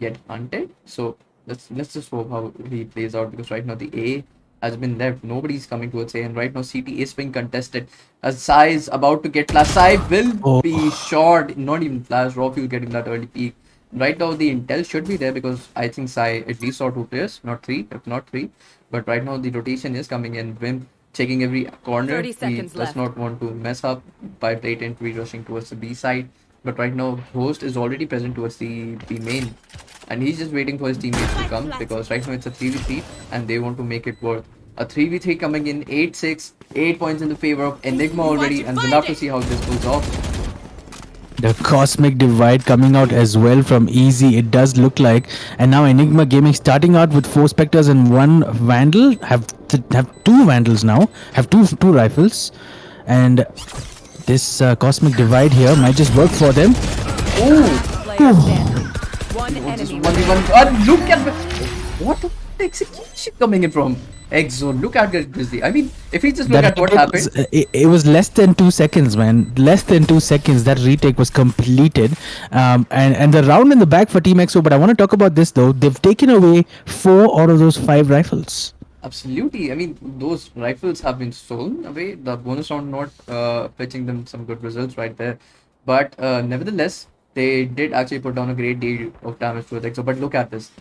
get hunted. So let's just hope how he plays out, because right now the A has been left. Nobody's coming towards A, and right now CT is being contested as Sai is about to get flash. Sai will be short, not even flash. Raw Fuel getting that early peek. Right now the intel should be there, because I think Sai at least saw 2 players, not 3, if not 3. But right now the rotation is coming in. Vim checking every corner. 30 He seconds does left. not want to mess up by blatantly rushing towards the B side. But right now, Ghost is already present towards the main. And he's just waiting for his teammates to come because right now it's a 3v3 and they want to make it worth. A 3v3 coming in 8-6, 8 points in the favor of Enigma already, and we'll have to see how this goes off. The cosmic divide coming out as well from Easy, it does look like. And now Enigma Gaming starting out with 4 Spectres and 1 Vandal. Have 2 Vandals now, have two rifles. And this cosmic divide here might just work for them. Player standing. One enemy. 1v1. Look at what the execution coming in from Exo. Look at it, Grizzly. I mean, if we just look at what happened. It was less than 2 seconds, man. Less than 2 seconds. That retake was completed. And the round in the back for Team EXO. But I want to talk about this though. They've taken away 4 out of those 5 rifles. Absolutely. I mean, those rifles have been stolen away. The bonus round not fetching them some good results right there. But nevertheless, they did actually put down a great deal of damage to Exo. But look at this.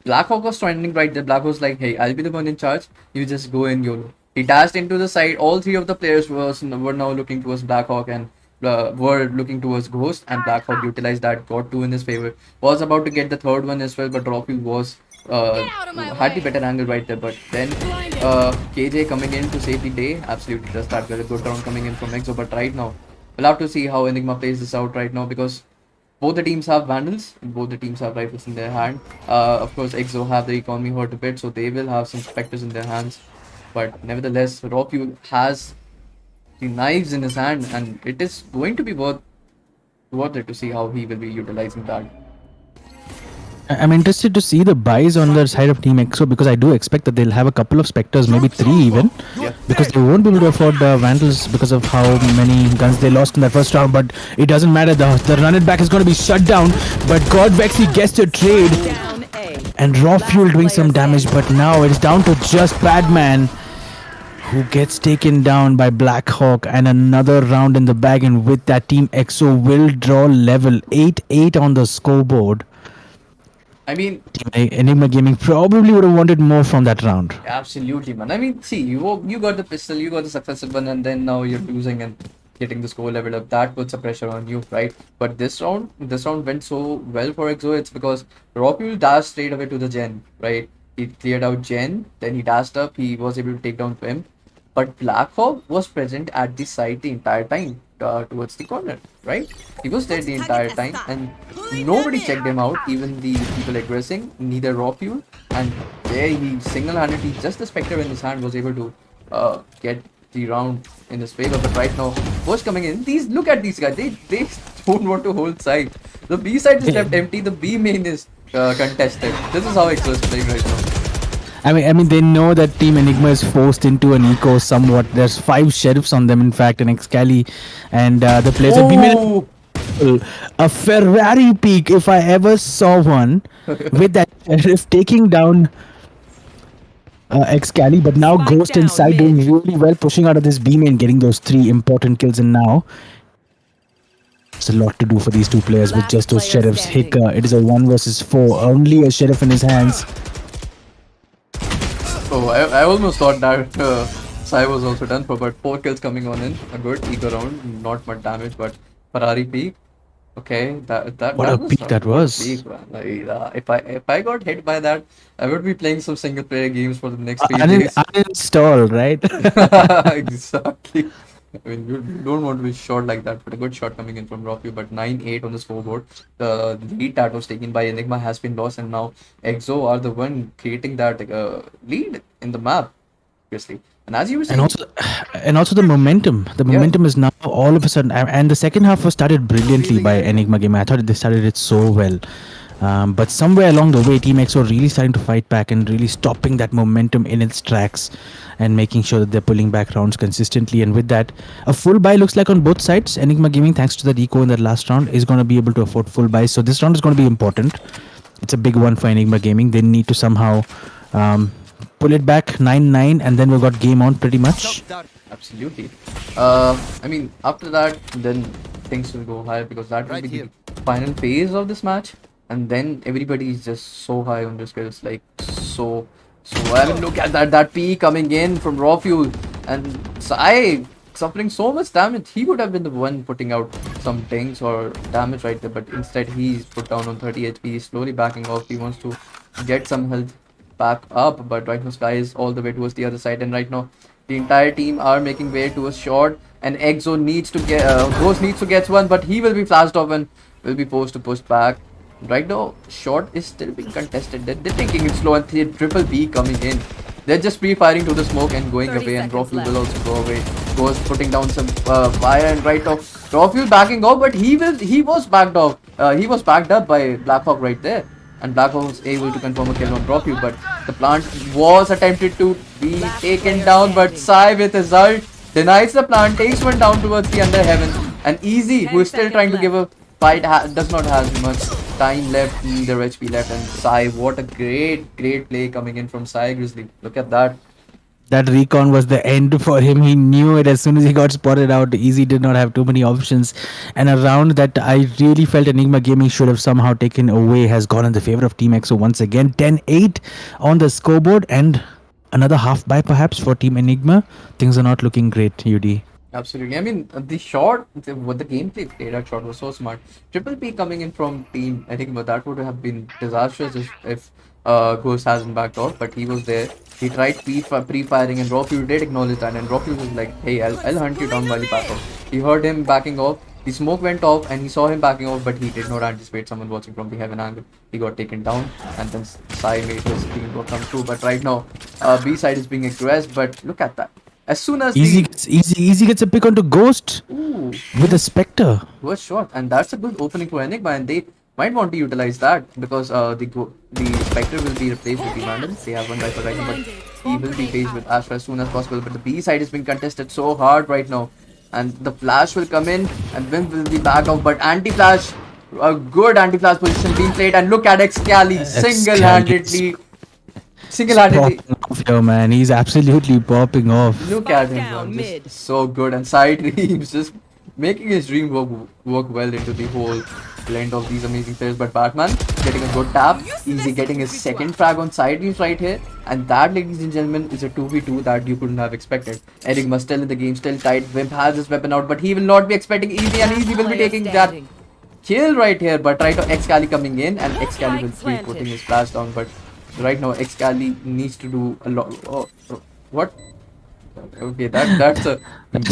Blackhawk was standing right there. Blackhawk was like, hey, I'll be the one in charge. You just go in YOLO. He dashed into the side. All 3 of the players were now looking towards Blackhawk and were looking towards Ghost. And Blackhawk utilized that, got 2 in his favor. Was about to get the 3rd one as well, but Rocky was had the better angle right there. But then KJ coming in to save the day absolutely does that. Very good round coming in from Exo. But right now, we'll have to see how Enigma plays this out right now because both the teams have Vandals and both the teams have rifles in their hand. Of course, Exo have the economy hurt a bit, so they will have some Spectres in their hands. But nevertheless, Rocky has the knives in his hand, and it is going to be worth it to see how he will be utilizing that. I'm interested to see the buys on the side of Team EXO because I do expect that they'll have a couple of Spectres, maybe 3 even. Yeah. Because they won't be able to afford the Vandals because of how many guns they lost in that first round. But it doesn't matter, the run it back is going to be shut down. But God Vexy gets the trade. Down A. And Raw Fuel doing some damage, but now it's down to just Badman, who gets taken down by Blackhawk, and another round in the bag. And with that, Team EXO will draw level 8-8 on the scoreboard. I mean, Enigma Gaming probably would have wanted more from that round. absolutely, man. I mean, see, you got the pistol, you got the successive one, and then now you're losing and getting the score leveled up. That puts a pressure on you, right? But this round went so well for Exo. It's because Rockul dashed straight away to the Gen, right? He cleared out Gen, then he dashed up. He was able to take down Pimp. But Blackhawk was present at the site the entire time, towards the corner, right? He was there the entire time, and nobody checked him out, even the people aggressing, neither Raw Fuel. And there he single-handedly, just the Spectre in his hand, was able to get the round in his favor. But right now, first coming in, look at these guys, they don't want to hold side. The B side is left empty, the B main is contested. This is how Exo is playing right now. I mean, they know that Team Enigma is forced into an eco somewhat. There's 5 sheriffs on them, in fact, in Excali, and the players have been a Ferrari peak, if I ever saw one, with that sheriff taking down Excali. But now Spike Ghost down inside mid. doing really well, pushing out of this B main, getting those 3 important kills, and now it's a lot to do for these 2 players with Last just those player sheriffs. standing. Hicker, it is a 1 versus 4, only a sheriff in his hands. Oh, I almost thought that Sai was also done for, but 4 kills coming on in. A good eco round, not much damage, but Ferrari peak. Okay, What a peak that was. Peak, man. If I got hit by that, I would be playing some single player games for the next 3 days. Uninstall, right? Exactly. I mean, you don't want to be shot like that, but a good shot coming in from Rocky. But 9-8 on the scoreboard. The lead that was taken by Enigma has been lost, and now Exo are the one creating that lead in the map, obviously. And as you were saying, and also the momentum. The momentum is now all of a sudden, and the second half was started brilliantly by Enigma Gaming. I thought they started it so well. But somewhere along the way, Team EXO really starting to fight back and really stopping that momentum in its tracks and making sure that they're pulling back rounds consistently. And with that, a full buy looks like on both sides. Enigma Gaming, thanks to the deco in that last round, is going to be able to afford full buys. So this round is going to be important. It's a big one for Enigma Gaming. They need to somehow pull it back 9-9, and then we've got game on pretty much. absolutely. I mean, after that, then things will go higher because that will be the final phase of this match. And then everybody is just so high on their skills, like so. I mean, look at that P coming in from Raw Fuel, and Sai suffering so much damage. He would have been the one putting out some dings or damage right there, but instead he's put down on 30 HP. He's slowly backing off. He wants to get some health back up, but right now Sky is all the way towards the other side, and right now the entire team are making way towards short, and Exo needs to get Ghost needs to get one, but he will be flashed off and will be forced to push back. Right now short is still being contested. They're taking it slow, and triple B coming in. They're just pre-firing to the smoke and going 30 away, and seconds Rofu will left. also go away. Ghost putting down some fire, and right now Rofu backing off, but he was backed off. He was backed up by Blackhawk right there, and Blackhawk was able to confirm a kill on Rofu, but the plant was attempted to be taken down, but Sai with his ult denies the plant, takes one down towards the under heaven, and Easy, who is still trying to give a fight, does not have much time left, neither HP left, and Sai, what a great play coming in from Sai Grizzly. Look at that. That recon was the end for him. He knew it as soon as he got spotted out. Easy did not have too many options. And a round that I really felt Enigma Gaming should have somehow taken away has gone in the favor of Team EXO once again. 10-8 on the scoreboard, and another half buy perhaps for Team Enigma. Things are not looking great, UD. Absolutely. I mean, the shot, what the gameplay played at shot was so smart. Triple P coming in from Team Enigma, that would have been disastrous if Ghost hasn't backed off, but he was there. He tried pre-firing, and Rofu did acknowledge that, and Rofu was like, hey, I'll hunt you down while you back off. He heard him backing off, the smoke went off, and he saw him backing off, but he did not anticipate someone watching from the heaven angle. He got taken down, and then Sai made his team go come through. But right now, B side is being aggressed, but look at that. As soon as Easy gets a pick onto Ghost with a Spectre. was shot, and that's a good opening for Enigma, and they might want to utilize that because the Spectre will be replaced with the Vandal. They have one rifle right now, but he will be faced with Astra as soon as possible. But the B side is being contested so hard right now, and the flash will come in, and Wimp will be back out, but anti-flash, a good anti-flash position being played, and look at Excali single-handedly. Popping off here, man. He's absolutely popping off. Look at him, man. Just so good, and Side Dreams just making his dream work well into the whole blend of these amazing players. But Batman getting a good tap, Easy getting his second frag on Side Dreams right here, and that, ladies and gentlemen, is a 2v2 that you couldn't have expected. Enigma still in the game, still tight. Wimp has his weapon out, but he will not be expecting Easy, and Easy will be taking that kill right here. But right now, Excali coming in, and Excali will be putting his flash down, but right now Excali needs to do a lot. What? Okay, that's a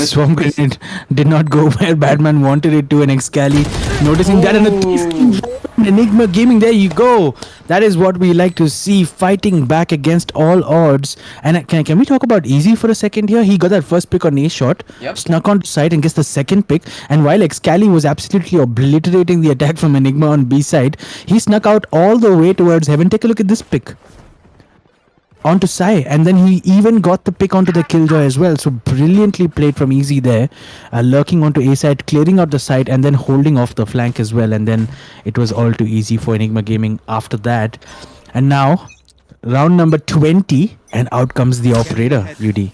Swamp Grenade did not go where Batman wanted it to, and Excali noticing that, and a Enigma Gaming, there you go. That is what we like to see, fighting back against all odds. And can we talk about Easy for a second here? He got that first pick on A shot, snuck onto side and gets the second pick, and while Excali was absolutely obliterating the attack from Enigma on B side, he snuck out all the way towards heaven. Take a look at this pick onto Sai, and then he even got the pick onto the Killjoy as well. So brilliantly played from Easy there, lurking onto A side, clearing out the side, and then holding off the flank as well. And then it was all too easy for Enigma Gaming after that. And now round number 20, and out comes the operator. UD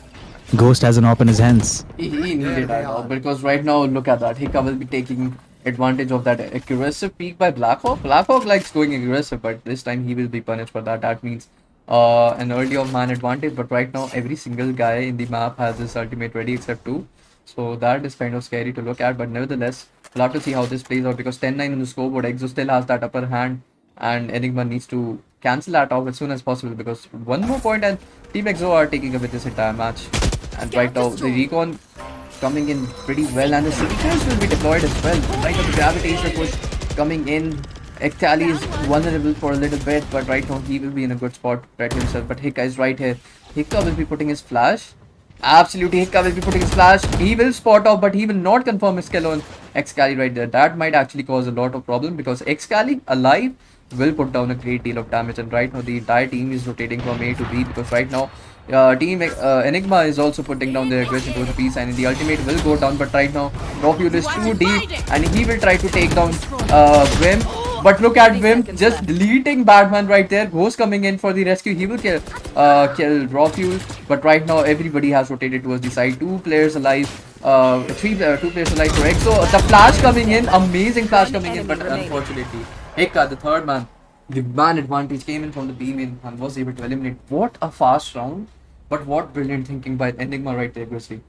Ghost has an op in his hands. He needed that now, because right now, look at that. Hika will be taking advantage of that aggressive peak by Blackhawk. Blackhawk likes going aggressive, but this time he will be punished for that. That means an early of man advantage, but right now every single guy in the map has his ultimate ready except 2, so that is kind of scary to look at. But nevertheless, we'll have to see how this plays out, because 10-9 in the scoreboard, Exo still has that upper hand, and Enigma needs to cancel that off as soon as possible, because one more point and Team Exo are taking away this entire match. And right now the recon coming in pretty well, and the seekers will be deployed as well. Right now the gravitational push coming in. Excali is vulnerable for a little bit, but right now he will be in a good spot to protect himself. But Hika is right here. Hika will be putting his flash. Absolutely, Hika will be putting his flash. He will spot off, but he will not confirm his kill on Excali right there. That might actually cause a lot of problem, because Excali alive will put down a great deal of damage. And right now the entire team is rotating from A to B, because right now Team Enigma is also putting down their aggression towards the B side, and the ultimate will go down. But right now Rofuel is too deep, and he will try to take down Wimp. But look at Wimp just deleting Batman right there. Ghost coming in for the rescue. He will kill Rofuel. But right now everybody has rotated towards the side. 2 players alive. 2 players alive for Exo. The flash coming in. Amazing flash coming in. But unfortunately, Hika, the third man, the man advantage came in from the B main and was able to eliminate. What a fast round. But what brilliant thinking by Enigma right there, Grizzly.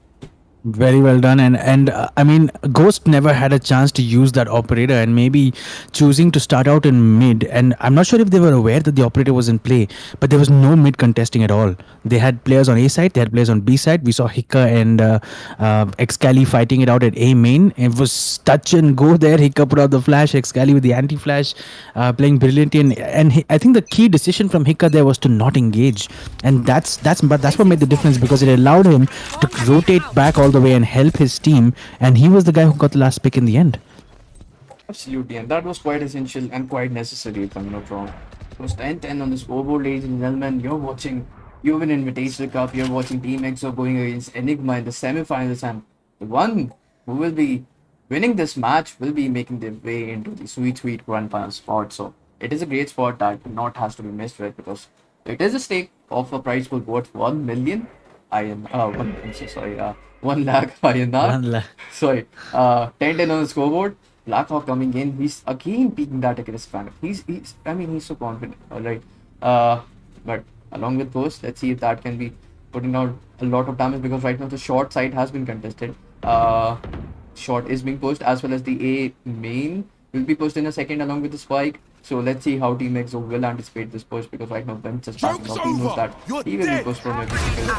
Very well done, and I mean, Ghost never had a chance to use that operator, and maybe choosing to start out in mid. And I'm not sure if they were aware that the operator was in play, but there was no mid contesting at all. They had players on A side, they had players on B side. We saw Hika and Excali fighting it out at A main. It was touch and go there. Hika put out the flash, Excali with the anti-flash, playing brilliantly. And I think the key decision from Hika there was to not engage, and that's what made the difference, because it allowed him to rotate back all the way and help his team, and he was the guy who got the last pick in the end. Absolutely, and that was quite essential and quite necessary, if I'm not wrong. It was 10-10 on the scoreboard, ladies and gentlemen. You're watching Yuvin Invitational Cup. You're watching Team EXO going against Enigma in the semi-finals, and the one who will be winning this match will be making their way into the sweet grand final spot. So it is a great spot that not has to be missed with, because it is a stake of a prize pool worth 1 million IN. I'm so sorry. 1 lakh INR. Sorry. 10-10 on the scoreboard. Blackhawk coming in. He's again peaking that aggressive kind of. He's so confident. All right. But along with those, let's see if that can be putting out a lot of damage, because right now the short side has been contested. Short is being pushed, as well as the A main will be pushed in a second along with the spike. So let's see how Team EXO will anticipate this push, because right now Bench is passing off. He knows that he will be pushed from every single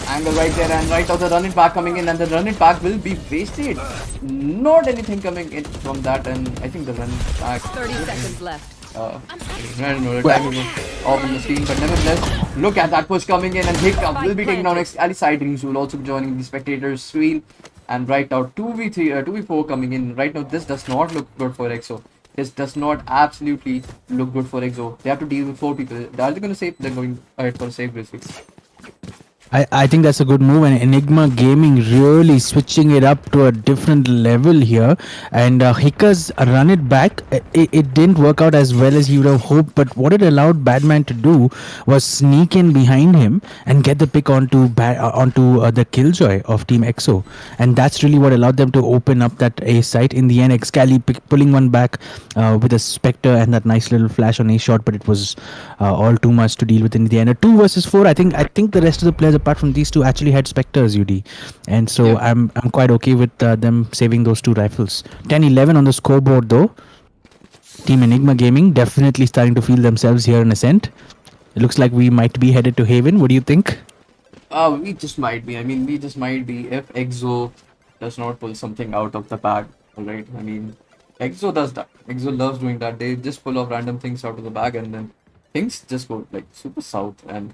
angle right there, and right now the run it back coming in, and the run it back will be wasted. Not anything coming in from that, and I think the run back. 30 seconds left. I don't know, the timing was off on the screen, but nevertheless, look at that push coming in, and Hiccup will be taking down Ali Sideings, who will also be joining the spectators screen. And right now, 2v3, 2v4 coming in. Right now, this does not look good for EXO. This does not absolutely look good for EXO. They have to deal with 4 people. Are they going to save? They're going ahead for a save, basically. I think that's a good move, and Enigma Gaming really switching it up to a different level here. And Hika's run it back, it didn't work out as well as he would have hoped, but what it allowed Badman to do was sneak in behind him and get the pick onto the Killjoy of Team EXO, and that's really what allowed them to open up that A site. In the end, Excali pulling one back with a Spectre and that nice little flash on A shot, but it was all too much to deal with in the end. A 2 versus 4. I think the rest of the players apart from these two actually had Spectres, UD, and so yeah. I'm quite okay with them saving those 2 rifles. 10-11 on the scoreboard though. Team Enigma Gaming definitely starting to feel themselves here in Ascent. It looks like we might be headed to Haven. What do you think? We just might be. We just might be if EXO does not pull something out of the bag. Alright, EXO does that. EXO loves doing that. They just pull off random things out of the bag, and then things just go like super south. And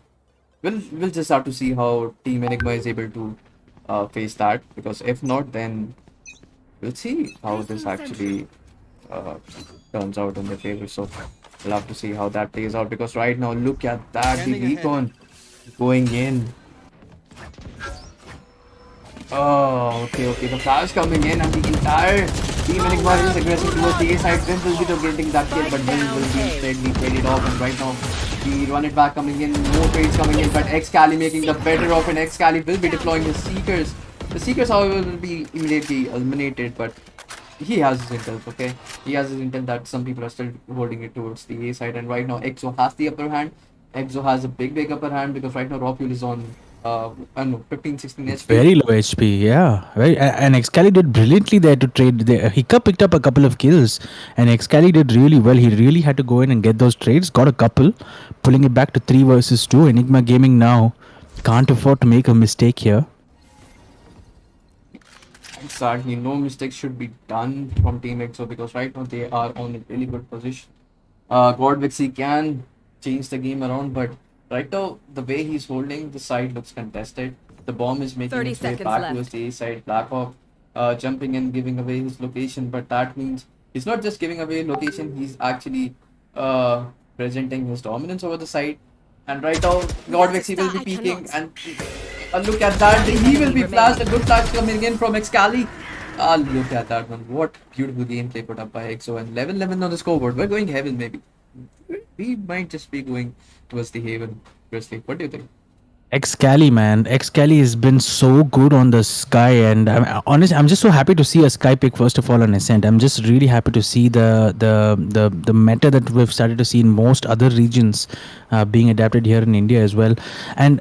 we'll just have to see how Team Enigma is able to face that, because if not, then we'll see how this actually turns out in their favor. So we'll have to see how that plays out, because right now look at that, the recon going in. Oh, okay. The flash coming in, and the entire Team Enigma is aggressive towards the A side. Vim will be getting that kill, but Vim will be steadily traded off. And right now, the run it back coming in, more trades coming in, but Excali making the better of, and Excali will be deploying his Seekers. The Seekers, however, will be immediately eliminated, but he has his intel, okay? He has his intel that some people are still holding it towards the A side, and right now, EXO has the upper hand. EXO has a big upper hand, because right now, Rockfuel is on 15-16 HP. Very low HP, yeah. Right, and Excali did brilliantly there to trade. Hika picked up a couple of kills, and Excali did really well. He really had to go in and get those trades. Got a couple, pulling it back to 3 versus 2. Enigma Gaming now can't afford to make a mistake here. Exactly, no mistakes should be done from Team EXO, because right now they are on a really good position. Godvixie can change the game around, but right now, the way he's holding the side looks contested. The bomb is making its way back towards the A side. Blackhawk jumping in, giving away his location, but that means he's not just giving away location, he's actually presenting his dominance over the side. And right now, Godvixie will be peeking, and look at that, he will be flashed. A good flash coming in from Excali. Look at that one. What beautiful gameplay put up by EXO, and 11-11 on the scoreboard. We're going Heaven, maybe. We might just be going towards the Haven. Grizzly, what do you think? Excali, man. Excali has been so good on the Sky, and I'm just so happy to see a Sky pick first of all on Ascent. I'm just really happy to see the meta that we've started to see in most other regions being adapted here in India as well. And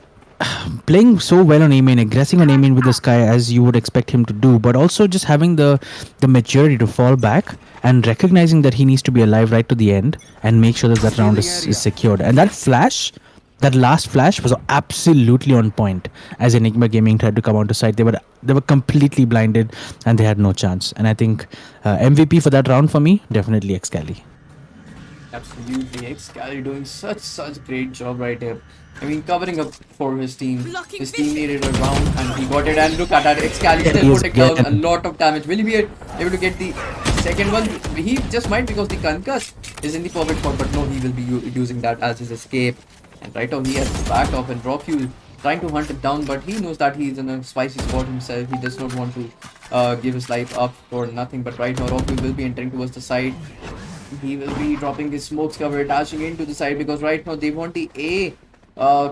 playing so well on A main, aggressing on A main with the Sky as you would expect him to do, but also just having the maturity to fall back and recognizing that he needs to be alive right to the end and make sure that that round is secured. And that flash, that last flash was absolutely on point. As Enigma Gaming tried to come onto site, they were completely blinded and they had no chance. And I think MVP for that round for me, definitely Excali. Absolutely, Excali doing such great job right here. I mean, covering up for his team. His team needed a round and he got it. And look at that, Excali still putting down a lot of damage. Will he be able to get the second one? He just might, because the concuss is in the perfect spot, but no, he will be using that as his escape. And right now he has backed off, and Rockfuel trying to hunt it down, but he knows that he's in a spicy spot himself. He does not want to give his life up for nothing. But right now Rockfuel will be entering towards the side. He will be dropping his smokes cover, dashing into the side, because right now they want the A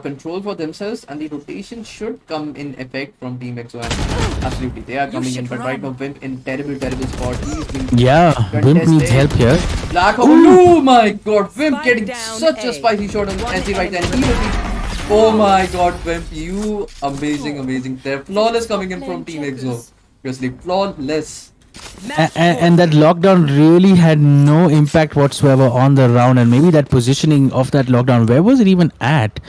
control for themselves, and the rotation should come in effect from Team EXO. And absolutely, they are coming in, but right now Wimp in terrible spot. He's been Wimp needs help here. Black Hole. Oh my god, Wimp getting such a spicy shot on SC right there. He will be, oh my god, Wimp, you amazing. They're flawless coming in from Team EXO. Seriously, flawless. And that lockdown really had no impact whatsoever on the round, and maybe that positioning of that lockdown, where was it even at?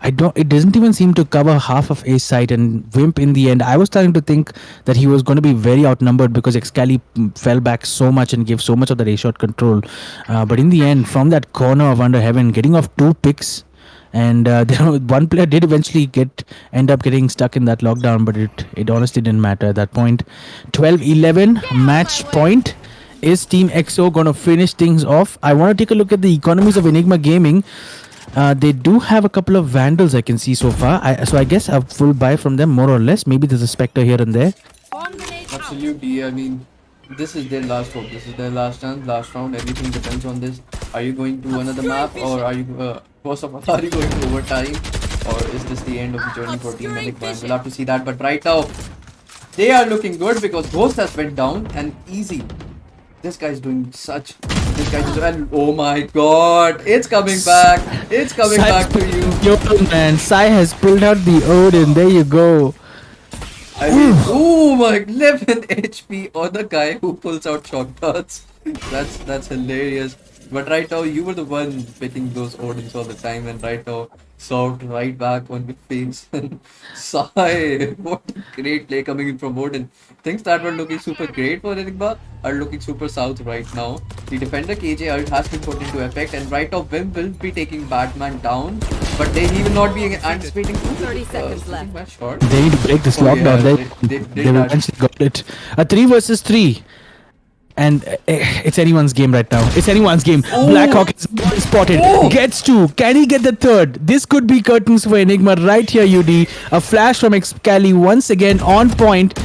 It doesn't even seem to cover half of A site. And Wimp, in the end, I was starting to think that he was going to be very outnumbered because Excali fell back so much and gave so much of that A shot control, but in the end, from that corner of Under Heaven, getting off 2 picks, and one player did eventually end up getting stuck in that lockdown, but it honestly didn't matter at that point. 12-11 match point. Is Team EXO going to finish things off? I want to take a look at the economies of Enigma Gaming. They do have a couple of Vandals I can see so far. So I guess a full buy from them, more or less. Maybe there's a Spectre here and there. Absolutely, I mean, this is their last hope. This is their last chance, last round. Everything depends on this. Are you going to another map, or are you first of all, are you going to overtime, or is this the end of the journey for Team Enigma? We'll have to see that. But right now, they are looking good because Ghost has went down, and easy. This guy's doing such. This guy's doing. Oh my god! It's coming back. It's coming back to you. Yo, man, Sai has pulled out the Odin. There you go. I mean, oh my, 11 HP on the guy who pulls out shotguns. That's hilarious. But right now, you were the one pitting those Odins all the time, and right now, served right back on your face. Sigh, what a great play coming in from Odin. Things that were looking super great for Enigma are looking super south right now. The defender KJ ult has been put into effect, and right now, Vim will be taking Batman down, but he will not be anticipating 30 seconds left. Short. They need to break this lockdown. They eventually got it. A 3 versus 3. And it's anyone's game right now. It's anyone's game. Blackhawk is spotted. Gets 2. Can he get the 3rd? This could be curtains for Enigma right here, UD. A flash from Excali once again on point.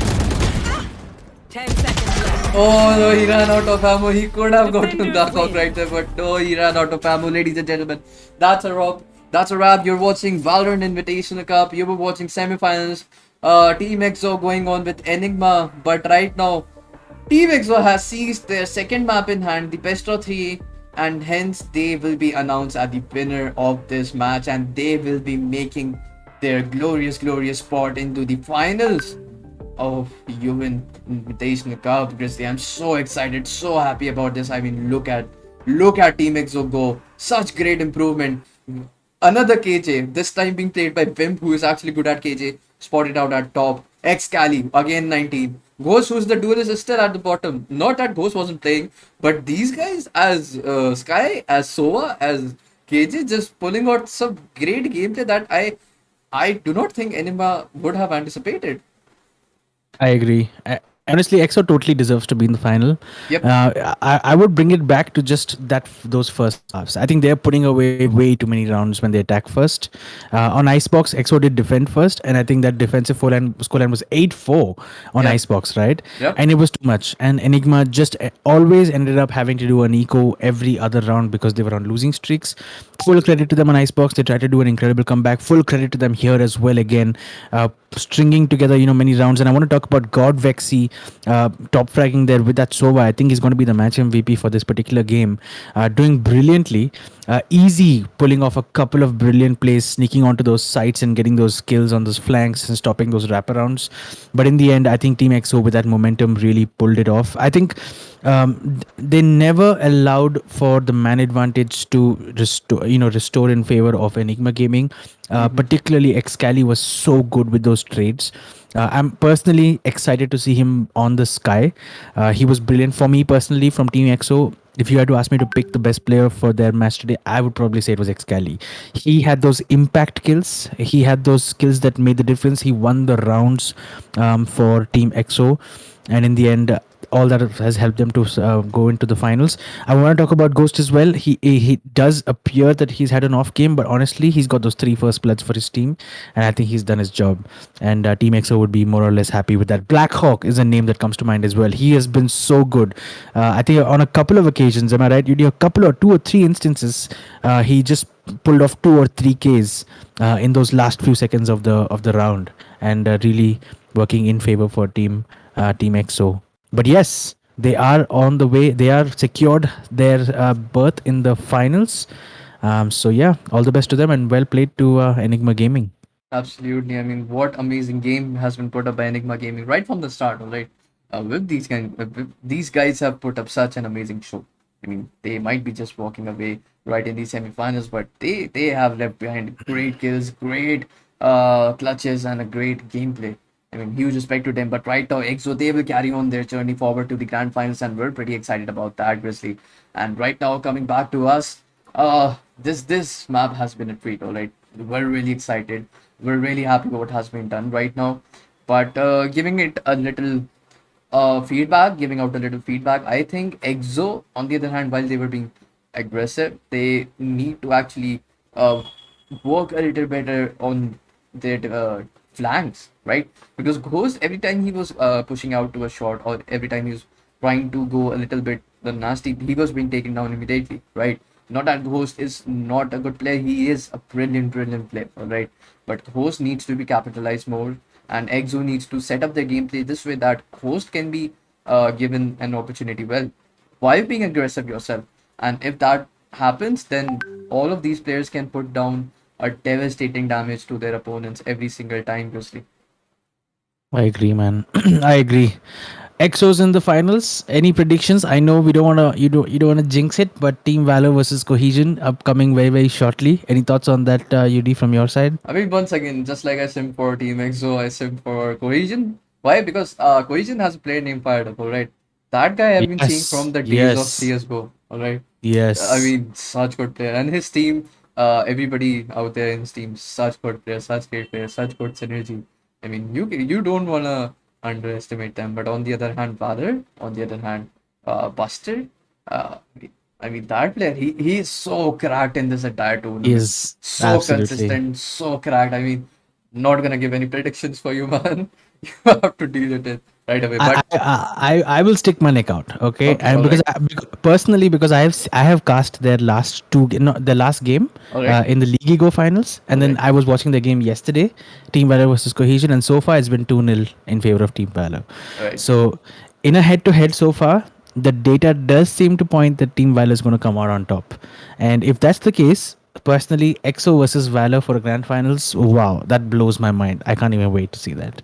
10 seconds left. Oh no, he ran out of ammo. He could have gotten Blackhawk right there, but no, he ran out of ammo, ladies and gentlemen. That's a wrap. That's a wrap. You're watching Valorant Invitational Cup. You were watching semifinals. Team EXO going on with Enigma, but right now, Team EXO has seized their second map in hand, the best of 3, and hence they will be announced as the winner of this match, and they will be making their glorious spot into the finals of Yuvin Invitational Cup. Grizzly, I'm so excited, so happy about this. I mean, look at Team EXO go. Such great improvement. Another KJ, this time being played by Wimp, who is actually good at KJ, spotted out at top. Excali, again 19. Ghost, who's the duelist, is still at the bottom. Not that Ghost wasn't playing, but these guys, as Sky, as Sova, as KJ, just pulling out some great gameplay that I do not think Enigma would have anticipated. I agree. Honestly, EXO totally deserves to be in the final. Yep. I would bring it back to just those first halves. I think they're putting away way too many rounds when they attack first. On Icebox, EXO did defend first, and I think that defensive scoreline was 8-4 on Icebox, right? Yep. And it was too much. And Enigma just always ended up having to do an eco every other round because they were on losing streaks. Full credit to them on Icebox. They tried to do an incredible comeback. Full credit to them here as well again. Stringing together, many rounds. And I want to talk about God Vexy top fragging there with that Sova. I think he's going to be the match MVP for this particular game. Doing brilliantly. Easy pulling off a couple of brilliant plays, sneaking onto those sites and getting those kills on those flanks and stopping those wraparounds. But in the end, I think Team EXO with that momentum really pulled it off. I think they never allowed for the man advantage to restore in favor of Enigma Gaming. Particularly, Excali was so good with those trades. I'm personally excited to see him on the sky. He was brilliant for me personally from Team EXO. If you had to ask me to pick the best player for their match today, I would probably say it was Excali. He had those impact kills. He had those skills that made the difference. He won the rounds for Team EXO, and in the end, all that has helped them to go into the finals. I want to talk about Ghost as well. He does appear that he's had an off game, but honestly, he's got those 3 first bloods for his team, and I think he's done his job. And Team EXO would be more or less happy with that. Black Hawk is a name that comes to mind as well. He has been so good. I think on a couple of occasions, am I right? You do a couple or 2 or 3 instances, he just pulled off 2 or 3 Ks in those last few seconds of the round, and really working in favor for Team EXO. But yes, they are on the way. They are secured their berth in the finals. So yeah, all the best to them, and well played to Enigma Gaming. Absolutely. I mean, what amazing game has been put up by Enigma Gaming right from the start, all right? These guys have put up such an amazing show. I mean, they might be just walking away right in these semifinals, but they have left behind great kills, great clutches, and a great gameplay. I mean, huge respect to them. But right now, EXO, they will carry on their journey forward to the grand finals, and we're pretty excited about that, Grizzly. And right now, coming back to us, this map has been a treat, all right? We're really excited. We're really happy with what has been done right now. But giving it a little giving out a little feedback, I think EXO, on the other hand, while they were being aggressive, they need to actually work a little better on their flanks, right? Because Ghost, every time he was pushing out to a shot, or every time he was trying to go a little bit the nasty, he was being taken down immediately, right? Not that Ghost is not a good player, he is a brilliant player, all right? But Ghost needs to be capitalized more, and EXO needs to set up their gameplay this way that Ghost can be given an opportunity well while being aggressive yourself. And if that happens, then all of these players can put down a devastating damage to their opponents every single time, Grizzly. I agree, man. I agree. Exos in the finals. Any predictions? I know we don't wanna you don't wanna jinx it, but Team Valor versus Cohesion upcoming very shortly. Any thoughts on that, UD, from your side? I mean, once again, just like I sim for Team EXO, I sim for Cohesion. Why? Because Cohesion has a player named Fired Up, alright? That guy I've been seeing from the days of CSGO, alright? Yes. I mean, such good player. And his team, everybody out there in his team, such good players, such great players, such good synergy. I mean, you don't wanna underestimate them. But on the other hand, Valor, on the other hand, Buster, uh, I mean, that player, he is so cracked in this entire tournament. He is So absolutely. consistent, so cracked. I mean, not gonna give any predictions for you, man. You have to deal with it right away. But I will stick my neck out, okay? Okay, And personally, because I have cast their last the last game Alright. in the League Go finals, and then I was watching the game yesterday, Team Valor versus Cohesion, and so far it's been 2-0 in favor of Team Valor. Right. So in a head-to-head so far, the data does seem to point that Team Valor is going to come out on top, and if that's the case. Personally, EXO versus Valor for a grand finals, wow, that blows my mind. I can't even wait to see that.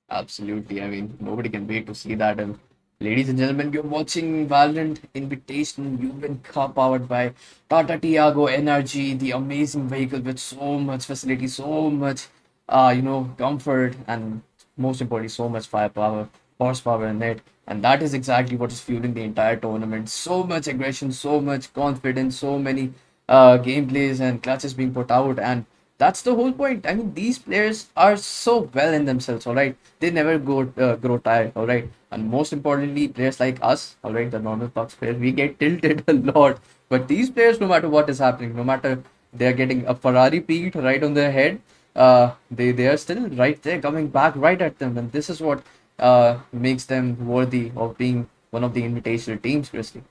Absolutely. I mean, nobody can wait to see that. And ladies and gentlemen, you're watching Valorant Invitational Yuvin Cup powered by Tata Tiago NRG, the amazing vehicle with so much facility, so much, comfort, and most importantly, so much firepower, horsepower in it. And that is exactly what is fueling the entire tournament. So much aggression, so much confidence, so many gameplays and clutches being put out. And that's the whole point. I mean, these players are so well in themselves, all right? They never grow tired, all right? And most importantly, players like us, all right, the normal Pucks players, we get tilted a lot. But these players, no matter what is happening, no matter they're getting a Ferrari peaked right on their head, they are still right there, coming back right at them. And this is what makes them worthy of being one of the invitational teams, Christy.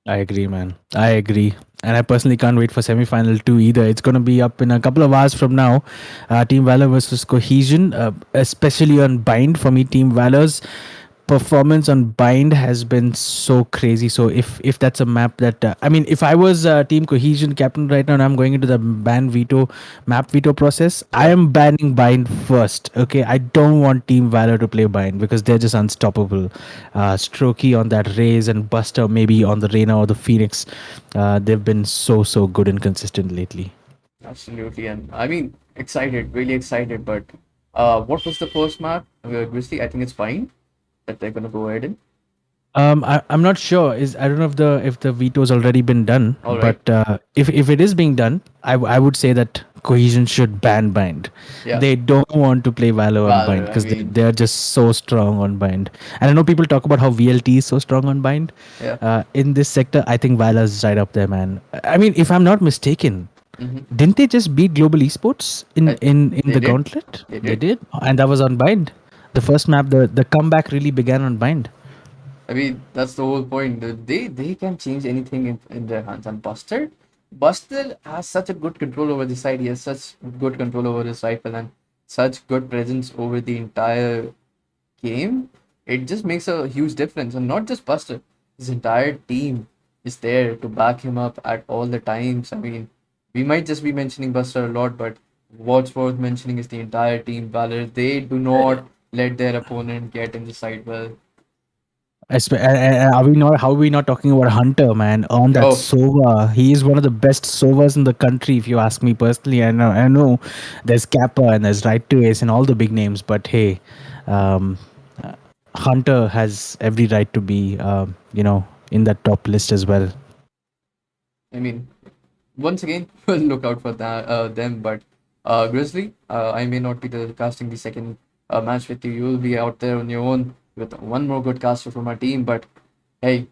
I agree, man. I agree. And I personally can't wait for semi-final 2 either. It's going to be up in a couple of hours from now. Team Valor versus Cohesion, especially on Bind. For me, Team Valor's performance on bind has been so crazy. So if that's a map that I mean, if I was team Cohesion captain right now and I'm going into the ban veto map veto process, I Yeah. am banning bind first. Okay, I don't want team Valor to play bind because they're just unstoppable. Strokey on that Raze and Buster maybe on the Reyna or the Phoenix. They've been so good and consistent lately. Absolutely, and I mean, excited, really excited. But what was the first map? Grizzly, I think it's fine that they're gonna go ahead and. I'm not sure. Is I don't know if the veto's already been done, All right. but if it is being done, I would say that Cohesion should ban bind. Yeah. They don't want to play Valor on bind Valor, I because mean, they're just so strong on bind. And I know people talk about how VLT is so strong on bind. yeah. In this sector, I think Valor's right up there, man. I mean, if I'm not mistaken, Mm-hmm. didn't they just beat Global Esports in They the did. Gauntlet? They They did. did, and that was on bind. The first map, the comeback really began on bind. I mean, that's the whole point. They can change anything in their hands. And Buster has such a good control over the side. He has such good control over his rifle and such good presence over the entire game. It just makes a huge difference. And not just Buster, his entire team is there to back him up at all the times. I mean, we might just be mentioning Buster a lot, but what's worth mentioning is the entire team. Valor, they do not let their opponent get in the side well. Are we not? How are we not talking about Hunter, man? On that Oh, Sova, he is one of the best Sovas in the country. If you ask me personally, I know there's Kappa and there's Right to Ace and all the big names, but hey, um, Hunter has every right to be, in that top list as well. I mean, once again, we'll look out for them. But Grizzly, I may not be the casting the second match with you. You'll be out there on your own with one more good caster from our team. But hey,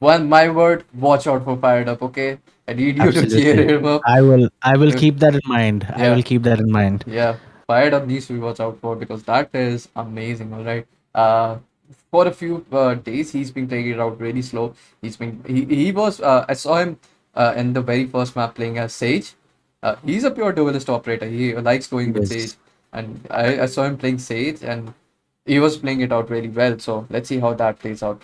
one my word, watch out for Fired Up. Okay, I need you to cheer Absolutely, him up. I will Uh, keep that in mind. I Yeah, will keep that in mind. yeah, Fired Up needs to be watched out for because that is amazing. All right. For a few days, he's been taking it out really slow. He was I saw him in the very first map playing as Sage. He's a pure duelist operator. He likes going with Sage, Yes. and I saw him playing Sage, and he was playing it out really well. So let's see how that plays out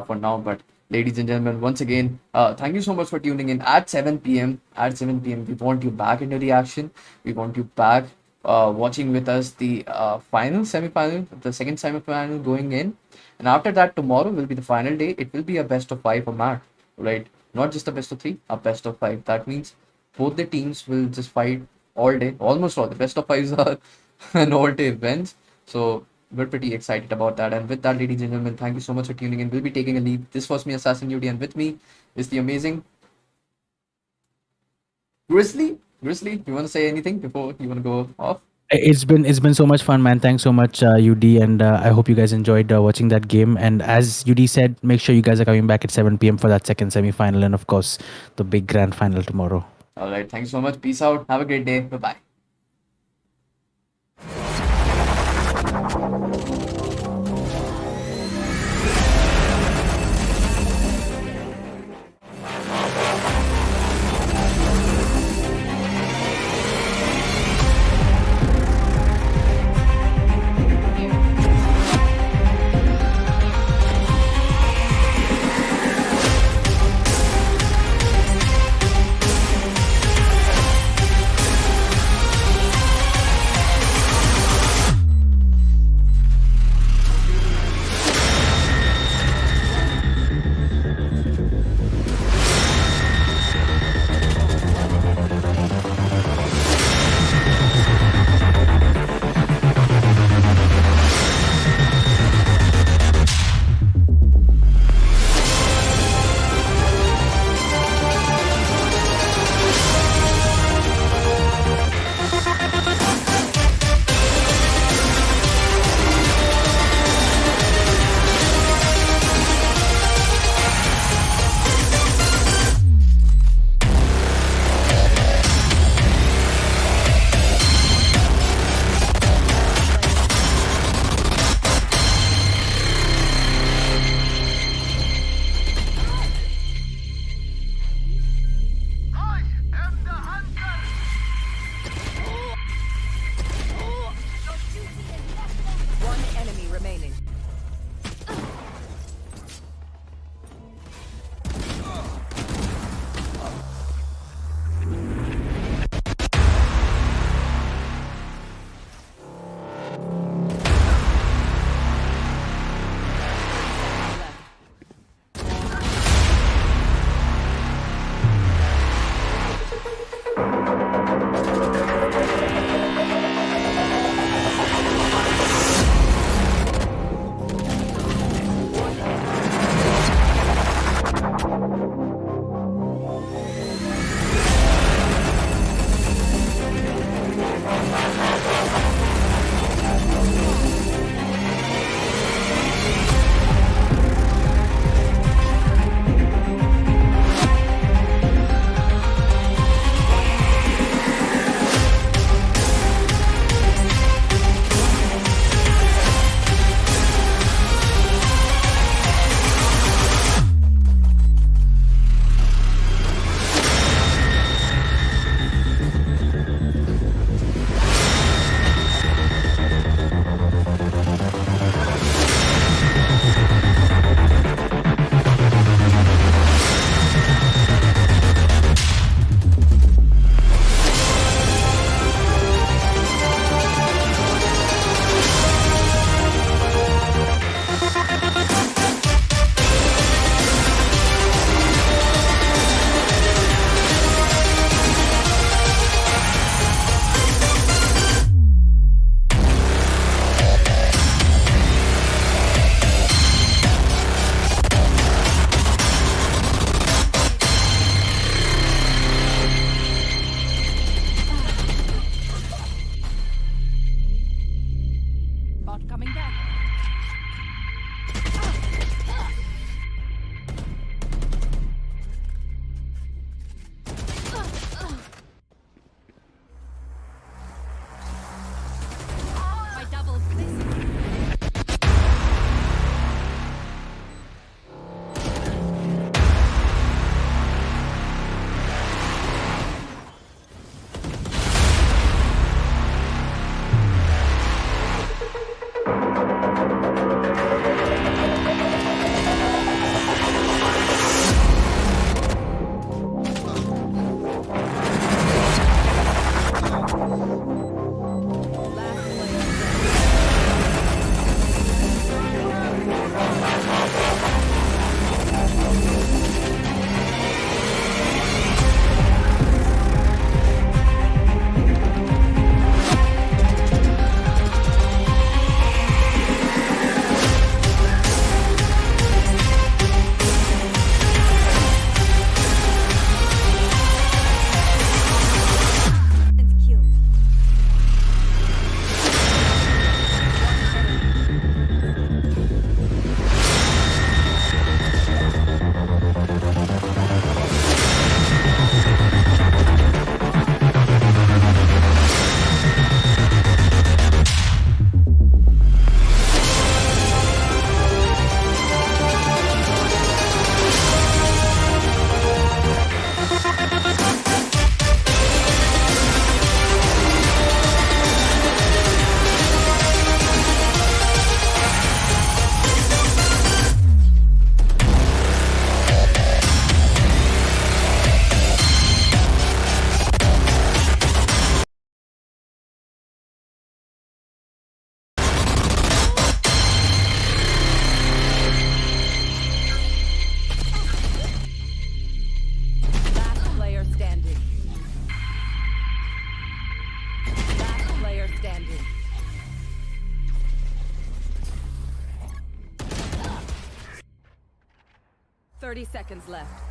for now. But ladies and gentlemen, once again, thank you so much for tuning in at 7 p.m. At 7 p.m., we want you back into the action. We want you back watching with us the final semi-final, the second semi-final going in. And after that, tomorrow will be the final day. It will be a best of five format, right? Not just a best of three, a best of five. That means both the teams will just fight all day, almost all. The best of fives are an all-day event. So we're pretty excited about that. And with that, ladies and gentlemen, thank you so much for tuning in. We'll be taking a leave. This was me, Assassin Duty, and with me is the amazing Grizzly. Grizzly, you want to say anything before you want to go off? It's been so much fun, man. Thanks so much, UD, and I hope you guys enjoyed watching that game. And as UD said, make sure you guys are coming back at 7 p.m. for that second semi-final, and of course, the big grand final tomorrow. All right. Thank you so much. Peace out. Have a great day. Bye bye. 30 seconds left.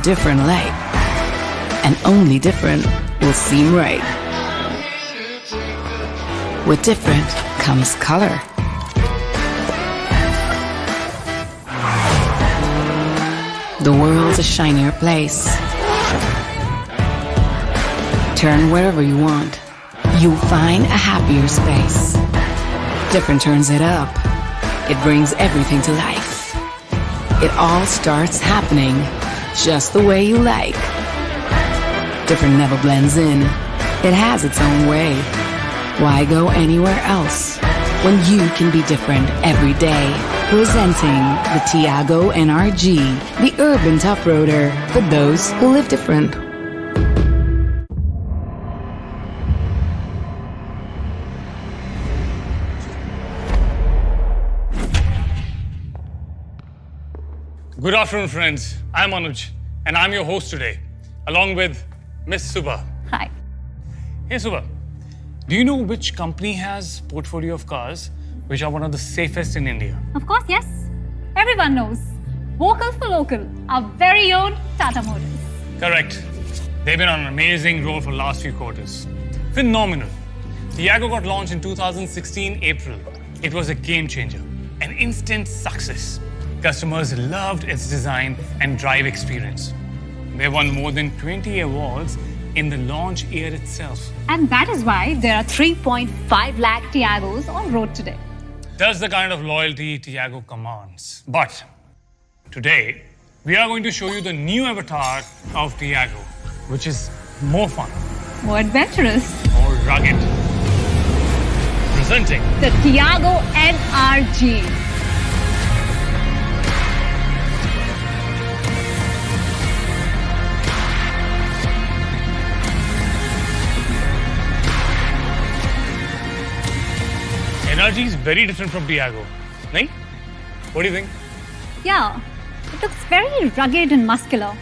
different light. And only different will seem right. With different comes color. The world's a shinier place. Turn wherever you want. You'll find a happier space. Different turns it up. It brings everything to life. It all starts happening just the way you like. Different never blends in. It has its own way. Why go anywhere else when you can be different every day? Presenting the Tiago NRG, the urban tough roader for those who live different. Good afternoon, friends. I'm Anuj, and I'm your host today, along with Miss Subha. Hi. Hey, Subha. Do you know which company has portfolio of cars which are one of the safest in India? Of course, yes. Everyone knows. Vocal for local, our very own Tata Motors. Correct. They've been on an amazing roll for the last few quarters. Phenomenal. Tiago got launched in 2016 April. It was a game changer, an instant success. Customers loved its design and drive experience. They won more than 20 awards in the launch year itself. And that is why there are 3.5 lakh Tiagos on road today. That's the kind of loyalty Tiago commands. But today, we are going to show you the new avatar of Tiago, which is more fun, More adventurous. more rugged. Presenting The Tiago NRG. NRG is very different from Tiago. Nahin? What do you think? Yeah, it looks very rugged and muscular.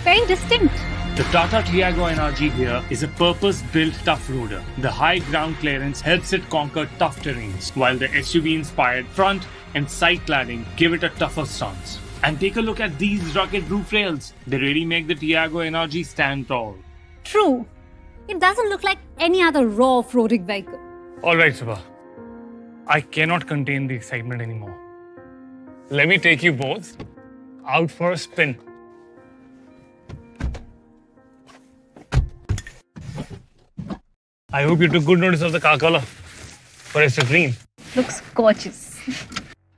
Very distinct. The Tata Tiago NRG here is a purpose-built tough roader. The high ground clearance helps it conquer tough terrains, while the SUV-inspired front and side cladding give it a tougher stance. And take a look at these rugged roof rails. They really make the Tiago NRG stand tall. True. It doesn't look like any other raw off-roading vehicle. All right, Subha. I cannot contain the excitement anymore. Let me take you both out for a spin. I hope you took good notice of the car color. For it's a green. Looks gorgeous.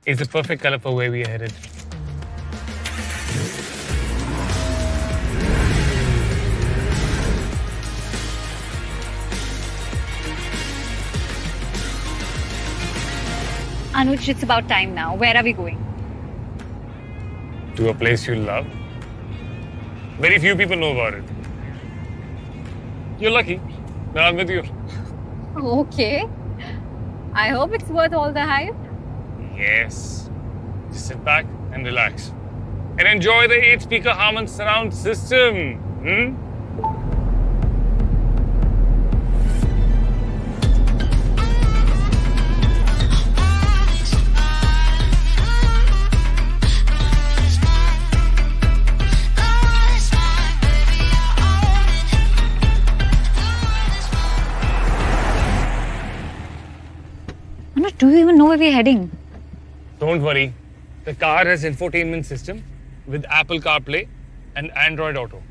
It's the perfect color for where we are headed. Anuj, it's about time now. Where are we going? To a place you love. Very few people know about it. You're lucky that I'm with you. Okay. I hope it's worth all the hype. Yes. Just sit back and relax. And enjoy the 8-speaker Harman surround system. Anuj, do you even know where we're heading? Don't worry. The car has infotainment system with Apple Carplay and Android Auto.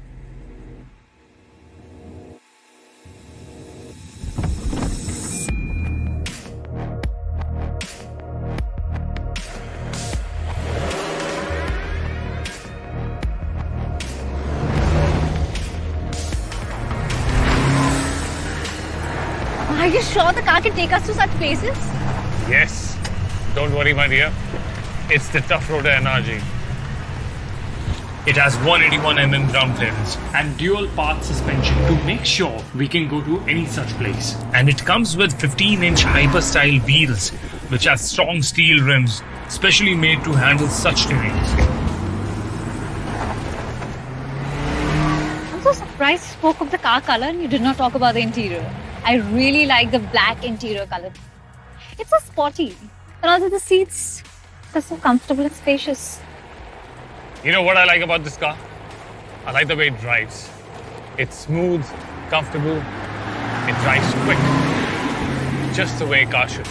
Are you sure the car can take us to such places? Yes. Don't worry, my dear. It's the Tough Roader NRG. It has 181 ground clearance and dual path suspension to make sure we can go to any such place. and it comes with 15-inch hyper-style wheels which have strong steel rims specially made to handle such terrains. I'm so surprised you spoke of the car color and you did not talk about the interior. I really like the black interior color. It's so sporty. And also the seats, they're so comfortable and spacious. You know what I like about this car? I like the way it drives. It's smooth, comfortable, it drives quick, just the way a car should.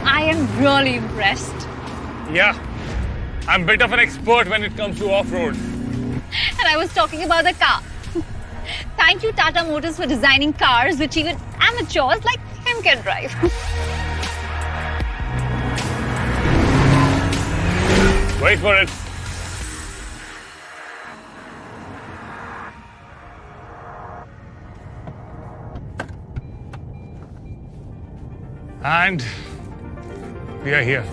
I am really impressed. Yeah, I'm a bit of an expert when it comes to off-road. And I was talking about the car. Thank you, Tata Motors, for designing cars which even amateurs like him can drive. Wait for it. And we are here.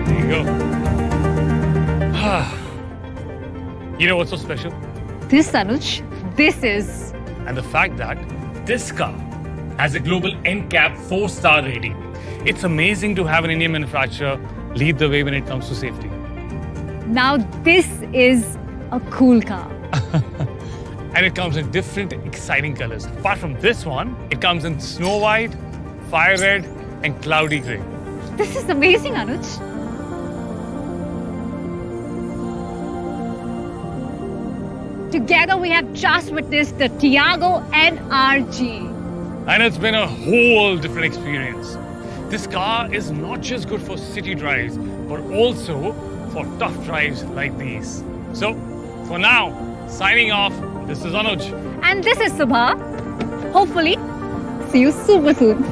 There you go. You know what's so special? This, Anuj, this is... And the fact that this car has a global NCAP 4-star rating. It's amazing to have an Indian manufacturer lead the way when it comes to safety. Now this is a cool car. And it comes in different exciting colors. Apart from this one, it comes in snow white, fire red, and cloudy grey. This is amazing, Anuj. Together we have just witnessed the Tiago NRG. And it's been a whole different experience. This car is not just good for city drives, but also for tough drives like these. So, for now, signing off, this is Anuj. And this is Subha. Hopefully, see you super soon.